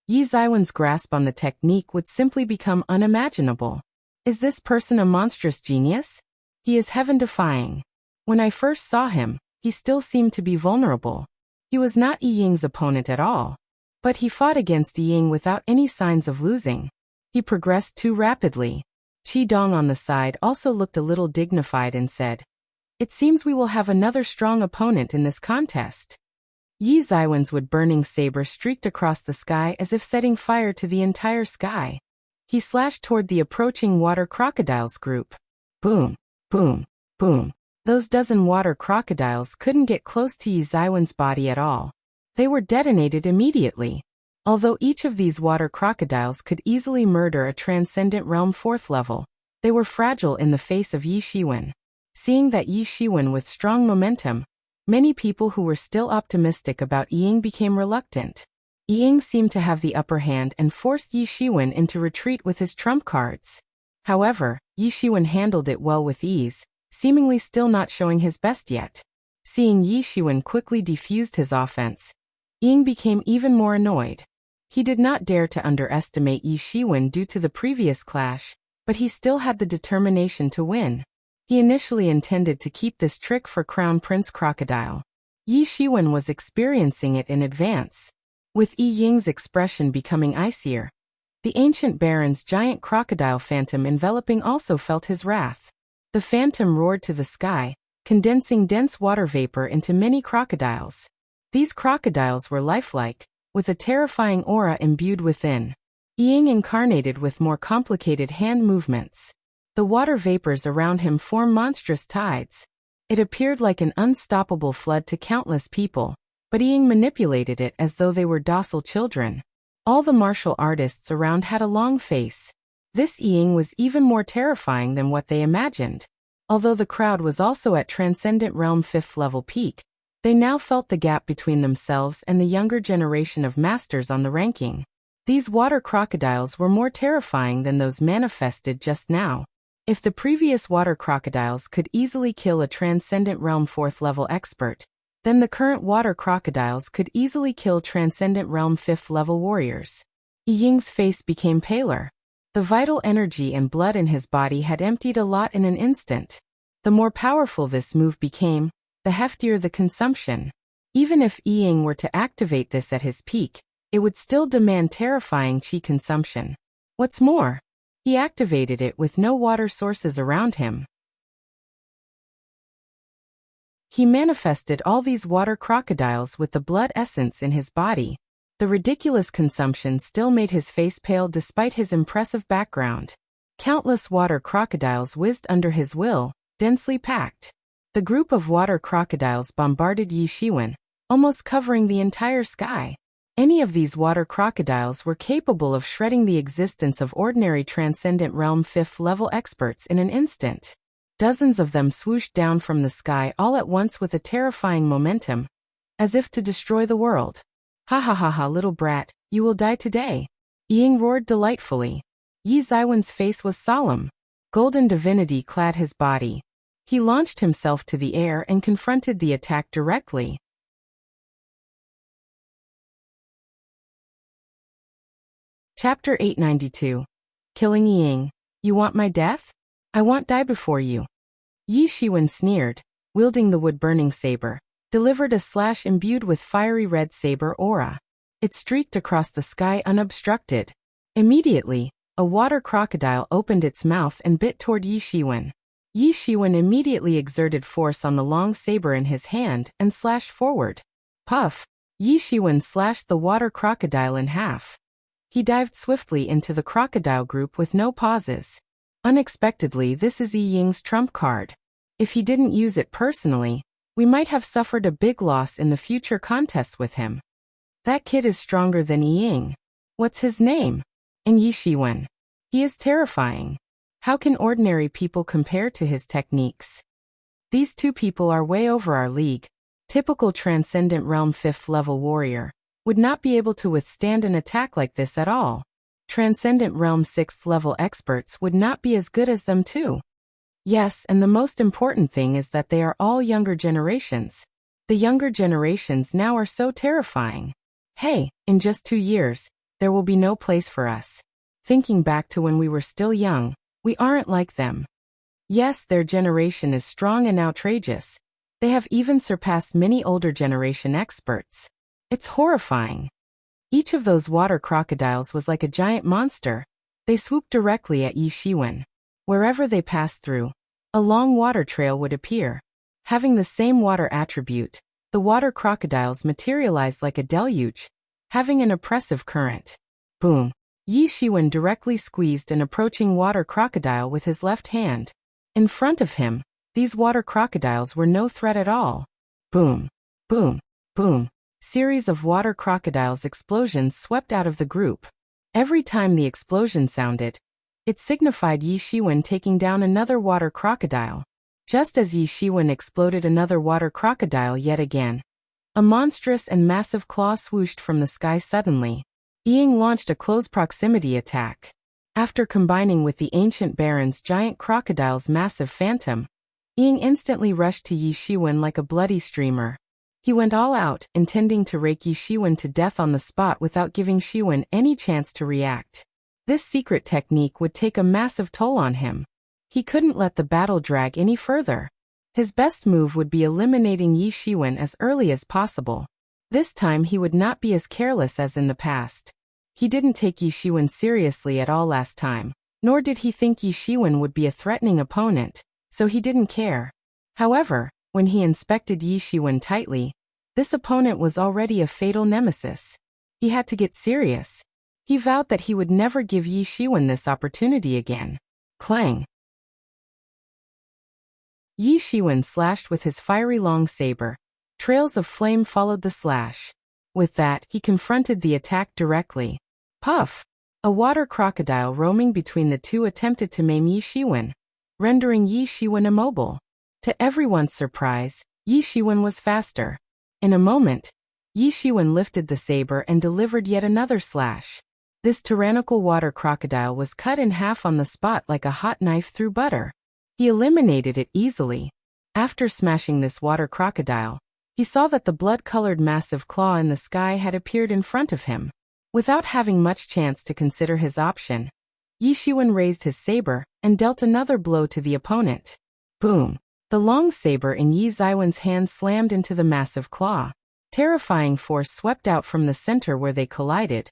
Yi Ziwen's grasp on the technique would simply become unimaginable. Is this person a monstrous genius? He is heaven-defying. When I first saw him, he still seemed to be vulnerable. He was not Yi Ying's opponent at all. But he fought against Ying without any signs of losing. He progressed too rapidly. Qi Dong on the side also looked a little dignified and said, "It seems we will have another strong opponent in this contest." Yi Zaiwen's wood-burning saber streaked across the sky as if setting fire to the entire sky. He slashed toward the approaching water crocodiles group. Boom, boom, boom. Those dozen water crocodiles couldn't get close to Yi Zaiwen's body at all. They were detonated immediately. Although each of these water crocodiles could easily murder a transcendent realm 4th level, they were fragile in the face of Yi Shiwen. Seeing that Yi Shiwen with strong momentum, many people who were still optimistic about Ying became reluctant. Ying seemed to have the upper hand and forced Yi Shiwen into retreat with his trump cards. However, Yi Shiwen handled it well with ease, seemingly still not showing his best yet. Seeing Yi Shiwen quickly defused his offense, Ying became even more annoyed. He did not dare to underestimate Yi Shiwen due to the previous clash, but he still had the determination to win. He initially intended to keep this trick for Crown Prince Crocodile. Yi Shiwen was experiencing it in advance. With Yi Ying's expression becoming icier, the ancient baron's giant crocodile phantom enveloping also felt his wrath. The phantom roared to the sky, condensing dense water vapor into many crocodiles. These crocodiles were lifelike, with a terrifying aura imbued within. Ying incarnated with more complicated hand movements. The water vapors around him formed monstrous tides. It appeared like an unstoppable flood to countless people, but Ying manipulated it as though they were docile children. All the martial artists around had a long face. This Ying was even more terrifying than what they imagined. Although the crowd was also at Transcendent Realm 5th level peak, they now felt the gap between themselves and the younger generation of masters on the ranking. These water crocodiles were more terrifying than those manifested just now. If the previous water crocodiles could easily kill a Transcendent Realm 4th level expert, then the current water crocodiles could easily kill Transcendent Realm 5th level warriors. Ying's face became paler. The vital energy and blood in his body had emptied a lot in an instant. The more powerful this move became, the heftier the consumption. Even if Ying were to activate this at his peak, it would still demand terrifying qi consumption. What's more, he activated it with no water sources around him. He manifested all these water crocodiles with the blood essence in his body. The ridiculous consumption still made his face pale despite his impressive background. Countless water crocodiles whizzed under his will, densely packed. The group of water crocodiles bombarded Yi Shiwen, almost covering the entire sky. Any of these water crocodiles were capable of shredding the existence of ordinary Transcendent Realm 5th level experts in an instant. Dozens of them swooshed down from the sky all at once with a terrifying momentum, as if to destroy the world. "Ha ha ha ha, little brat, you will die today." Ying roared delightfully. Yi Zaiwen's face was solemn. Golden divinity clad his body. He launched himself to the air and confronted the attack directly. Chapter 892. Killing Ying. You want my death? I won't die before you. Yi Shiwen sneered, wielding the wood-burning saber, delivered a slash imbued with fiery red saber aura. It streaked across the sky unobstructed. Immediately, a water crocodile opened its mouth and bit toward Yi Shiwen. Yi Shiwen immediately exerted force on the long saber in his hand and slashed forward. Puff! Yi Shiwen slashed the water crocodile in half. He dived swiftly into the crocodile group with no pauses. Unexpectedly, this is Yi Ying's trump card. If he didn't use it personally, we might have suffered a big loss in the future contests with him. That kid is stronger than Yi Ying. What's his name? And Yi Shiwen. He is terrifying. How can ordinary people compare to his techniques? These two people are way over our league. Typical Transcendent Realm 5th level warrior would not be able to withstand an attack like this at all. Transcendent Realm 6th level experts would not be as good as them too. Yes, and the most important thing is that they are all younger generations. The younger generations now are so terrifying. Hey, in just 2 years, there will be no place for us. Thinking back to when we were still young, we aren't like them. Yes, their generation is strong and outrageous. They have even surpassed many older generation experts. It's horrifying. Each of those water crocodiles was like a giant monster. They swooped directly at Yi Shiwen. Wherever they passed through, a long water trail would appear. Having the same water attribute, the water crocodiles materialized like a deluge, having an oppressive current. Boom! Yi Shiwen directly squeezed an approaching water crocodile with his left hand. In front of him, these water crocodiles were no threat at all. Boom! Boom! Boom! Series of water crocodiles explosions swept out of the group. Every time the explosion sounded, it signified Yi Shiwen taking down another water crocodile. Just as Yi Shiwen exploded another water crocodile yet again, a monstrous and massive claw swooshed from the sky suddenly. Ying launched a close proximity attack. After combining with the ancient baron's giant crocodile's massive phantom, Ying instantly rushed to Yi Shiwen like a bloody streamer. He went all out, intending to rake Yi Shiwen to death on the spot without giving Shiwen any chance to react. This secret technique would take a massive toll on him. He couldn't let the battle drag any further. His best move would be eliminating Yi Shiwen as early as possible. This time he would not be as careless as in the past. He didn't take Yi Shiwen seriously at all last time, nor did he think Yi Shiwen would be a threatening opponent, so he didn't care. However, when he inspected Yi Shiwen tightly, this opponent was already a fatal nemesis. He had to get serious. He vowed that he would never give Yi Shiwen this opportunity again. Clang! Yi Shiwen slashed with his fiery long saber. Trails of flame followed the slash. With that, he confronted the attack directly. Puff! A water crocodile roaming between the two attempted to maim Yi Shiwen, rendering Yi Shiwen immobile. To everyone's surprise, Yi Shiwen was faster. In a moment, Yi Shiwen lifted the saber and delivered yet another slash. This tyrannical water crocodile was cut in half on the spot like a hot knife through butter. He eliminated it easily. After smashing this water crocodile, he saw that the blood-colored massive claw in the sky had appeared in front of him. Without having much chance to consider his option, Yi Shiwen raised his saber and dealt another blow to the opponent. Boom! The long saber in Yi Shiwen's hand slammed into the massive claw. Terrifying force swept out from the center where they collided,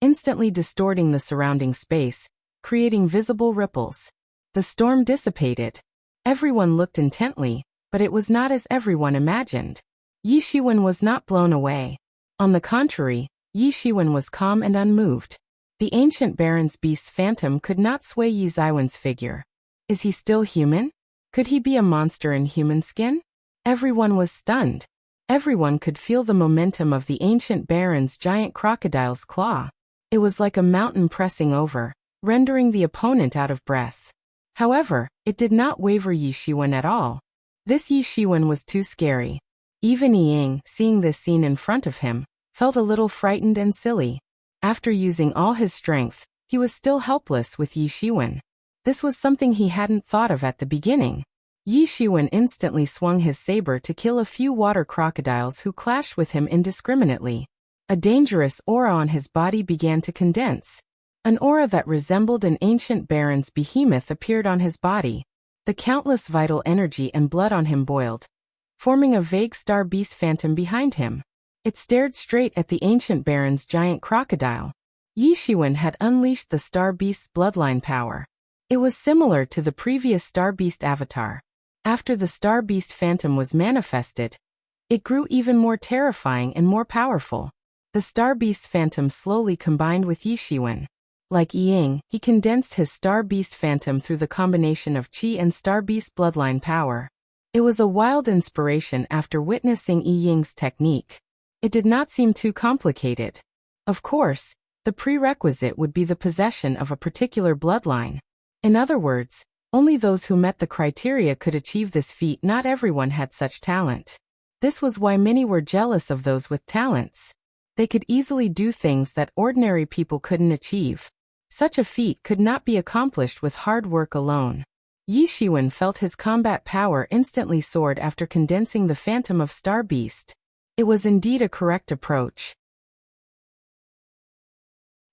instantly distorting the surrounding space, creating visible ripples. The storm dissipated. Everyone looked intently, but it was not as everyone imagined. Yi Shiwen was not blown away. On the contrary, Yi Shiwen was calm and unmoved. The ancient baron's beast's phantom could not sway Yi Shiwen's figure. Is he still human? Could he be a monster in human skin? Everyone was stunned. Everyone could feel the momentum of the ancient baron's giant crocodile's claw. It was like a mountain pressing over, rendering the opponent out of breath. However, it did not waver Yi Shiwen at all. This Yi Shiwen was too scary. Even Ying, seeing this scene in front of him, felt a little frightened and silly. After using all his strength, he was still helpless with Yi Shiwen. This was something he hadn't thought of at the beginning. Yi Shiwen instantly swung his saber to kill a few water crocodiles who clashed with him indiscriminately. A dangerous aura on his body began to condense. An aura that resembled an ancient baron's behemoth appeared on his body. The countless vital energy and blood on him boiled, forming a vague star beast phantom behind him. It stared straight at the ancient baron's giant crocodile. Yi Shiwen had unleashed the star beast's bloodline power. It was similar to the previous star beast avatar. After the star beast phantom was manifested, it grew even more terrifying and more powerful. The star beast phantom slowly combined with Yi Shiwen. Like Ying, he condensed his star beast phantom through the combination of qi and star beast bloodline power. It was a wild inspiration after witnessing Ying's technique. It did not seem too complicated. Of course, the prerequisite would be the possession of a particular bloodline. In other words, only those who met the criteria could achieve this feat. Not everyone had such talent. This was why many were jealous of those with talents. They could easily do things that ordinary people couldn't achieve. Such a feat could not be accomplished with hard work alone. Yi Shiwen felt his combat power instantly soared after condensing the phantom of Star Beast. It was indeed a correct approach.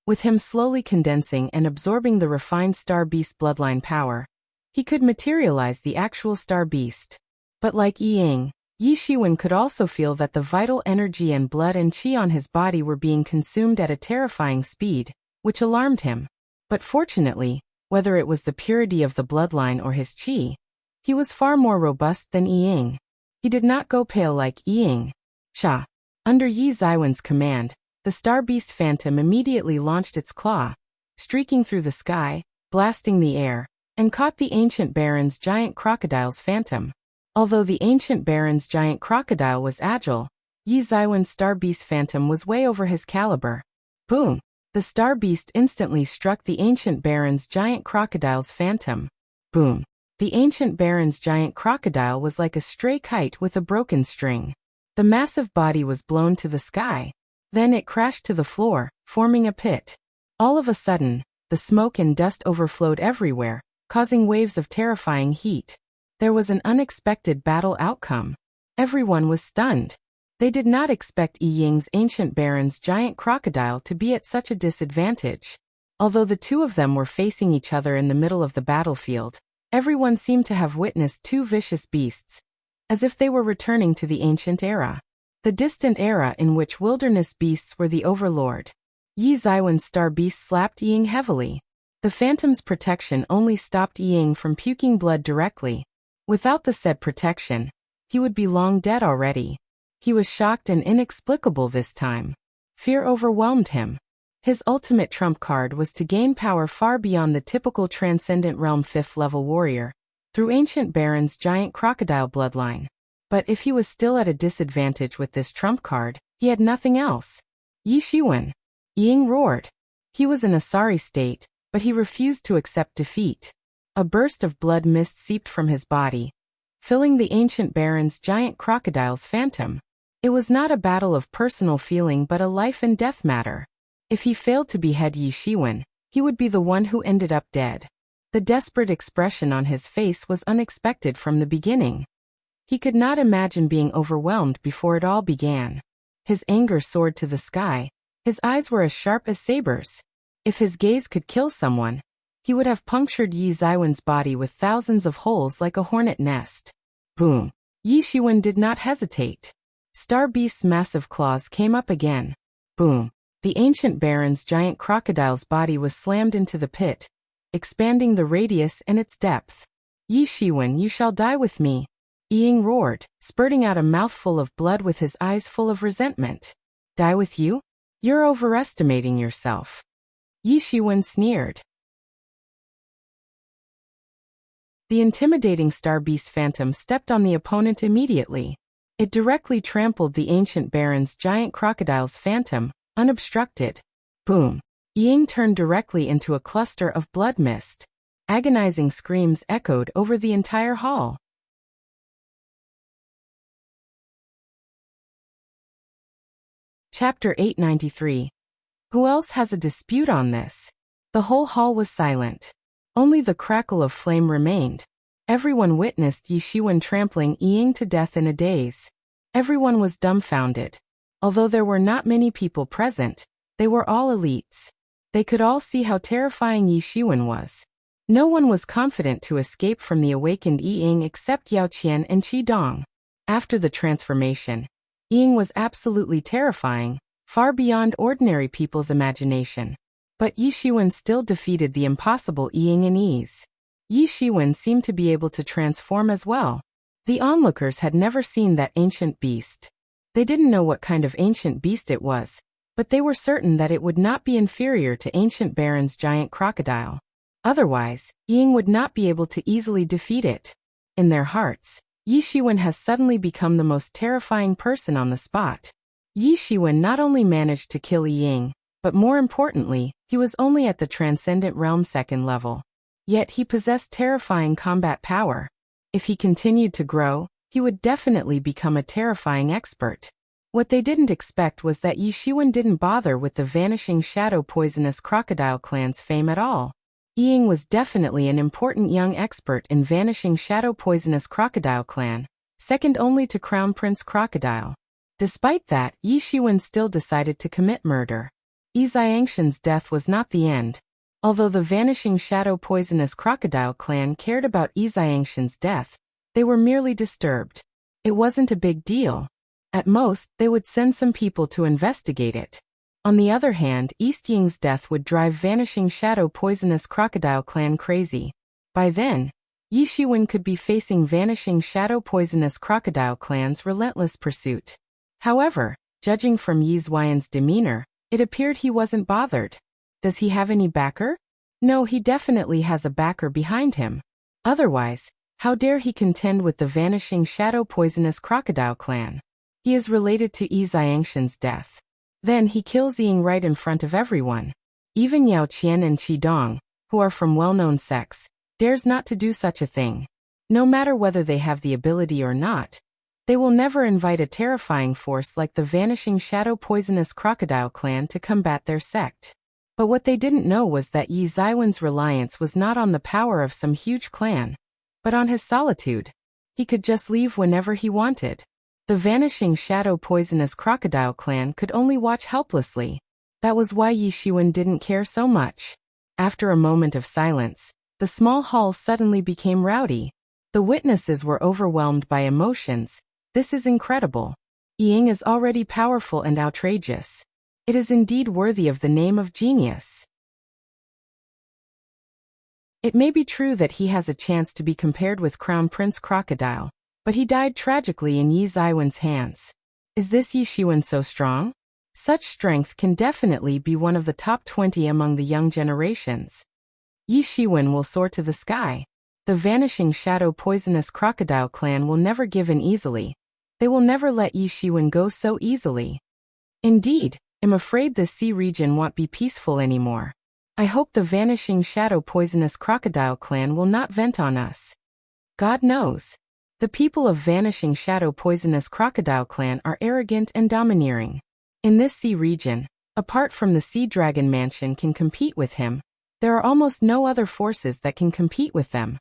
With him slowly condensing and absorbing the refined Star Beast bloodline power, he could materialize the actual Star Beast. But like Ying, Yi Shiwen could also feel that the vital energy and blood and qi on his body were being consumed at a terrifying speed, which alarmed him. But fortunately, whether it was the purity of the bloodline or his qi, he was far more robust than Ying. He did not go pale like Ying. Cha. Under Yi Zaiwen's command, the Star Beast Phantom immediately launched its claw, streaking through the sky, blasting the air, and caught the Ancient Baron's giant crocodile's phantom. Although the Ancient Baron's giant crocodile was agile, Yi Zaiwen's Star Beast Phantom was way over his caliber. Boom! The Star Beast instantly struck the Ancient Baron's giant crocodile's phantom. Boom! The Ancient Baron's giant crocodile was like a stray kite with a broken string. The massive body was blown to the sky. Then it crashed to the floor, forming a pit. All of a sudden, the smoke and dust overflowed everywhere, causing waves of terrifying heat. There was an unexpected battle outcome. Everyone was stunned. They did not expect Yi Ying's Ancient Baron's giant crocodile to be at such a disadvantage. Although the two of them were facing each other in the middle of the battlefield, everyone seemed to have witnessed two vicious beasts, as if they were returning to the ancient era. The distant era in which wilderness beasts were the overlord. Yi Zaiwen's Star Beast slapped Ying heavily. The phantom's protection only stopped Ying from puking blood directly. Without the said protection, he would be long dead already. He was shocked and inexplicable this time. Fear overwhelmed him. His ultimate trump card was to gain power far beyond the typical Transcendent Realm 5th level warrior, through Ancient Baron's giant crocodile bloodline. But if he was still at a disadvantage with this trump card, he had nothing else. Yi Shiwen. Ying roared. He was in a sorry state, but he refused to accept defeat. A burst of blood mist seeped from his body, filling the Ancient Baron's giant crocodile's phantom. It was not a battle of personal feeling but a life and death matter. If he failed to behead Yi Shiwen, he would be the one who ended up dead. The desperate expression on his face was unexpected from the beginning. He could not imagine being overwhelmed before it all began. His anger soared to the sky. His eyes were as sharp as sabers. If his gaze could kill someone, he would have punctured Yi Zaiwen's body with thousands of holes like a hornet nest. Boom! Yi Shiwen did not hesitate. Star Beast's massive claws came up again. Boom! The Ancient Baron's giant crocodile's body was slammed into the pit, expanding the radius and its depth. Yi Shiwen, you shall die with me. Ying roared, spurting out a mouthful of blood with his eyes full of resentment. Die with you? You're overestimating yourself. Yi Shiwen sneered. The intimidating Star Beast Phantom stepped on the opponent immediately. It directly trampled the Ancient Baron's giant crocodile's phantom, unobstructed. Boom! Ying turned directly into a cluster of blood mist. Agonizing screams echoed over the entire hall. Chapter 893. Who else has a dispute on this? The whole hall was silent. Only the crackle of flame remained. Everyone witnessed Yi Shiwen trampling Ying to death in a daze. Everyone was dumbfounded. Although there were not many people present, they were all elites. They could all see how terrifying Yi Shiwen was. No one was confident to escape from the awakened Ying except Yao Qian and Qi Dong. After the transformation, Ying was absolutely terrifying, far beyond ordinary people's imagination. But Yi Shiwen still defeated the impossible Ying in ease. Yi Shiwen seemed to be able to transform as well. The onlookers had never seen that ancient beast. They didn't know what kind of ancient beast it was, but they were certain that it would not be inferior to Ancient Baron's giant crocodile. Otherwise, Ying would not be able to easily defeat it. In their hearts, Yi Shiwen has suddenly become the most terrifying person on the spot. Yi Shiwen not only managed to kill Ying, but more importantly, he was only at the Transcendent Realm 2nd level. Yet he possessed terrifying combat power. If he continued to grow, he would definitely become a terrifying expert. What they didn't expect was that Yi Shiwen didn't bother with the Vanishing Shadow Poisonous Crocodile clan's fame at all. Ying was definitely an important young expert in Vanishing Shadow Poisonous Crocodile clan, second only to Crown Prince Crocodile. Despite that, Yi Shiwen still decided to commit murder. Yi Xiangshan's death was not the end. Although the Vanishing Shadow Poisonous Crocodile clan cared about Yi Xiangshan's death, they were merely disturbed. It wasn't a big deal. At most, they would send some people to investigate it. On the other hand, East Ying's death would drive Vanishing Shadow Poisonous Crocodile Clan crazy. By then, Yi Shiwen could be facing Vanishing Shadow Poisonous Crocodile Clan's relentless pursuit. However, judging from Yi Zuiyan's demeanor, it appeared he wasn't bothered. Does he have any backer? No, he definitely has a backer behind him. Otherwise, how dare he contend with the Vanishing Shadow Poisonous Crocodile Clan? He is related to Yi Xiangshan's death. Then he kills Ying right in front of everyone. Even Yao Qian and Qi Dong, who are from well-known sects, dares not to do such a thing. No matter whether they have the ability or not, they will never invite a terrifying force like the Vanishing Shadow Poisonous Crocodile Clan to combat their sect. But what they didn't know was that Yi Xiwen's reliance was not on the power of some huge clan, but on his solitude. He could just leave whenever he wanted. The Vanishing Shadow Poisonous Crocodile Clan could only watch helplessly. That was why Yi Shiwen didn't care so much. After a moment of silence, the small hall suddenly became rowdy. The witnesses were overwhelmed by emotions. This is incredible. Ying is already powerful and outrageous. It is indeed worthy of the name of genius. It may be true that he has a chance to be compared with Crown Prince Crocodile, but he died tragically in Yi Xiwen's hands. Is this Yi Shiwen so strong? Such strength can definitely be one of the top 20 among the young generations. Yi Shiwen will soar to the sky. The Vanishing Shadow Poisonous Crocodile Clan will never give in easily. They will never let Yi Shiwen go so easily. Indeed, I'm afraid the sea region won't be peaceful anymore. I hope the Vanishing Shadow Poisonous Crocodile Clan will not vent on us. God knows. The people of Vanishing Shadow Poisonous Crocodile Clan are arrogant and domineering. In this sea region, apart from the Sea Dragon Mansion can compete with him, there are almost no other forces that can compete with them.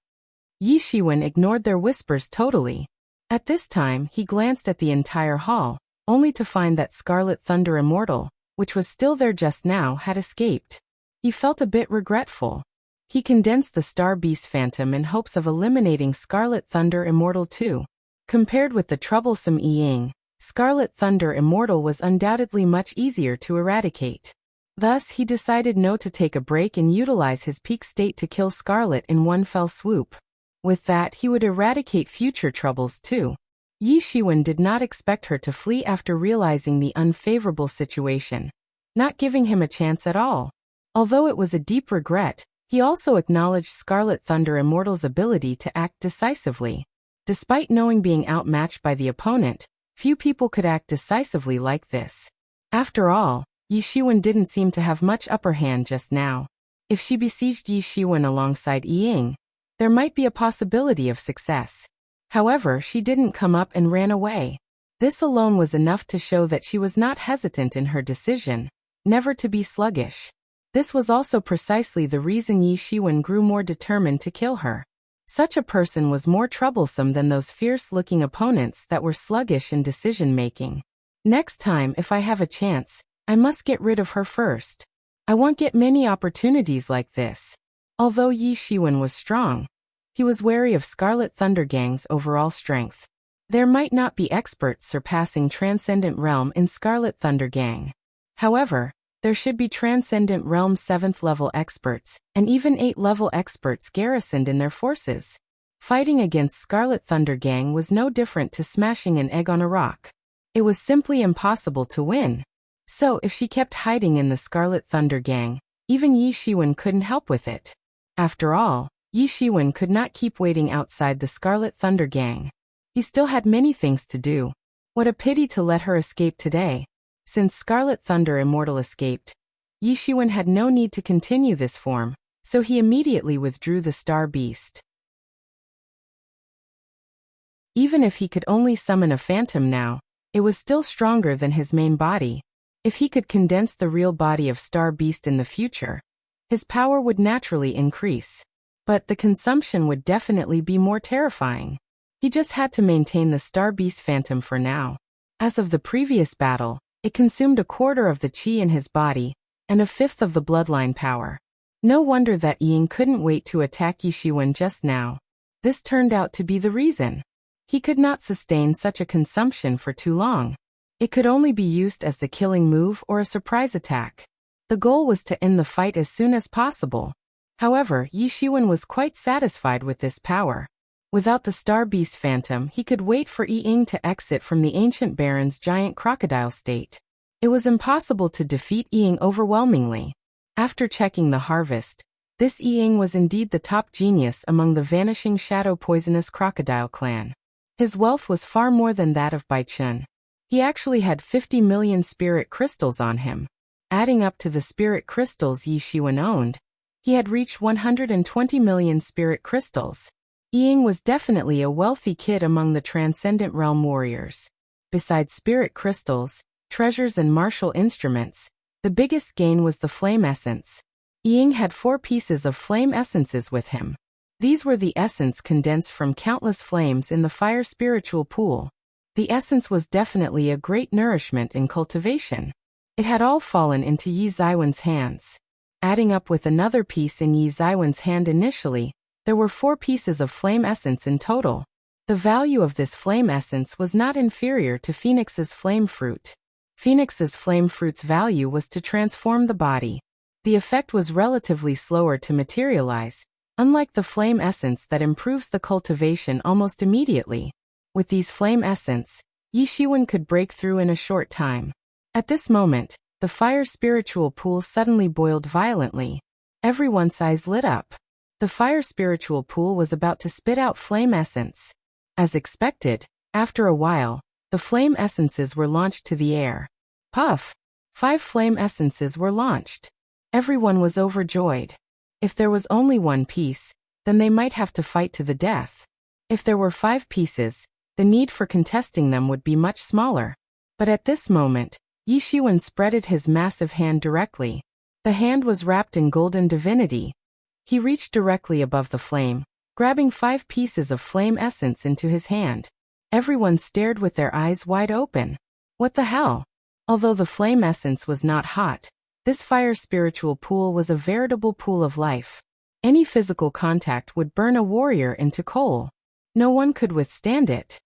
Yi Shiwen ignored their whispers totally. At this time, he glanced at the entire hall, only to find that Scarlet Thunder Immortal, which was still there just now, had escaped. He felt a bit regretful. He condensed the Star Beast Phantom in hopes of eliminating Scarlet Thunder Immortal too. Compared with the troublesome Ying, Scarlet Thunder Immortal was undoubtedly much easier to eradicate. Thus, he decided to take a break and utilize his peak state to kill Scarlet in one fell swoop. With that, he would eradicate future troubles too. Yi Shiwen did not expect her to flee after realizing the unfavorable situation, not giving him a chance at all. Although it was a deep regret, he also acknowledged Scarlet Thunder Immortal's ability to act decisively. Despite knowing being outmatched by the opponent, few people could act decisively like this. After all, Yi Shiwen didn't seem to have much upper hand just now. If she besieged Yi Shiwen alongside Ying, there might be a possibility of success. However, she didn't come up and ran away. This alone was enough to show that she was not hesitant in her decision, never to be sluggish. This was also precisely the reason Yi Shiwen grew more determined to kill her. Such a person was more troublesome than those fierce-looking opponents that were sluggish in decision-making. Next time, if I have a chance, I must get rid of her first. I won't get many opportunities like this. Although Yi Shiwen was strong, he was wary of Scarlet Thunder Gang's overall strength. There might not be experts surpassing Transcendent Realm in Scarlet Thunder Gang. However, there should be Transcendent Realm 7th level experts, and even 8th level experts garrisoned in their forces. Fighting against Scarlet Thunder Gang was no different to smashing an egg on a rock. It was simply impossible to win. So if she kept hiding in the Scarlet Thunder Gang, even Yi Shiwen couldn't help with it. After all, Yi Shiwen could not keep waiting outside the Scarlet Thunder Gang. He still had many things to do. What a pity to let her escape today. Since Scarlet Thunder Immortal escaped, Yi Shiwen had no need to continue this form, so he immediately withdrew the Star Beast. Even if he could only summon a phantom now, it was still stronger than his main body. If he could condense the real body of Star Beast in the future, his power would naturally increase. But the consumption would definitely be more terrifying. He just had to maintain the Star Beast Phantom for now. As of the previous battle, it consumed 1/4 of the chi in his body, and 1/5 of the bloodline power. No wonder that Ying couldn't wait to attack Yi Shiwen just now. This turned out to be the reason. He could not sustain such a consumption for too long. It could only be used as the killing move or a surprise attack. The goal was to end the fight as soon as possible. However, Yi Shiwen was quite satisfied with this power. Without the Star Beast Phantom, he could wait for Yi Ying to exit from the Ancient Baron's giant crocodile state. It was impossible to defeat Yi Ying overwhelmingly. After checking the harvest, this Yi Ying was indeed the top genius among the Vanishing Shadow Poisonous Crocodile clan. His wealth was far more than that of Bai Chun. He actually had 50 million spirit crystals on him. Adding up to the spirit crystals Yi Shiwen owned, he had reached 120 million spirit crystals. Yi Ying was definitely a wealthy kid among the Transcendent Realm warriors. Besides spirit crystals, treasures and martial instruments, the biggest gain was the flame essence. Yi Ying had 4 pieces of flame essences with him. These were the essence condensed from countless flames in the fire spiritual pool. The essence was definitely a great nourishment in cultivation. It had all fallen into Yi Zaiwen's hands. Adding up with another piece in Yi Zaiwen's hand initially, there were 4 pieces of flame essence in total. The value of this flame essence was not inferior to Phoenix's flame fruit. Phoenix's flame fruit's value was to transform the body. The effect was relatively slower to materialize, unlike the flame essence that improves the cultivation almost immediately. With these flame essence, Yi Shiwen could break through in a short time. At this moment, the fire spiritual pool suddenly boiled violently. Everyone's eyes lit up. The fire spiritual pool was about to spit out flame essence. As expected, after a while, the flame essences were launched to the air. Puff! 5 flame essences were launched. Everyone was overjoyed. If there was only 1 piece, then they might have to fight to the death. If there were 5 pieces, the need for contesting them would be much smaller. But at this moment, Yi Shiwen spreaded his massive hand directly. The hand was wrapped in golden divinity. He reached directly above the flame, grabbing 5 pieces of flame essence into his hand. Everyone stared with their eyes wide open. What the hell? Although the flame essence was not hot, this fire spiritual pool was a veritable pool of life. Any physical contact would burn a warrior into coal. No one could withstand it.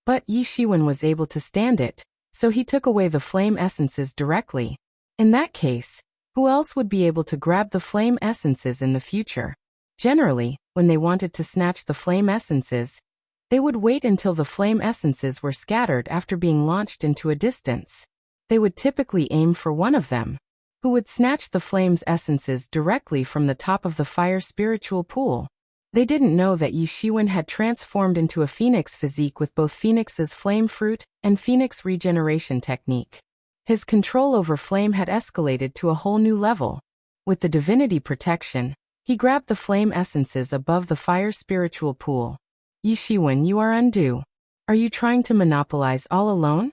But Yi Shiwen was able to stand it, so he took away the flame essences directly. In that case, who else would be able to grab the flame essences in the future? Generally, when they wanted to snatch the flame essences, they would wait until the flame essences were scattered after being launched into a distance. They would typically aim for one of them, who would snatch the flame's essences directly from the top of the fire spiritual pool. They didn't know that Yi Shiwen had transformed into a phoenix physique with both Phoenix's flame fruit and Phoenix regeneration technique. His control over flame had escalated to a whole new level. With the divinity protection, he grabbed the flame essences above the fire spiritual pool. Yi Shiwen, you are undue. Are you trying to monopolize all alone?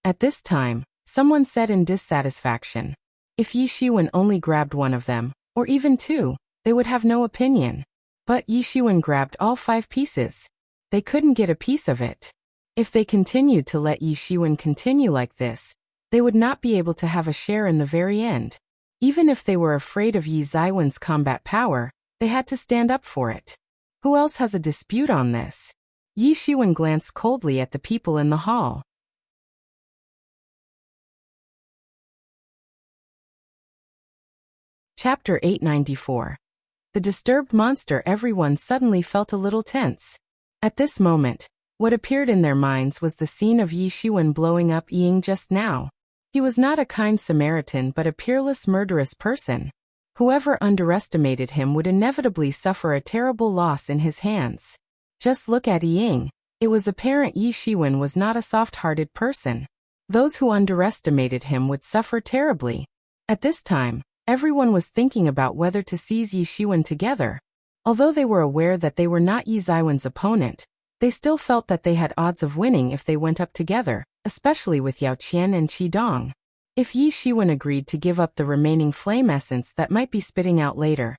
At this time, someone said in dissatisfaction. If Yi Shiwen only grabbed one of them, or even 2, they would have no opinion. But Yi Shiwen grabbed all 5 pieces. They couldn't get a piece of it. If they continued to let Yi Shiwen continue like this, they would not be able to have a share in the very end. Even if they were afraid of Yi Zaiwen's combat power, they had to stand up for it. Who else has a dispute on this? Yi Shiwen glanced coldly at the people in the hall. Chapter 894. The disturbed monster. Everyone suddenly felt a little tense. At this moment, what appeared in their minds was the scene of Yi Shiwen blowing up Yi Ying just now. He was not a kind Samaritan but a peerless murderous person. Whoever underestimated him would inevitably suffer a terrible loss in his hands. Just look at Yi Ying. It was apparent Yi Shiwen was not a soft-hearted person. Those who underestimated him would suffer terribly. At this time, everyone was thinking about whether to seize Yi Shiwen together. Although they were aware that they were not Yi Zaiwen's opponent, they still felt that they had odds of winning if they went up together, especially with Yao Qian and Qi Dong. If Yi Shiwen agreed to give up the remaining flame essence that might be spitting out later,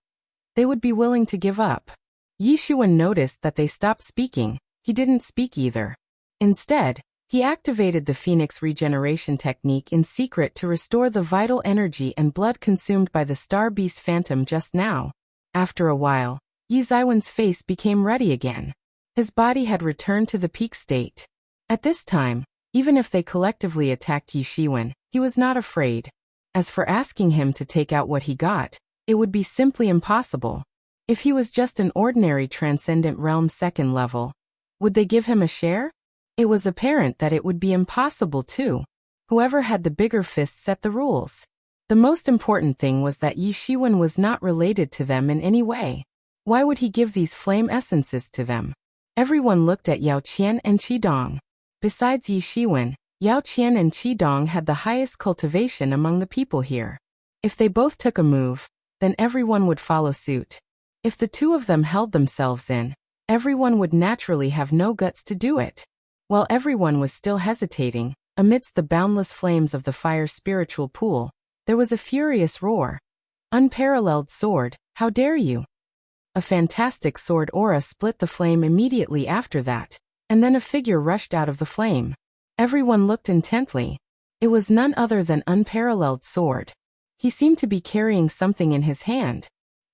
they would be willing to give up. Yi Shiwen noticed that they stopped speaking. He didn't speak either. Instead, he activated the Phoenix regeneration technique in secret to restore the vital energy and blood consumed by the Star Beast Phantom just now. After a while, Yi Zaiwen's face became ruddy again. His body had returned to the peak state. At this time, even if they collectively attacked Yi Shiwen, he was not afraid. As for asking him to take out what he got, it would be simply impossible. If he was just an ordinary Transcendent Realm second level, would they give him a share? It was apparent that it would be impossible too. Whoever had the bigger fist set the rules. The most important thing was that Yi Shiwen was not related to them in any way. Why would he give these flame essences to them? Everyone looked at Yao Qian and Qidong. Besides Yi Shiwen, Yao Qian and Qidong had the highest cultivation among the people here. If they both took a move, then everyone would follow suit. If the two of them held themselves in, everyone would naturally have no guts to do it. While everyone was still hesitating, amidst the boundless flames of the fire spiritual pool, there was a furious roar. Unparalleled sword, how dare you! A fantastic sword aura split the flame immediately after that, and then a figure rushed out of the flame. Everyone looked intently. It was none other than Unparalleled Sword. He seemed to be carrying something in his hand.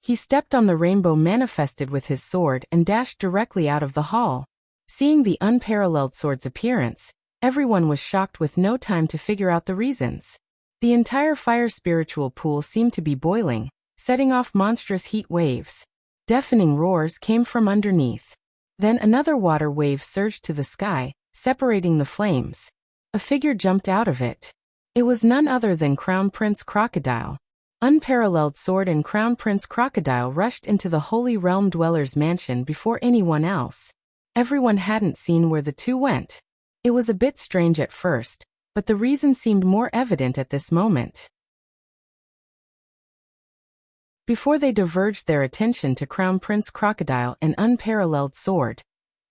He stepped on the rainbow manifested with his sword and dashed directly out of the hall. Seeing the Unparalleled Sword's appearance, everyone was shocked with no time to figure out the reasons. The entire fire spiritual pool seemed to be boiling, setting off monstrous heat waves. Deafening roars came from underneath. Then another water wave surged to the sky, separating the flames. A figure jumped out of it. It was none other than Crown Prince Crocodile. Unparalleled Sword and Crown Prince Crocodile rushed into the Holy Realm Dweller's mansion before anyone else. Everyone hadn't seen where the two went. It was a bit strange at first, but the reason seemed more evident at this moment. Before they diverged their attention to Crown Prince Crocodile and Unparalleled Sword,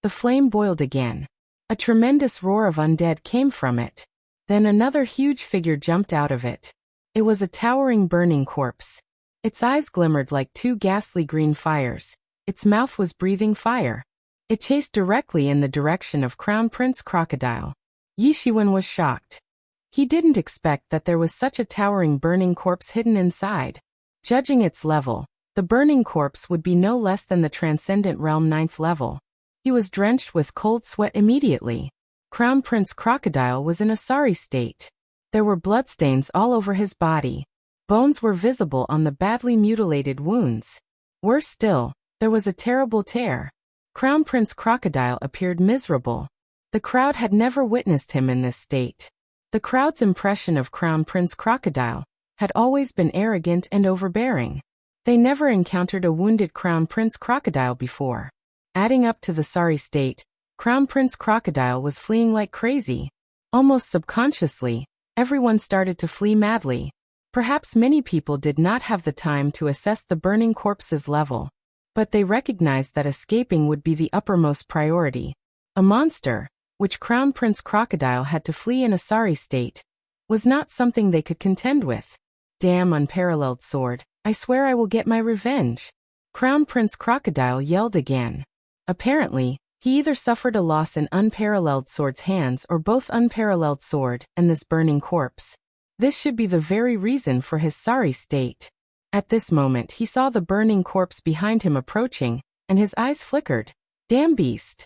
the flame boiled again. A tremendous roar of undead came from it. Then another huge figure jumped out of it. It was a towering burning corpse. Its eyes glimmered like two ghastly green fires. Its mouth was breathing fire. It chased directly in the direction of Crown Prince Crocodile. Yi Shiwen was shocked. He didn't expect that there was such a towering burning corpse hidden inside. Judging its level, the burning corpse would be no less than the Transcendent Realm 9th level. He was drenched with cold sweat immediately. Crown Prince Crocodile was in a sorry state. There were bloodstains all over his body. Bones were visible on the badly mutilated wounds. Worse still, there was a terrible tear. Crown Prince Crocodile appeared miserable. The crowd had never witnessed him in this state. The crowd's impression of Crown Prince Crocodile had always been arrogant and overbearing. They never encountered a wounded Crown Prince Crocodile before. Adding up to the sorry state, Crown Prince Crocodile was fleeing like crazy. Almost subconsciously, everyone started to flee madly. Perhaps many people did not have the time to assess the burning corpse's level, but they recognized that escaping would be the uppermost priority. A monster, which Crown Prince Crocodile had to flee in a sorry state, was not something they could contend with. Damn Unparalleled Sword, I swear I will get my revenge. Crown Prince Crocodile yelled again. Apparently, he either suffered a loss in Unparalleled Sword's hands or both Unparalleled Sword and this burning corpse. This should be the very reason for his sorry state. At this moment he saw the burning corpse behind him approaching, and his eyes flickered. Damn beast.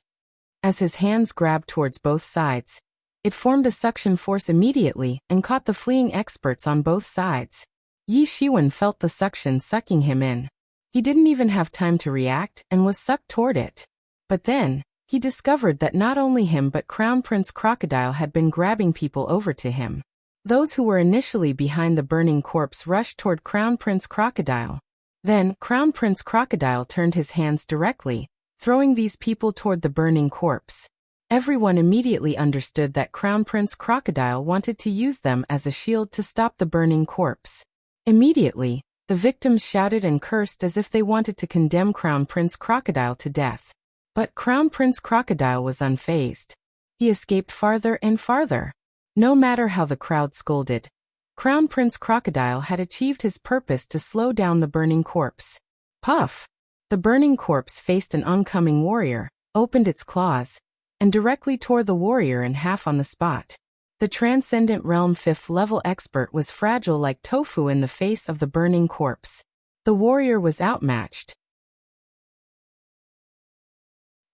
As his hands grabbed towards both sides, it formed a suction force immediately and caught the fleeing experts on both sides. Yi Shiwen felt the suction sucking him in. He didn't even have time to react and was sucked toward it. But then, he discovered that not only him but Crown Prince Crocodile had been grabbing people over to him. Those who were initially behind the burning corpse rushed toward Crown Prince Crocodile. Then, Crown Prince Crocodile turned his hands directly, throwing these people toward the burning corpse. Everyone immediately understood that Crown Prince Crocodile wanted to use them as a shield to stop the burning corpse. Immediately, the victims shouted and cursed as if they wanted to condemn Crown Prince Crocodile to death. But Crown Prince Crocodile was unfazed. He escaped farther and farther. No matter how the crowd scolded, Crown Prince Crocodile had achieved his purpose to slow down the burning corpse. Puff! The burning corpse faced an oncoming warrior, opened its claws, and directly tore the warrior in half on the spot. The Transcendent Realm 5th level expert was fragile like tofu in the face of the burning corpse. The warrior was outmatched.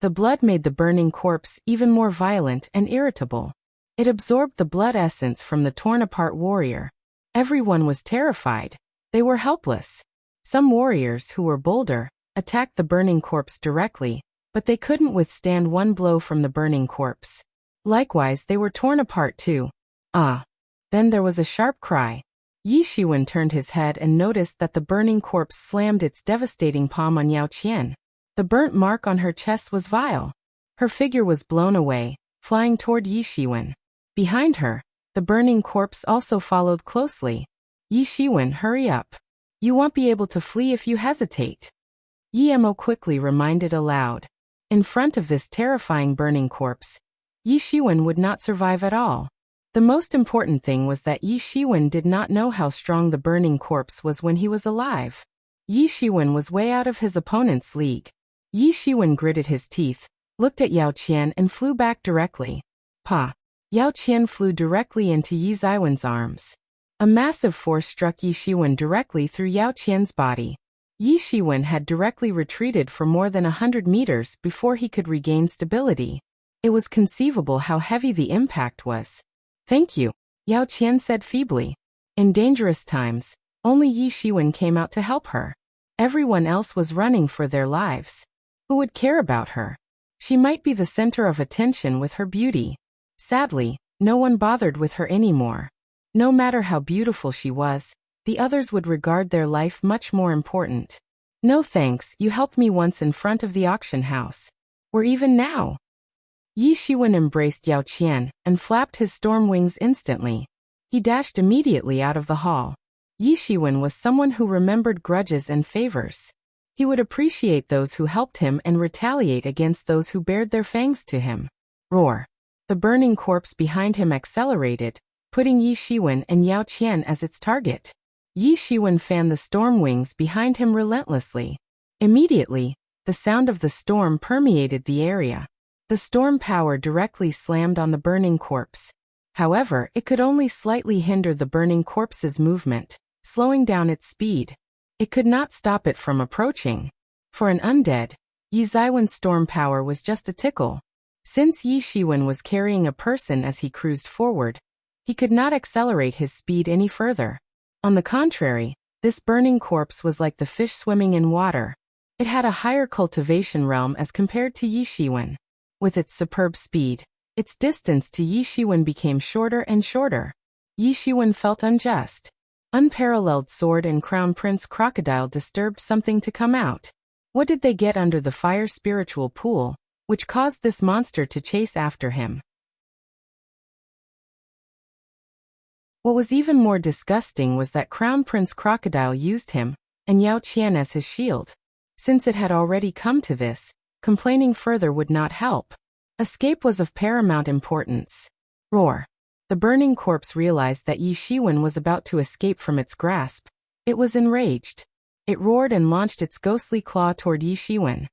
The blood made the burning corpse even more violent and irritable. It absorbed the blood essence from the torn-apart warrior. Everyone was terrified. They were helpless. Some warriors who were bolder attacked the burning corpse directly, but they couldn't withstand one blow from the burning corpse. Likewise, they were torn apart too. Ah! Then there was a sharp cry. Yi Shiwen turned his head and noticed that the burning corpse slammed its devastating palm on Yao Qian. The burnt mark on her chest was vile. Her figure was blown away, flying toward Yi Shiwen. Behind her, the burning corpse also followed closely. Yi Shiwen, hurry up. You won't be able to flee if you hesitate. Yi Mo quickly reminded aloud. In front of this terrifying burning corpse, Yi Shiwen would not survive at all. The most important thing was that Yi Shiwen did not know how strong the burning corpse was when he was alive. Yi Shiwen was way out of his opponent's league. Yi Shiwen gritted his teeth, looked at Yao Qian and flew back directly. Pa! Yao Qian flew directly into Yi Ziwen's arms. A massive force struck Yi Shiwen directly through Yao Qian's body. Yi Shiwen had directly retreated for more than 100 meters before he could regain stability. It was conceivable how heavy the impact was. Thank you, Yao Qian said feebly. In dangerous times, only Yi Shiwen came out to help her. Everyone else was running for their lives. Who would care about her? She might be the center of attention with her beauty. Sadly, no one bothered with her anymore. No matter how beautiful she was, the others would regard their life much more important. No thanks, you helped me once in front of the auction house. Or even now. Yi Shiwen embraced Yao Qian and flapped his storm wings instantly. He dashed immediately out of the hall. Yi Shiwen was someone who remembered grudges and favors. He would appreciate those who helped him and retaliate against those who bared their fangs to him. Roar! The burning corpse behind him accelerated, putting Yi Shiwen and Yao Qian as its target. Yi Shiwen fanned the storm wings behind him relentlessly. Immediately, the sound of the storm permeated the area. The storm power directly slammed on the burning corpse. However, it could only slightly hinder the burning corpse's movement, slowing down its speed. It could not stop it from approaching. For an undead, Yi Ziwen's storm power was just a tickle. Since Yi Shiwen was carrying a person as he cruised forward, he could not accelerate his speed any further. On the contrary, this burning corpse was like the fish swimming in water. It had a higher cultivation realm as compared to Yi Shiwen. With its superb speed, its distance to Yi Shiwen became shorter and shorter. Yi Shiwen felt unjust. Unparalleled sword and crown prince crocodile disturbed something to come out. What did they get under the fire spiritual pool, which caused this monster to chase after him? What was even more disgusting was that Crown Prince Crocodile used him and Yao Qian as his shield. Since it had already come to this, complaining further would not help. Escape was of paramount importance. Roar! The burning corpse realized that Yi Shiwen was about to escape from its grasp. It was enraged. It roared and launched its ghostly claw toward Yi Shiwen.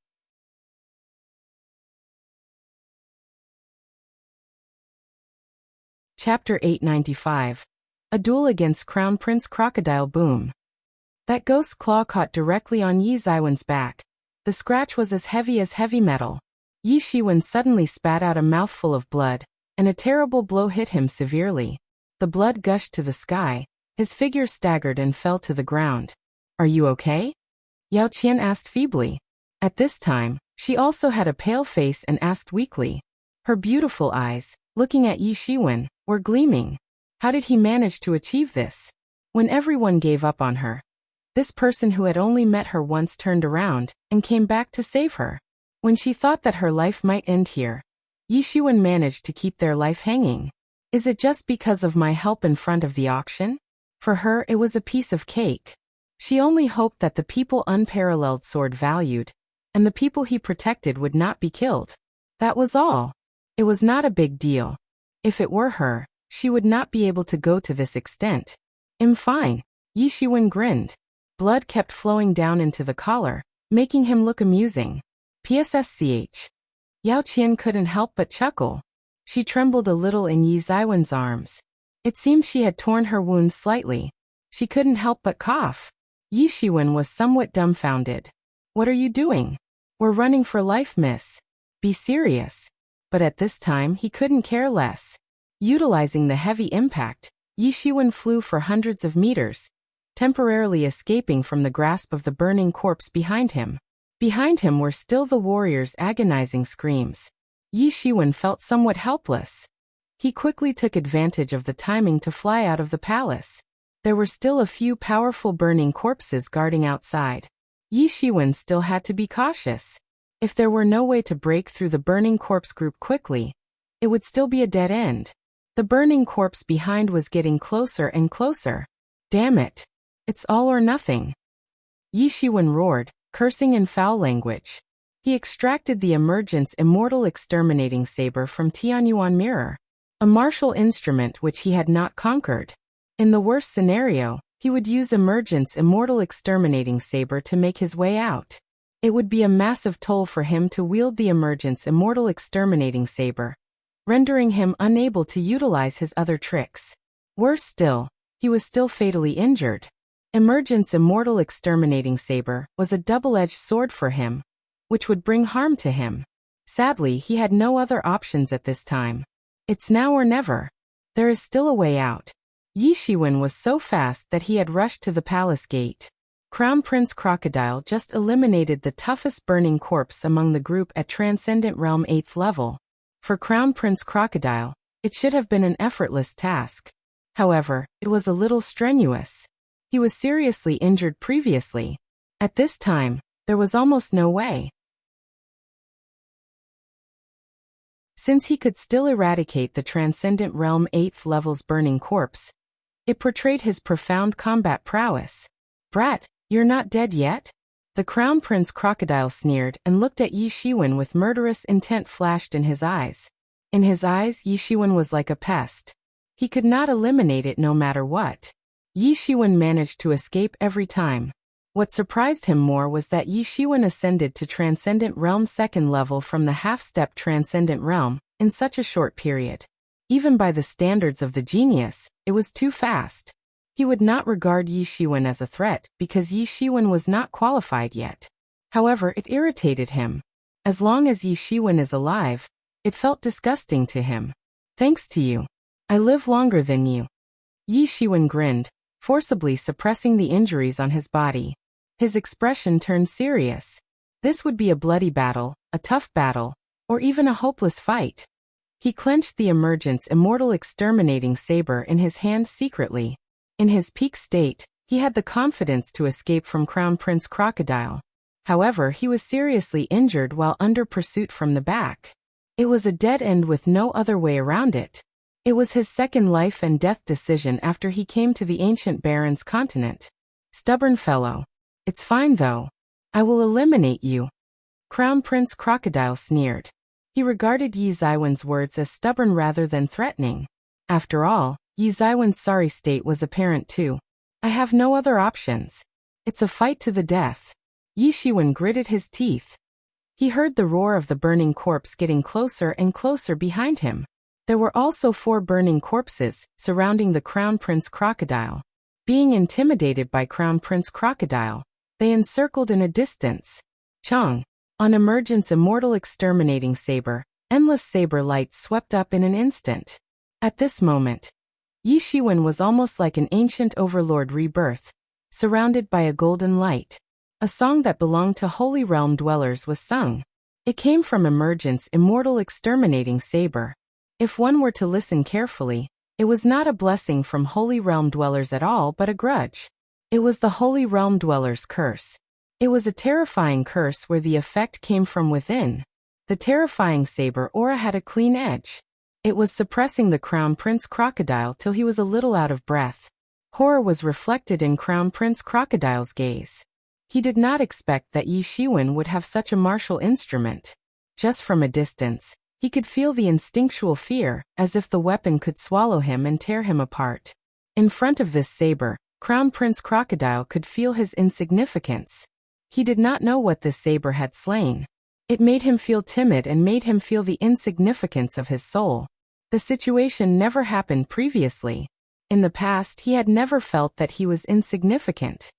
Chapter 895. A duel against Crown Prince Crocodile. Boom. That ghost claw caught directly on Yi Ziwen's back. The scratch was as heavy metal. Yi Shiwen suddenly spat out a mouthful of blood, and a terrible blow hit him severely. The blood gushed to the sky, his figure staggered and fell to the ground. Are you okay? Yao Qian asked feebly. At this time, she also had a pale face and asked weakly. Her beautiful eyes, looking at Yi Shiwen, were gleaming. How did he manage to achieve this? When everyone gave up on her, this person who had only met her once turned around and came back to save her. When she thought that her life might end here, Yi Shiwen managed to keep their life hanging. Is it just because of my help in front of the auction? For her, it was a piece of cake. She only hoped that the people Unparalleled Sword valued, and the people he protected would not be killed. That was all. It was not a big deal. If it were her, she would not be able to go to this extent. Fine. Yi Shiwen grinned. Blood kept flowing down into the collar, making him look amusing. PSSCH. Yao Qian couldn't help but chuckle. She trembled a little in Yi Ziwen's arms. It seemed she had torn her wound slightly. She couldn't help but cough. Yi Shiwen was somewhat dumbfounded. What are you doing? We're running for life, miss. Be serious. But at this time he couldn't care less. Utilizing the heavy impact, Yi Shiwen flew for hundreds of meters, temporarily escaping from the grasp of the burning corpse behind him. Behind him were still the warrior's agonizing screams. Yi Shiwen felt somewhat helpless. He quickly took advantage of the timing to fly out of the palace. There were still a few powerful burning corpses guarding outside. Yi Shiwen still had to be cautious. If there were no way to break through the burning corpse group quickly, it would still be a dead end. The burning corpse behind was getting closer and closer. Damn it. It's all or nothing. Yi Shiwen roared, cursing in foul language. He extracted the emergence immortal exterminating saber from Tianyuan mirror, a martial instrument which he had not conquered. In the worst scenario, he would use emergence immortal exterminating saber to make his way out. It would be a massive toll for him to wield the emergence immortal exterminating saber, rendering him unable to utilize his other tricks. Worse still, he was still fatally injured. Emergence immortal exterminating saber was a double-edged sword for him, which would bring harm to him. Sadly, he had no other options at this time. It's now or never. There is still a way out. Yi Shiwen was so fast that he had rushed to the palace gate. Crown Prince Crocodile just eliminated the toughest burning corpse among the group at Transcendent Realm 8th level. For Crown Prince Crocodile, it should have been an effortless task. However, it was a little strenuous. He was seriously injured previously. At this time, there was almost no way. Since he could still eradicate the Transcendent Realm 8th level's burning corpse, it portrayed his profound combat prowess. Brat, you're not dead yet? The Crown Prince Crocodile sneered and looked at Yi Shiwen with murderous intent flashed in his eyes. In his eyes, Yi Shiwen was like a pest. He could not eliminate it no matter what. Yi Shiwen managed to escape every time. What surprised him more was that Yi Shiwen ascended to Transcendent Realm 2nd level from the half-step Transcendent Realm in such a short period. Even by the standards of the genius, it was too fast. He would not regard Yi Shiwen as a threat because Yi Shiwen was not qualified yet. However, it irritated him. As long as Yi Shiwen is alive, it felt disgusting to him. Thanks to you, I live longer than you. Yi Shiwen grinned, forcibly suppressing the injuries on his body. His expression turned serious. This would be a bloody battle, a tough battle, or even a hopeless fight. He clenched the emergence immortal exterminating saber in his hand secretly. In his peak state, he had the confidence to escape from Crown Prince Crocodile. However, he was seriously injured while under pursuit from the back. It was a dead end with no other way around it. It was his second life and death decision after he came to the ancient Baron's continent. Stubborn fellow. It's fine though. I will eliminate you. Crown Prince Crocodile sneered. He regarded Yi Zaiwen's words as stubborn rather than threatening. After all, Yi Zaiwen's sorry state was apparent too. I have no other options. It's a fight to the death. Yi Shiwen gritted his teeth. He heard the roar of the burning corpse getting closer and closer behind him. There were also 4 burning corpses surrounding the Crown Prince Crocodile. Being intimidated by Crown Prince Crocodile, they encircled in a distance. Chong. On emergence immortal exterminating saber, endless saber light swept up in an instant. At this moment, Yi Shiwen was almost like an ancient overlord rebirth, surrounded by a golden light. A song that belonged to Holy Realm dwellers was sung. It came from emergence immortal exterminating saber. If one were to listen carefully, it was not a blessing from Holy Realm dwellers at all but a grudge. It was the Holy Realm dwellers' curse. It was a terrifying curse where the effect came from within. The terrifying saber aura had a clean edge. It was suppressing the Crown Prince Crocodile till he was a little out of breath. Horror was reflected in Crown Prince Crocodile's gaze. He did not expect that Yi Shiwen would have such a martial instrument. Just from a distance, he could feel the instinctual fear, as if the weapon could swallow him and tear him apart. In front of this saber, Crown Prince Crocodile could feel his insignificance. He did not know what this saber had slain. It made him feel timid and made him feel the insignificance of his soul. The situation never happened previously. In the past, he had never felt that he was insignificant.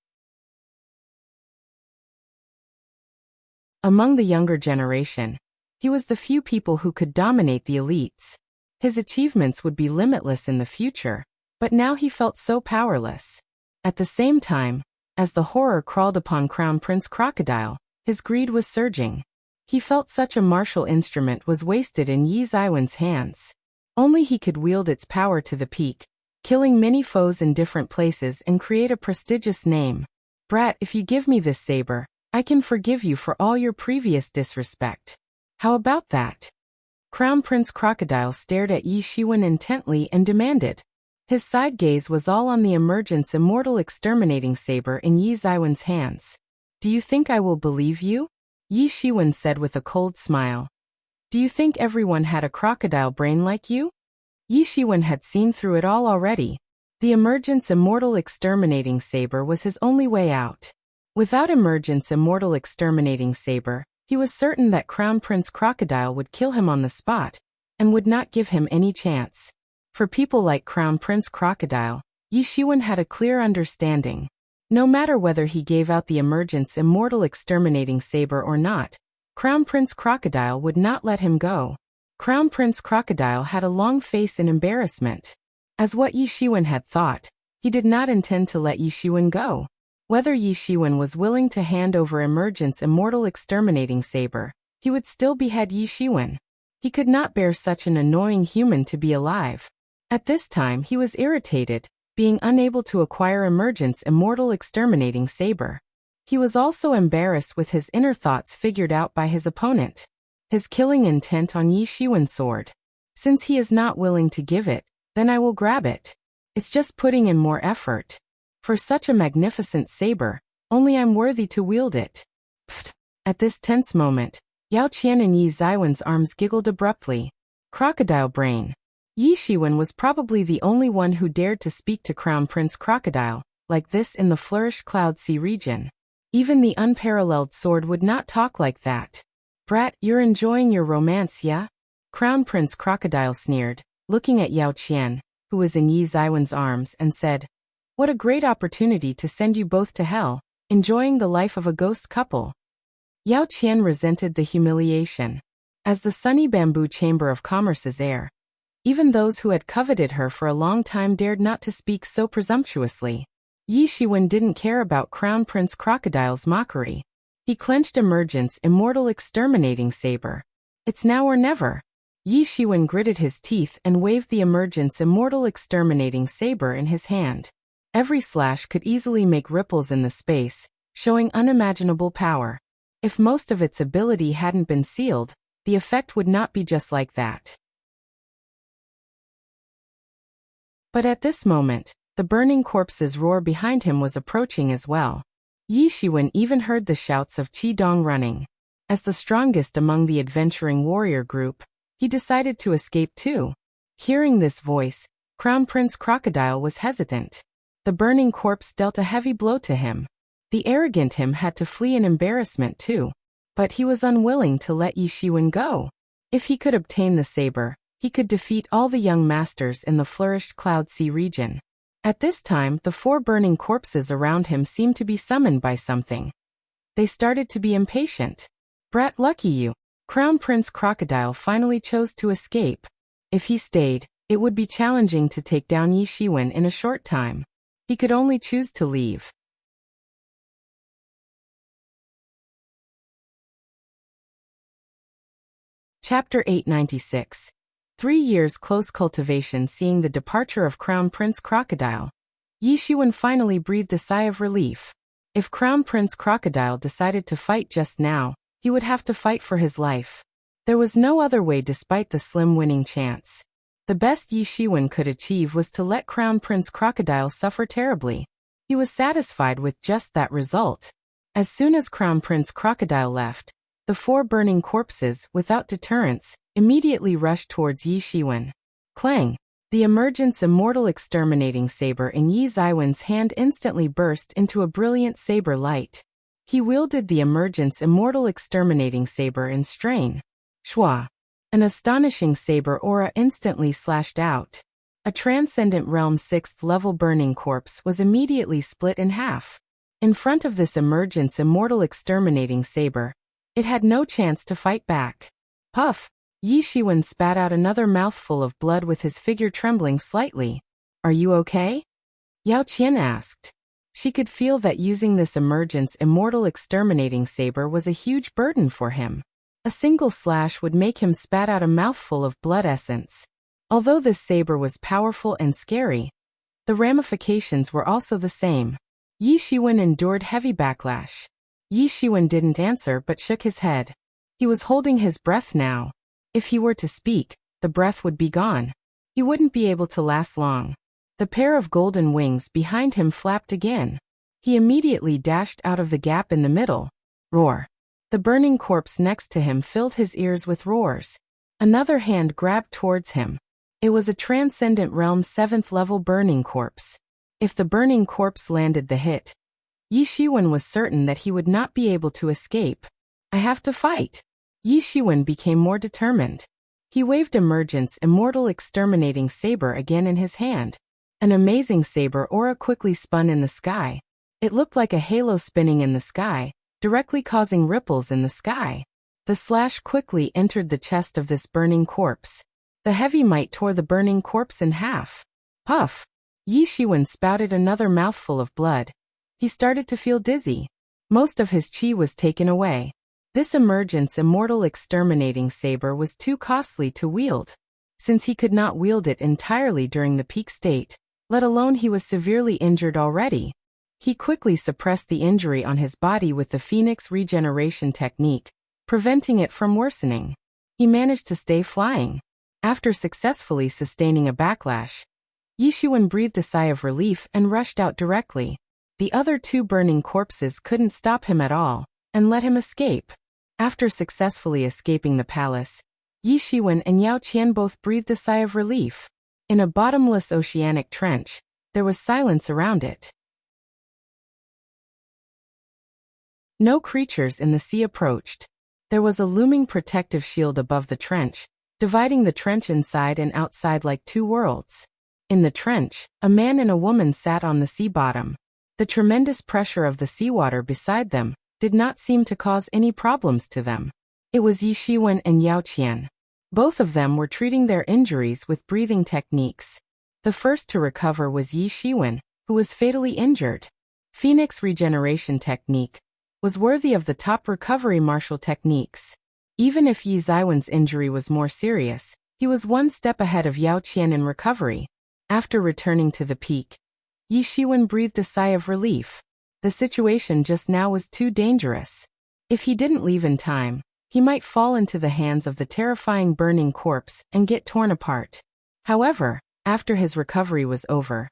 Among the younger generation, He was the few people who could dominate the elites. His achievements would be limitless in the future, but now he felt so powerless. At the same time, as the horror crawled upon Crown Prince Crocodile, his greed was surging. He felt such a martial instrument was wasted in Yi Zaiwen's hands. Only he could wield its power to the peak, killing many foes in different places and create a prestigious name. Brat, if you give me this saber, I can forgive you for all your previous disrespect. How about that? Crown Prince Crocodile stared at Yi Shiwen intently and demanded. His side gaze was all on the emergence immortal exterminating saber in Yi Zaiwen's hands. Do you think I will believe you? Yi Shiwen said with a cold smile. Do you think everyone had a crocodile brain like you? Yi Shiwen had seen through it all already. The emergence immortal exterminating saber was his only way out. Without emergence immortal exterminating saber, he was certain that Crown Prince Crocodile would kill him on the spot, and would not give him any chance. For people like Crown Prince Crocodile, Yi Shiwen had a clear understanding. No matter whether he gave out the emergence immortal exterminating saber or not, Crown Prince Crocodile would not let him go. Crown Prince Crocodile had a long face in embarrassment. As what Yi Shiwen had thought, he did not intend to let Yi Shiwen go. Whether Yi Shiwen was willing to hand over emergence immortal exterminating saber, he would still behead Yi Shiwen. He could not bear such an annoying human to be alive. At this time he was irritated, being unable to acquire emergence immortal exterminating saber. He was also embarrassed with his inner thoughts figured out by his opponent. His killing intent on Yi Shiwen's sword. Since he is not willing to give it, then I will grab it. It's just putting in more effort. For such a magnificent saber, only I'm worthy to wield it. Pfft. At this tense moment, Yao Qian and Yi Zaiwen's arms giggled abruptly. Crocodile brain. Yi Shiwen was probably the only one who dared to speak to Crown Prince Crocodile like this in the flourished Cloud Sea region. Even the unparalleled sword would not talk like that. Brat, you're enjoying your romance, yeah? Crown Prince Crocodile sneered, looking at Yao Qian, who was in Yi Zaiwen's arms, and said, What a great opportunity to send you both to hell, enjoying the life of a ghost couple. Yao Qian resented the humiliation. As the sunny bamboo chamber of commerce's heir, even those who had coveted her for a long time dared not to speak so presumptuously. Yi Shiwen didn't care about Crown Prince Crocodile's mockery. He clenched emergence immortal exterminating saber. It's now or never. Yi Shiwen gritted his teeth and waved the emergence immortal exterminating saber in his hand. Every slash could easily make ripples in the space, showing unimaginable power. If most of its ability hadn't been sealed, the effect would not be just like that. But at this moment, the burning corpse's roar behind him was approaching as well. Yi Shiwen even heard the shouts of Qi Dong running. As the strongest among the adventuring warrior group, he decided to escape too. Hearing this voice, Crown Prince Crocodile was hesitant. The burning corpse dealt a heavy blow to him. The arrogant him had to flee in embarrassment too. But he was unwilling to let Yi Shiwen go. If he could obtain the saber, he could defeat all the young masters in the flourished Cloud Sea region. At this time, the 4 burning corpses around him seemed to be summoned by something. They started to be impatient. Brat, lucky you. Crown Prince Crocodile finally chose to escape. If he stayed, it would be challenging to take down Yi Shiwen in a short time. He could only choose to leave. Chapter 896. 3 years close cultivation. Seeing the departure of Crown Prince Crocodile, Yi Shiwen finally breathed a sigh of relief. If Crown Prince Crocodile decided to fight just now, he would have to fight for his life. There was no other way despite the slim winning chance. The best Yi Shiwen could achieve was to let Crown Prince Crocodile suffer terribly. He was satisfied with just that result. As soon as Crown Prince Crocodile left, the 4 burning corpses, without deterrence, immediately rushed towards Yi Shiwen. Clang! The emergence immortal exterminating saber in Yi Zaiwen's hand instantly burst into a brilliant saber light. He wielded the emergence immortal exterminating saber in strain. Shwa! An astonishing saber aura instantly slashed out. A transcendent realm 6th level burning corpse was immediately split in half. In front of this emergence immortal exterminating saber, it had no chance to fight back. Puff! Yi Shiwen spat out another mouthful of blood with his figure trembling slightly. Are you okay? Yao Qian asked. She could feel that using this emergence immortal exterminating saber was a huge burden for him. A single slash would make him spat out a mouthful of blood essence. Although this saber was powerful and scary, the ramifications were also the same. Yi Shiwen endured heavy backlash. Yi Shiwen didn't answer but shook his head. He was holding his breath now. If he were to speak, the breath would be gone. He wouldn't be able to last long. The pair of golden wings behind him flapped again. He immediately dashed out of the gap in the middle. Roar! The burning corpse next to him filled his ears with roars. Another hand grabbed towards him. It was a Transcendent Realm 7th level burning corpse. If the burning corpse landed the hit, Yi Shiwen was certain that he would not be able to escape. I have to fight. Yi Shiwen became more determined. He waved Emergence Immortal Exterminating Saber again in his hand. An amazing saber aura quickly spun in the sky. It looked like a halo spinning in the sky, directly causing ripples in the sky. The slash quickly entered the chest of this burning corpse. The heavy might tore the burning corpse in half. Puff! Yi Shiwen spouted another mouthful of blood. He started to feel dizzy. Most of his chi was taken away. This Emergence Immortal Exterminating Saber was too costly to wield. Since he could not wield it entirely during the peak state, let alone he was severely injured already, he quickly suppressed the injury on his body with the Phoenix regeneration technique, preventing it from worsening. He managed to stay flying. After successfully sustaining a backlash, Yi Shiwen breathed a sigh of relief and rushed out directly. The other two burning corpses couldn't stop him at all, and let him escape. After successfully escaping the palace, Yi Shiwen and Yao Qian both breathed a sigh of relief. In a bottomless oceanic trench, there was silence around it. No creatures in the sea approached. There was a looming protective shield above the trench, dividing the trench inside and outside like two worlds. In the trench, a man and a woman sat on the sea bottom. The tremendous pressure of the seawater beside them did not seem to cause any problems to them. It was Yi Shiwen and Yao Qian. Both of them were treating their injuries with breathing techniques. The first to recover was Yi Shiwen, who was fatally injured. Phoenix regeneration technique was worthy of the top recovery martial techniques. Even if Yi Ziwen's injury was more serious, he was one step ahead of Yao Qian in recovery. After returning to the peak, Yi Shiwen breathed a sigh of relief. The situation just now was too dangerous. If he didn't leave in time, he might fall into the hands of the terrifying burning corpse and get torn apart. However, after his recovery was over,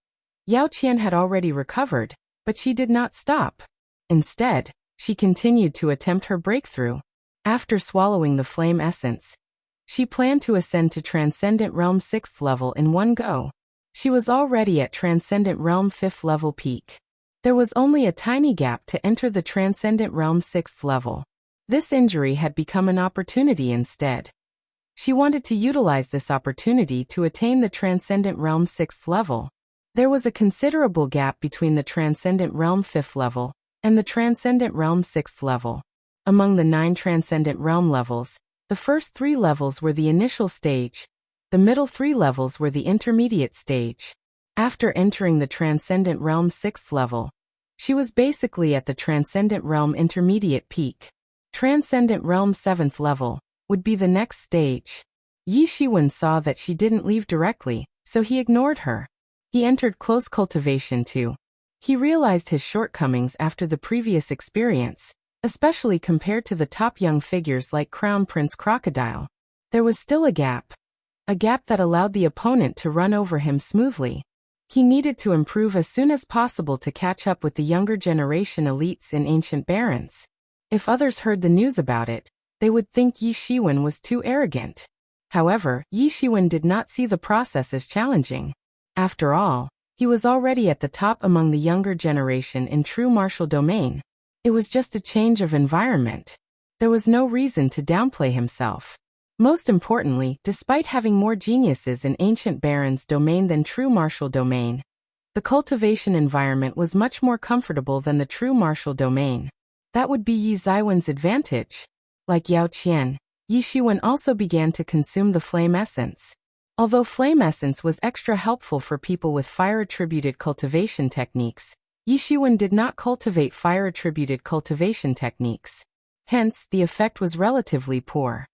Yao Qian had already recovered, but she did not stop. Instead, she continued to attempt her breakthrough. After swallowing the flame essence, she planned to ascend to Transcendent Realm 6th level in one go. She was already at Transcendent Realm 5th level peak. There was only a tiny gap to enter the Transcendent Realm 6th level. This injury had become an opportunity instead. She wanted to utilize this opportunity to attain the Transcendent Realm 6th level. There was a considerable gap between the Transcendent Realm 5th level and the Transcendent Realm 6th level. Among the 9 Transcendent Realm levels, the first 3 levels were the initial stage. The middle 3 levels were the intermediate stage. After entering the Transcendent Realm 6th level, she was basically at the Transcendent Realm intermediate peak. Transcendent Realm 7th level would be the next stage. Yi Shiwen saw that she didn't leave directly, so he ignored her. He entered close cultivation too. He realized his shortcomings after the previous experience, especially compared to the top young figures like Crown Prince Crocodile. There was still a gap that allowed the opponent to run over him smoothly. He needed to improve as soon as possible to catch up with the younger generation elites in Ancient Barrens. If others heard the news about it, they would think Yi Shiwen was too arrogant. However, Yi Shiwen did not see the process as challenging. After all, he was already at the top among the younger generation in true martial domain. It was just a change of environment. There was no reason to downplay himself. Most importantly, despite having more geniuses in Ancient Barrens domain than true martial domain, the cultivation environment was much more comfortable than the true martial domain. That would be Yi Ziwen's advantage. Like Yao Qian, Yi Shiwen also began to consume the flame essence. Although flame essence was extra helpful for people with fire-attributed cultivation techniques, Yi Shiwen did not cultivate fire-attributed cultivation techniques. Hence, the effect was relatively poor.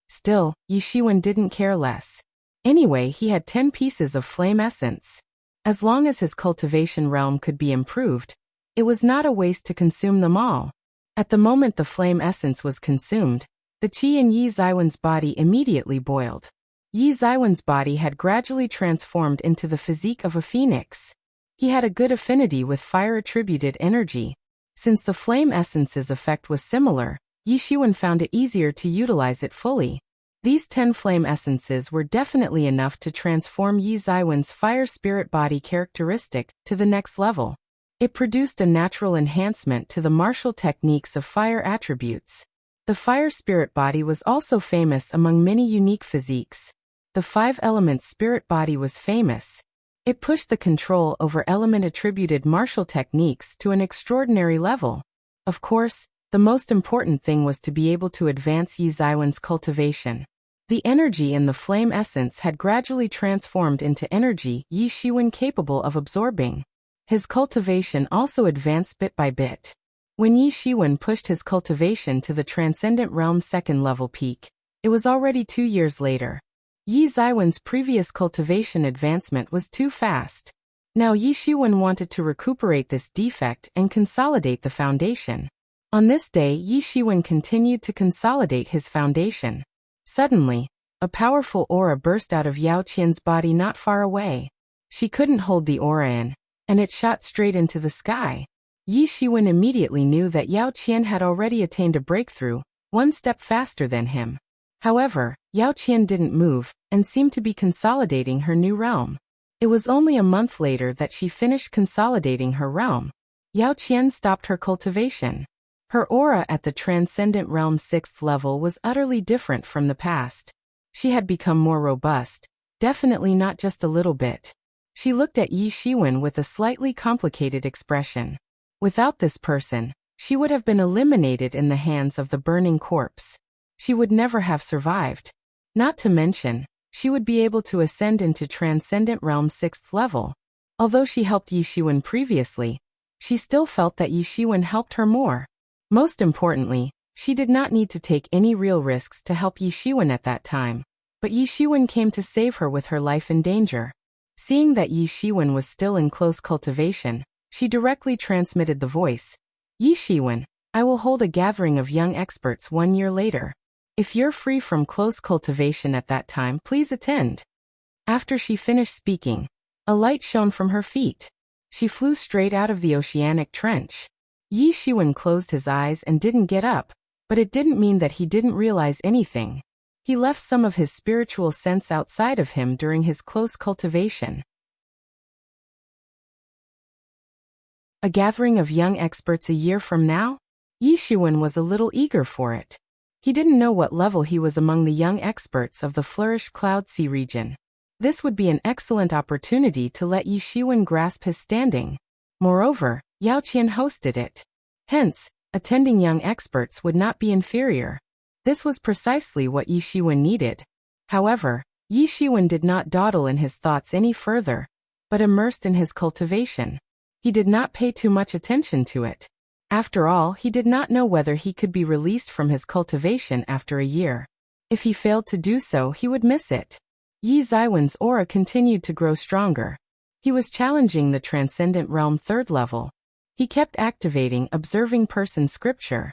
Still, Yi Shiwen didn't care less. Anyway, he had 10 pieces of flame essence. As long as his cultivation realm could be improved, it was not a waste to consume them all. At the moment the flame essence was consumed, the qi in Yi Ziwen's body immediately boiled. Yi Ziwen's body had gradually transformed into the physique of a phoenix. He had a good affinity with fire-attributed energy. Since the flame essence's effect was similar, Yi Shiwen found it easier to utilize it fully. These 10 flame essences were definitely enough to transform Yi Ziwen's fire spirit body characteristic to the next level. It produced a natural enhancement to the martial techniques of fire attributes. The fire spirit body was also famous among many unique physiques. The 5-element spirit body was famous. It pushed the control over element-attributed martial techniques to an extraordinary level. Of course, the most important thing was to be able to advance Yi Ziwen's cultivation. The energy in the flame essence had gradually transformed into energy Yi Shiwen capable of absorbing. His cultivation also advanced bit by bit. When Yi Shiwen pushed his cultivation to the Transcendent Realm 2nd level peak, it was already 2 years later. Yi Ziwen's previous cultivation advancement was too fast. Now Yi Shiwen wanted to recuperate this defect and consolidate the foundation. On this day, Yi Shiwen continued to consolidate his foundation. Suddenly, a powerful aura burst out of Yao Qian's body not far away. She couldn't hold the aura in, and it shot straight into the sky. Yi Shiwen immediately knew that Yao Qian had already attained a breakthrough, 1 step faster than him. However, Yao Qian didn't move, and seemed to be consolidating her new realm. It was only a month later that she finished consolidating her realm. Yao Qian stopped her cultivation. Her aura at the Transcendent Realm 6th level was utterly different from the past. She had become more robust, definitely not just a little bit. She looked at Yi Shiwen with a slightly complicated expression. Without this person, she would have been eliminated in the hands of the burning corpse. She would never have survived. Not to mention, she would be able to ascend into Transcendent Realm 6th level. Although she helped Yi Shiwen previously, she still felt that Yi Shiwen helped her more. Most importantly, she did not need to take any real risks to help Yi Shiwen at that time, but Yi Shiwen came to save her with her life in danger. Seeing that Yi Shiwen was still in close cultivation, she directly transmitted the voice. Yi Shiwen, I will hold a gathering of young experts 1 year later. If you're free from close cultivation at that time, please attend. After she finished speaking, a light shone from her feet. She flew straight out of the oceanic trench. Yi Shiwen closed his eyes and didn't get up, but it didn't mean that he didn't realize anything. He left some of his spiritual sense outside of him during his close cultivation. A gathering of young experts a year from now? Yi Shiwen was a little eager for it. He didn't know what level he was among the young experts of the flourished Cloud Sea region. This would be an excellent opportunity to let Yi Shiwen grasp his standing. Moreover, Yao Qian hosted it. Hence, attending young experts would not be inferior. This was precisely what Yi Shiwen needed. However, Yi Shiwen did not dawdle in his thoughts any further, but immersed in his cultivation. He did not pay too much attention to it. After all, he did not know whether he could be released from his cultivation after a year. If he failed to do so, he would miss it. Yi Ziwen's aura continued to grow stronger. He was challenging the Transcendent Realm 3rd level. He kept activating Observing Person Scripture.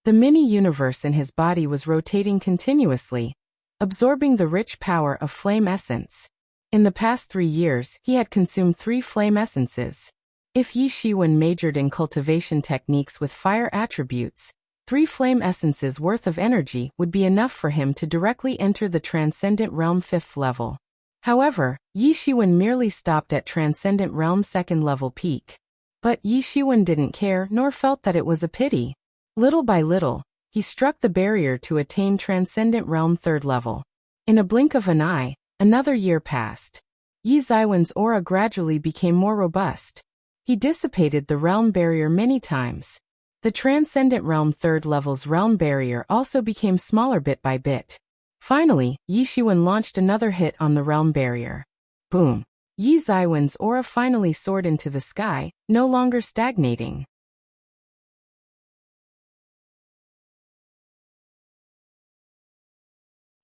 The mini-universe in his body was rotating continuously, absorbing the rich power of flame essence. In the past 3 years, he had consumed 3 flame essences. If Yi Shiwen majored in cultivation techniques with fire attributes, 3 flame essences worth of energy would be enough for him to directly enter the Transcendent Realm 5th level. However, Yi Shiwen merely stopped at Transcendent Realm 2nd level peak. But Yi Shiwen didn't care nor felt that it was a pity. Little by little, he struck the barrier to attain Transcendent Realm 3rd level. In a blink of an eye, another year passed. Yi Ziwen's aura gradually became more robust. He dissipated the realm barrier many times. The Transcendent Realm 3rd level's realm barrier also became smaller bit by bit. Finally, Yi Shiwen launched another hit on the realm barrier. Boom! Yi Ziwen's aura finally soared into the sky, no longer stagnating.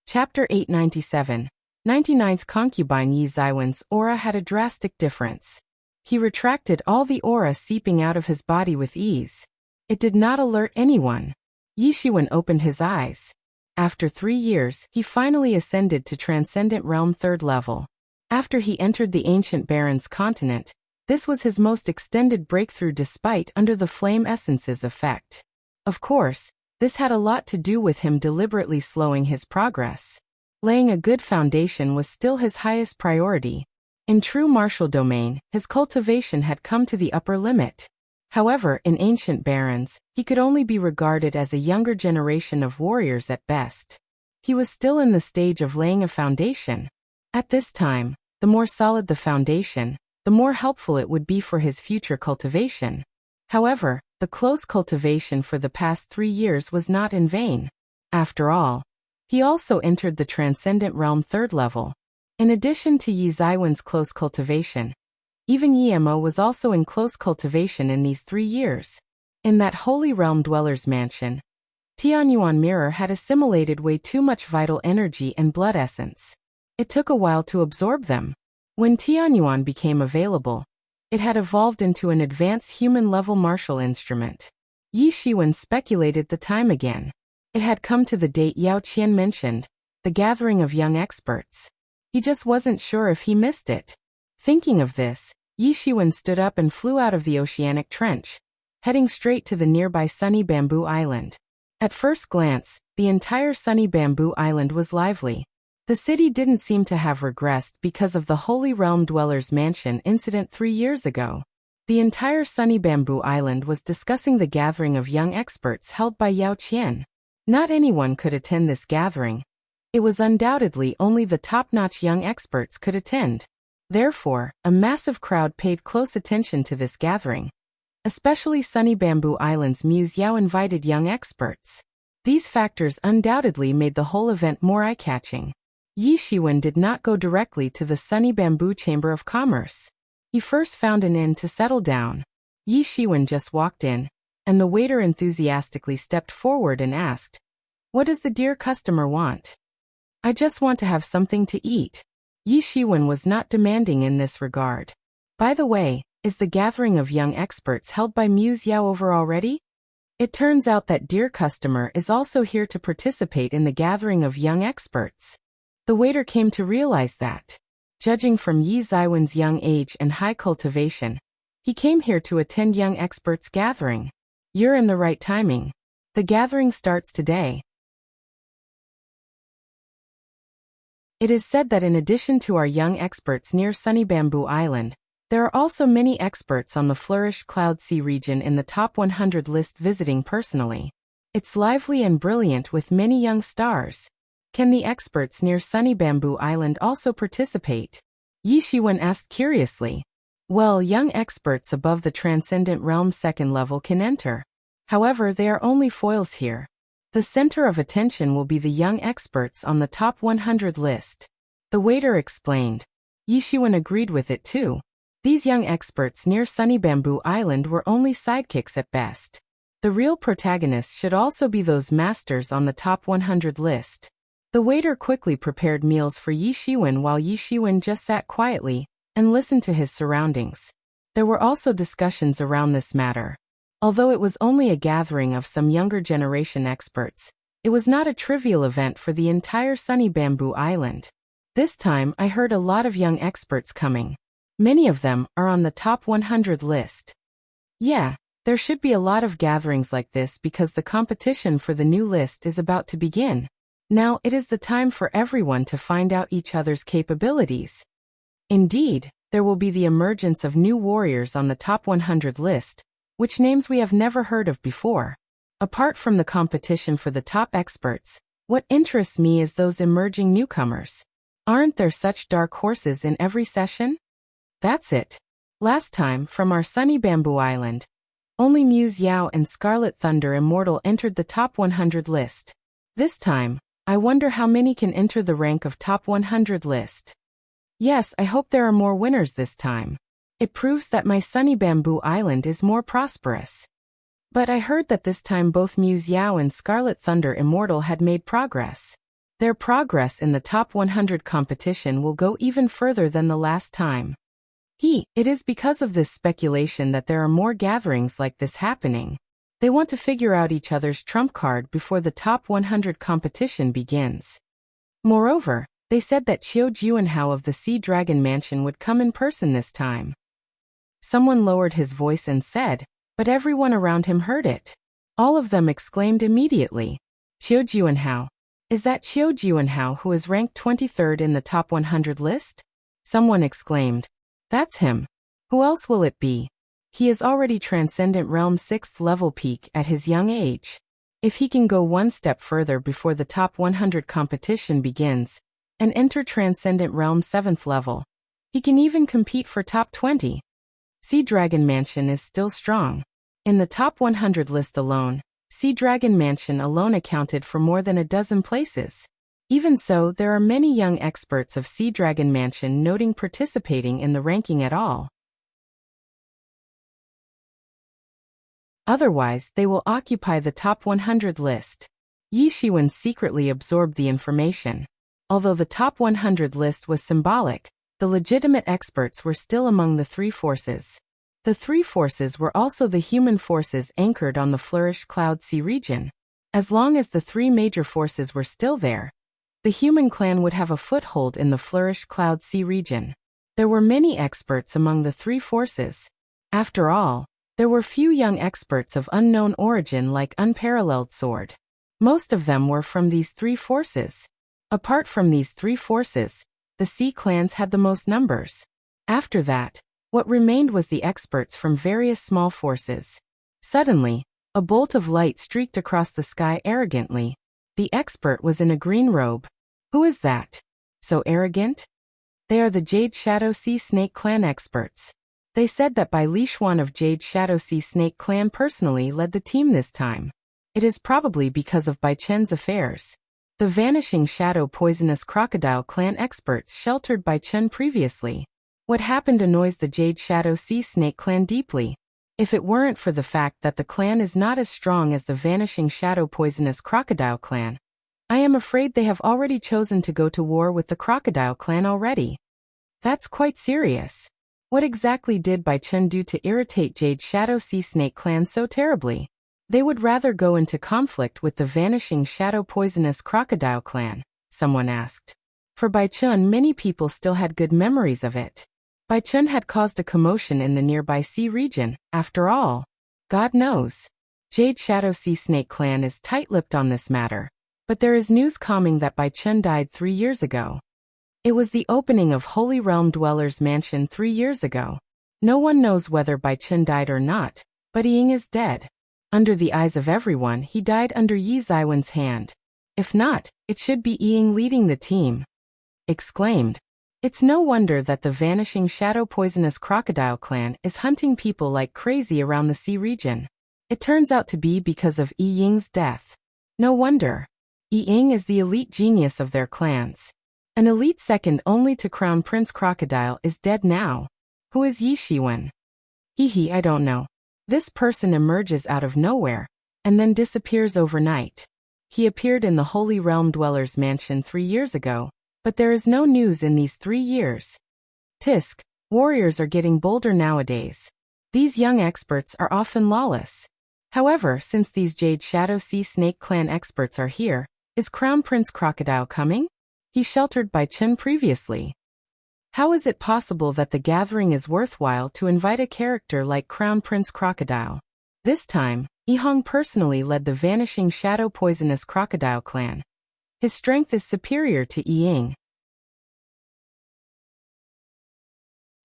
Chapter 897. 99th Concubine. Yi Ziwen's aura had a drastic difference. He retracted all the aura seeping out of his body with ease. It did not alert anyone. Yi Shiwen opened his eyes. After 3 years, he finally ascended to Transcendent Realm 3rd level. After he entered the Ancient Baron's continent, this was his most extended breakthrough despite under the Flame Essence's effect. Of course, this had a lot to do with him deliberately slowing his progress. Laying a good foundation was still his highest priority. In true martial domain, his cultivation had come to the upper limit. However, in Ancient Barons, he could only be regarded as a younger generation of warriors at best. He was still in the stage of laying a foundation. At this time, the more solid the foundation, the more helpful it would be for his future cultivation. However, the close cultivation for the past 3 years was not in vain. After all, he also entered the Transcendent Realm 3rd level. In addition to Yi Ziwen's close cultivation, even Yi Mo was also in close cultivation in these 3 years. In that Holy Realm Dweller's Mansion, Tianyuan Mirror had assimilated way too much vital energy and blood essence. It took a while to absorb them. When Tianyuan became available, it had evolved into an advanced human-level martial instrument. Yi Shiwen speculated the time again. It had come to the date Yao Qian mentioned, the gathering of young experts. He just wasn't sure if he missed it. Thinking of this, Yi Shiwen stood up and flew out of the oceanic trench, heading straight to the nearby Sunny Bamboo Island. At first glance, the entire Sunny Bamboo Island was lively. The city didn't seem to have regressed because of the Holy Realm Dweller's Mansion incident 3 years ago. The entire Sunny Bamboo Island was discussing the gathering of young experts held by Yao Qian. Not anyone could attend this gathering. It was undoubtedly only the top-notch young experts could attend. Therefore, a massive crowd paid close attention to this gathering. Especially Sunny Bamboo Island's Muse Yao invited young experts. These factors undoubtedly made the whole event more eye-catching. Yi Shiwen did not go directly to the Sunny Bamboo Chamber of Commerce. He first found an inn to settle down. Yi Shiwen just walked in, and the waiter enthusiastically stepped forward and asked, "What does the dear customer want?" "I just want to have something to eat." Yi Shiwen was not demanding in this regard. "By the way, is the gathering of young experts held by Muse Yao over already?" It turns out that dear customer is also here to participate in the gathering of young experts. The waiter came to realize that, judging from Yi Ziwen's young age and high cultivation, he came here to attend young experts' gathering. You're in the right timing. The gathering starts today. It is said that in addition to our young experts near Sunny Bamboo Island, there are also many experts on the Flourished Cloud Sea region in the top 100 list visiting personally. It's lively and brilliant with many young stars. Can the experts near Sunny Bamboo Island also participate? Yi Shiwen asked curiously. Well, young experts above the Transcendent Realm 2nd level can enter. However, they are only foils here. The center of attention will be the young experts on the top 100 list. The waiter explained. Yi Shiwen agreed with it too. These young experts near Sunny Bamboo Island were only sidekicks at best. The real protagonists should also be those masters on the top 100 list. The waiter quickly prepared meals for Yi Shiwen while Yi Shiwen just sat quietly and listened to his surroundings. There were also discussions around this matter. Although it was only a gathering of some younger generation experts, it was not a trivial event for the entire Sunny Bamboo Island. This time I heard a lot of young experts coming. Many of them are on the top 100 list. Yeah, there should be a lot of gatherings like this because the competition for the new list is about to begin. Now it is the time for everyone to find out each other's capabilities. Indeed, there will be the emergence of new warriors on the top 100 list, which names we have never heard of before. Apart from the competition for the top experts, what interests me is those emerging newcomers. Aren't there such dark horses in every session? That's it. Last time, from our Sunny Bamboo Island, Only Mu Xiao and Scarlet Thunder Immortal entered the top 100 list. This time, I wonder how many can enter the rank of top 100 list. Yes, I hope there are more winners this time. It proves that my sunny bamboo island is more prosperous. But I heard that this time both Mu Xiao and Scarlet Thunder Immortal had made progress. Their progress in the top 100 competition will go even further than the last time. It is because of this speculation that there are more gatherings like this happening. They want to figure out each other's trump card before the top 100 competition begins. Moreover, they said that Qiu Juanhao of the Sea Dragon Mansion would come in person this time. Someone lowered his voice and said, but everyone around him heard it. All of them exclaimed immediately, Qiu Juanhao. Is that Qiu Juanhao who is ranked 23rd in the top 100 list? Someone exclaimed. That's him. Who else will it be? He is already Transcendent Realm 6th level peak at his young age. If he can go one step further before the top 100 competition begins, and enter Transcendent Realm 7th level, he can even compete for top 20. Sea Dragon Mansion is still strong. In the top 100 list alone, Sea Dragon Mansion alone accounted for more than a dozen places. Even so, there are many young experts of Sea Dragon Mansion noting participating in the ranking at all. Otherwise, they will occupy the top 100 list. Yi Shiwen secretly absorbed the information. Although the top 100 list was symbolic, the legitimate experts were still among the three forces. The three forces were also the human forces anchored on the Flourished Cloud Sea region. As long as the three major forces were still there, the human clan would have a foothold in the Flourished Cloud Sea region. There were many experts among the three forces. After all, there were few young experts of unknown origin like Unparalleled Sword. Most of them were from these three forces. Apart from these three forces, the sea clans had the most numbers. After that, what remained was the experts from various small forces. Suddenly, a bolt of light streaked across the sky arrogantly. The expert was in a green robe. Who is that? So arrogant? They are the Jade Shadow Sea Snake Clan experts. They said that Bai Lishuan of Jade Shadow Sea Snake Clan personally led the team this time. It is probably because of Bai Chen's affairs. The Vanishing Shadow Poisonous Crocodile Clan experts sheltered Bai Chen previously. What happened annoys the Jade Shadow Sea Snake Clan deeply. If it weren't for the fact that the clan is not as strong as the Vanishing Shadow Poisonous Crocodile Clan, I am afraid they have already chosen to go to war with the Crocodile Clan already. That's quite serious. What exactly did Bai Chen do to irritate Jade Shadow Sea Snake Clan so terribly? They would rather go into conflict with the Vanishing Shadow Poisonous Crocodile Clan, someone asked. For Bai Chen, many people still had good memories of it. Bai Chen had caused a commotion in the nearby sea region, after all. God knows. Jade Shadow Sea Snake Clan is tight-lipped on this matter. But there is news coming that Bai Chen died 3 years ago. It was the opening of Holy Realm Dweller's Mansion 3 years ago. No one knows whether Bai Chen died or not, but Ying is dead. Under the eyes of everyone, he died under Yi Zaiwen's hand. If not, it should be Ying leading the team. Exclaimed. It's no wonder that the Vanishing Shadow Poisonous Crocodile Clan is hunting people like crazy around the sea region. It turns out to be because of Yi Ying's death. No wonder. Yi Ying is the elite genius of their clans. An elite second only to Crown Prince Crocodile is dead now. Who is Yi Shiwen? I don't know. This person emerges out of nowhere, and then disappears overnight. He appeared in the Holy Realm Dweller's Mansion 3 years ago, but there is no news in these 3 years. Tisk, warriors are getting bolder nowadays. These young experts are often lawless. However, since these Jade Shadow Sea Snake Clan experts are here, is Crown Prince Crocodile coming? He sheltered Bai Chen previously. How is it possible that the gathering is worthwhile to invite a character like Crown Prince Crocodile? This time, Yihong personally led the Vanishing Shadow Poisonous Crocodile Clan. His strength is superior to Yi Ying.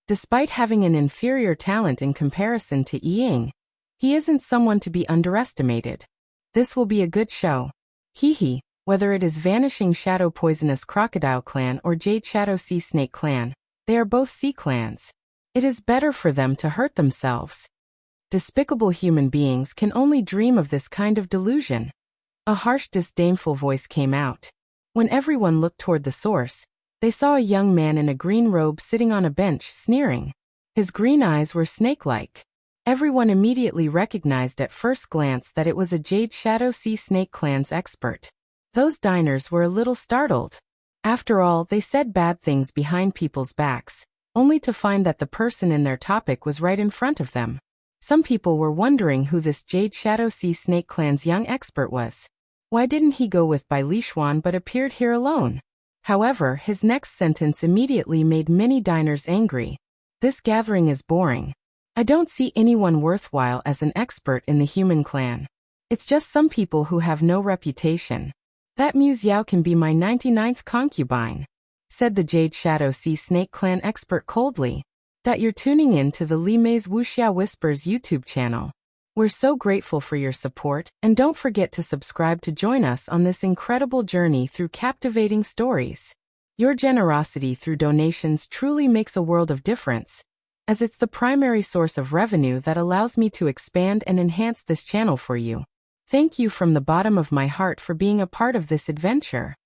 Despite having an inferior talent in comparison to Yi Ying, he isn't someone to be underestimated. This will be a good show. Whether it is Vanishing Shadow Poisonous Crocodile Clan or Jade Shadow Sea Snake Clan, they are both sea clans. It is better for them to hurt themselves. Despicable human beings can only dream of this kind of delusion. A harsh, disdainful voice came out. When everyone looked toward the source, they saw a young man in a green robe sitting on a bench, sneering. His green eyes were snake-like. Everyone immediately recognized at first glance that it was a Jade Shadow Sea Snake Clan's expert. Those diners were a little startled. After all, they said bad things behind people's backs, only to find that the person in their topic was right in front of them. Some people were wondering who this Jade Shadow Sea Snake Clan's young expert was. Why didn't he go with Bai Lishuan but appeared here alone? However, his next sentence immediately made many diners angry. This gathering is boring. I don't see anyone worthwhile as an expert in the human clan. It's just some people who have no reputation. That Mu Xiao can be my 99th concubine, said the Jade Shadow Sea Snake Clan expert coldly. That you're tuning in to the Li Mei's Wuxia Whispers YouTube channel. We're so grateful for your support, and don't forget to subscribe to join us on this incredible journey through captivating stories. Your generosity through donations truly makes a world of difference, as it's the primary source of revenue that allows me to expand and enhance this channel for you. Thank you from the bottom of my heart for being a part of this adventure.